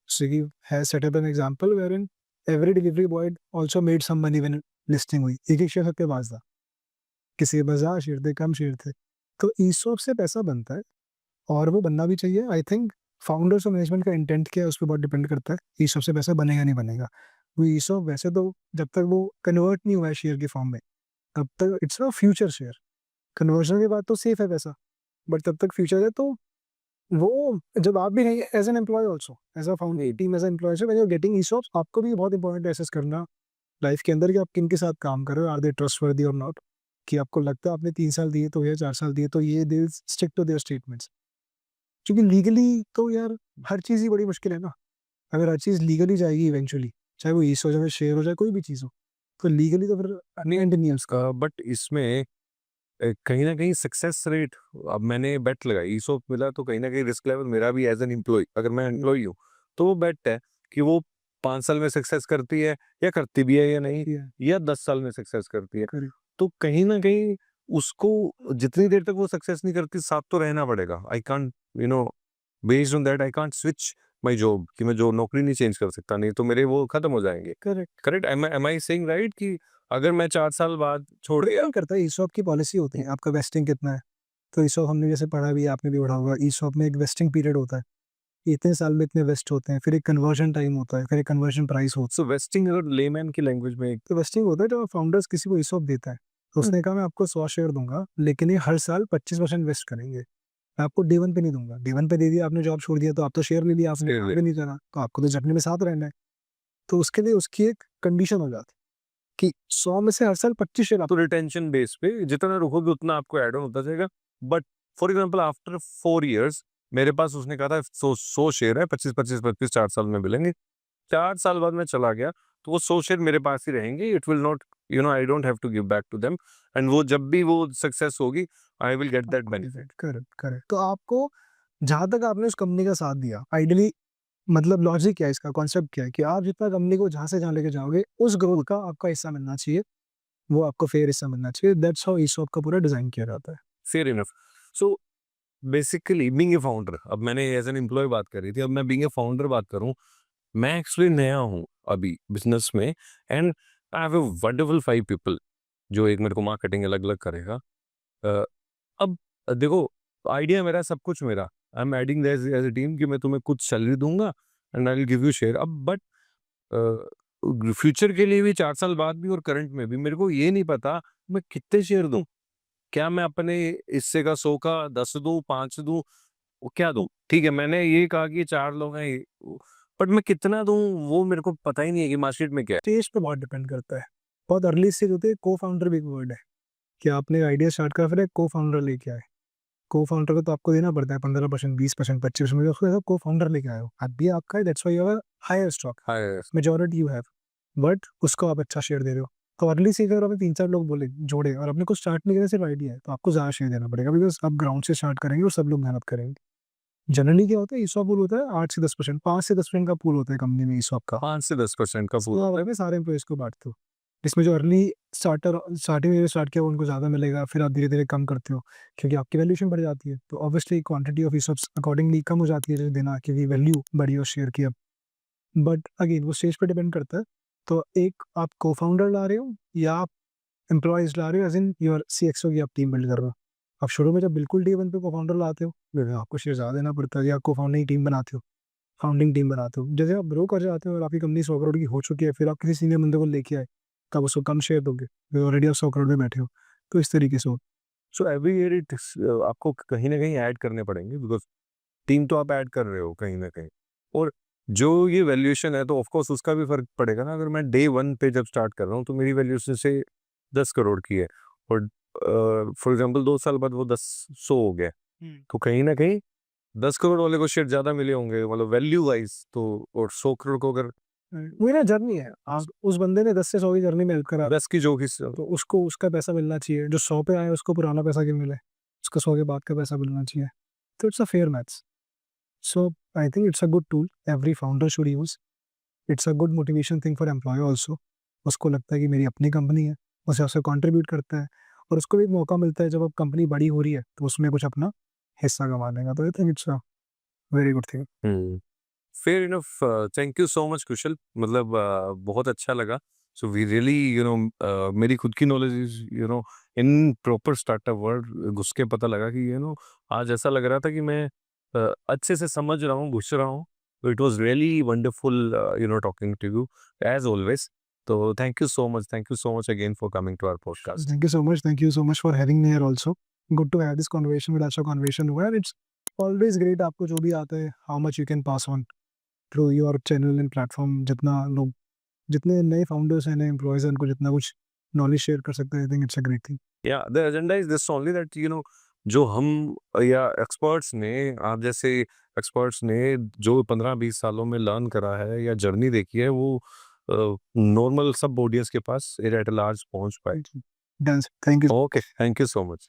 Swiggy has set up an example wherein every delivery boy also made some money when listing हुई। एक-एक शेयर सबके पास था, किसी के पास ज़्यादा शेयर थे, कम शेयर थे। तो ईसॉप से पैसा बनता है और वो बनना भी चाहिए। आई थिंक फाउंडर्स और मैनेजमेंट का इंटेंट क्या है, उस पे बहुत डिपेंड करता है, ईसॉप से पैसा बनेगा नहीं बनेगा। वो ईसॉप वैसे तो जब तक वो कन्वर्ट नहीं हुआ है शेयर के फॉर्म में, तब तक it's a future share. Conversion के बाद तो सेफ है पैसा, बट तब तक फ्यूचर है। तो वो जब आप भी नहीं, as an employee also, as a founding team, as an employee, so when you are getting ESOPs, आपको भी बहुत इंपॉर्टेंट है असेस करना लाइफ के अंदर कि आप किनके साथ काम कर रहे हो, आर दे ट्रस्टवर्दी और नॉट। कि आपको लगता है आपने 3 साल दिए तो या 4 साल दिए, तो ये they stick to their statements. क्योंकि लीगली तो यार हर चीज़ ही बड़ी मुश्किल है ना। अगर हर चीज़ लीगली जाएगी इवेंचुअली, चाहे वो ईस हो, चाहे शेयर हो, चाहे कोई भी चीज़ हो, तो लीगली तो फिर एंड नहीं है उसका। बट इसमें कहीं न कहीं सक्सेस रेट, अब मैंने बेट लगाई, ईसॉप मिला तो कहीं न कहीं रिस्क लेवल मेरा भी एज़ एन एम्प्लॉयी, अगर मैं एम्प्लॉयी हूँ, तो वो बेट है कि वो 5 साल में सक्सेस करती है या करती भी है या नहीं, Yeah, या 10 साल में सक्सेस करती है। correct. तो कहीं न कहीं उसको जितनी देर तक वो सक्सेस नहीं करती, साथ तो रहना पड़ेगा। I can't you know based on that I can't switch my job, कि मैं जो नौकरी नहीं चेंज कर सकता, नहीं तो मेरे वो खत्म हो जाएँगे। Correct. Correct? Am I saying right कि अगर मैं 4 साल बाद छोड़ दिया। डिपेंड करता है, ईसॉप की पॉलिसी होती है, आपका वेस्टिंग कितना है। तो ईसॉप हमने जैसे पढ़ा भी है, आपने भी पढ़ा होगा, ईसॉप में एक वेस्टिंग पीरियड होता है। इतने साल में इतने वेस्ट होते हैं, फिर एक कन्वर्जन टाइम होता है, फिर एक कन्वर्जन प्राइस होता सो वेस्टिंग अगर लेमैन की लैंग्वेज में है। तो वेस्टिंग होता है जब फाउंडर्स किसी को ईसॉप देता है, तो उसने कहा मैं आपको 100 शेयर दूँगा, लेकिन ये हर साल 25% वेस्ट करेंगे। मैं आपको डे 1 पे नहीं दूँगा। डे 1 पे दे दिया आपने, जॉब छोड़ दिया, तो आप तो शेयर ले लिया आपने, शेयर ले, आगे नहीं चला, तो आपको तो जर्नी में साथ रहना है। तो उसके लिए उसकी एक कंडीशन हो जाती है कि 100 में से हर साल 25 शेयर तो आप। रिटेंशन बेस पे जितना रुकोगे उतना आपको ऐड ऑन होता जाएगा। But for example after 4 years मेरे पास उसने कहा था 100 शेयर है, 25-25-25 4 साल में मिलेंगे। 4 साल बाद मैं चला गया, तो वो 100 शेयर मेरे पास ही रहेंगे। It will not I don't have to give back to them, and वो जब भी वो सक्सेस होगी, I will get that benefit. Correct, correct. तो आपको जहाँ तक आपने उस कंपनी का साथ दिया, आइडियली मतलब लॉजिक क्या है इसका, कॉन्सेप्ट क्या है कि आप जितना कंपनी को जहाँ से जहाँ लेके जाओगे, उस ग्रोथ का आपका हिस्सा मिलना चाहिए, वो आपको फेयर हिस्सा मिलना चाहिए। दैट्स हाउ ईसॉप का पूरा डिज़ाइन किया जाता है। Fair enough. So basically being a founder, अब मैंने एज़ एन एम्प्लॉयी बात करी थी, अब मैं बीइंग ए फाउंडर बात करूँ। मैं एक्चुअली नया हूँ अभी बिज़नेस में, and I have a wonderful 5 people जो एक मेरे को मार्केटिंग अलग-अलग करेगा। अ, अब देखो, आइडिया मेरा, सब कुछ मेरा। I am adding as as a team कि मैं तुम्हें कुछ सैलरी दूँगा and I will give you share. अब बट फ्यूचर के लिए भी 4 साल बाद भी और करंट में भी मेरे को ये नहीं पता मैं कितने शेयर दूँ? क्या मैं अपने हिस्से का 100 का 10 दूँ, 5 दूँ, वो क्या दूँ? ठीक है, मैंने ये कहा कि 4 लोग हैं, बट मैं कितना दूँ वो मेरे को पता ही नहीं है कि मार्केट में क्या है। स्टेज पे बहुत डिपेंड करता है। बहुत अर्ली स्टेज होती है, को-फाउंडर भी एक वर्ड है कि आपने आइडिया स्टार्ट करा, फिर एक को-फाउंडर लेके आए। को-फाउंडर को तो आपको देना पड़ता है 15%, 20%, 25%, उसको ऐसा को-फाउंडर लेके आए हो। अब भी आपका है, that's why you have a higher stock, high, majority you have, but उसको आप अच्छा शेयर दे रहे हो। तो अर्ली स्टेज अगर आपने 3-4 लोग बोले, जोड़े और आपने कुछ स्टार्ट नहीं किया, सिर्फ आइडिया है, तो आपको ज़्यादा शेयर देना पड़ेगा, बिकॉज़ आप ग्राउंड से स्टार्ट करेंगे और सब लोग मेहनत करेंगे। जनरली क्या होता है, ईसॉप पूल होता है 8 से 10%, 5 से 10% का पूल होता है कंपनी में ईसॉप का। 5 से 10% का इसमें आप अपने सारे एम्प्लॉइज़ को बाँटते हो। इसमें जो अर्ली स्टार्टिंग में स्टार्ट किया, वो उनको ज़्यादा मिलेगा, फिर आप धीरे-धीरे कम करते हो, क्योंकि आपकी वैल्यूएशन बढ़ जाती है। तो obviously quantity of ESOPs accordingly कम हो जाती है जो देना, क्योंकि वैल्यू बढ़ी और शेयर की अब। बट अगेन वो स्टेज पे डिपेंड करता है। तो एक आप को-फाउंडर ला रहे हो या आप एम्प्लॉइज़ ला रहे हो, as in you are CXO की आप टीम बिल्ड कर रहे हो। आप शुरू में जब बिल्कुल डे 1 पे को-फाउंडर लाते हो, फिर आपको शेयर ज़्यादा देना पड़ता है, या को-फाउंडिंग टीम बनाते हो, फाउंडिंग टीम बनाते हो। जैसे आप ग्रो कर जाते हो और आपकी कंपनी 100 करोड़ की हो चुकी है, फिर आप किसी सीनियर बंदे को लेके आए, तब उसको कम शेयर दोगे, फिर ऑलरेडी आप 100 करोड़ में बैठे हो। तो इस तरीके से हो। सो एवरी ईयर आपको कहीं न कहीं ऐड करने पड़ेंगे, बिकॉज़ टीम तो आप ऐड कर रहे हो कहीं ना कहीं, और जो ये वैल्यूएशन है तो ऑफ कोर्स उसका भी फर्क पड़ेगा ना। अगर मैं डे 1 पे जब स्टार्ट कर रहा हूँ तो मेरी वैल्यूएशन से 10 करोड़ की है, और फॉर एग्जांपल 2 साल बाद वो 10 100 हो गया, तो कहीं ना कहीं 10 करोड़ वाले को शेयर ज्यादा मिले होंगे मतलब वैल्यू वाइज तो, और 100 करोड़ को अगर वही ना जर्नी है। आप उस बंदे ने 10 से 100 की जर्नी में हेल्प करा 10 की जो हिस्सा, तो उसको उसका पैसा मिलना चाहिए। जो 100 पे आए उसको पुराना पैसा क्यों मिले, उसको 100 के बाद का पैसा मिलना चाहिए। तो it's a fair maths. So I think it's a good tool every founder should use. It's a good motivation thing for employee also. उसको लगता है कि मेरी अपनी कंपनी है, उसे उससे कंट्रीब्यूट करता है, और उसको भी एक मौका मिलता है जब अब कंपनी बड़ी हो रही है तो उसमें कुछ अपना हिस्सा कमा लेगा। तो I think it's a very good thing. Fair enough. Thank you so much Kushal, मतलब बहुत अच्छा लगा। सो वी रियली मेरी खुद की knowledge is in proper startup world घुस के पता लगा कि आज ऐसा लग रहा था कि मैं अच्छे से समझ रहा हूँ, घुस रहा हूँ। तो it was really wonderful talking to you as always. तो thank you so much again for coming to our podcast. Thank you so much. Thank you so much for having me here also. Good to have this conversation with Asha conversation हुआ है। It's always great आपको जो भी आता है how much you can pass on through your channel and platform। जितना लोग, जितने नए founders हैं, नए employees हैं, उनको जितना कुछ knowledge share कर सकते हैं, I think it's a great thing। या the agenda is this only that जो हम या एक्सपर्ट्स ने, आप जैसे एक्सपर्ट्स ने जो 15-20 सालों में लर्न करा है या जर्नी देखी है, वो नॉर्मल सब ऑडियंस के पास एट लार्ज पहुंच पाए। Done। Thank you। Okay, thank you so much.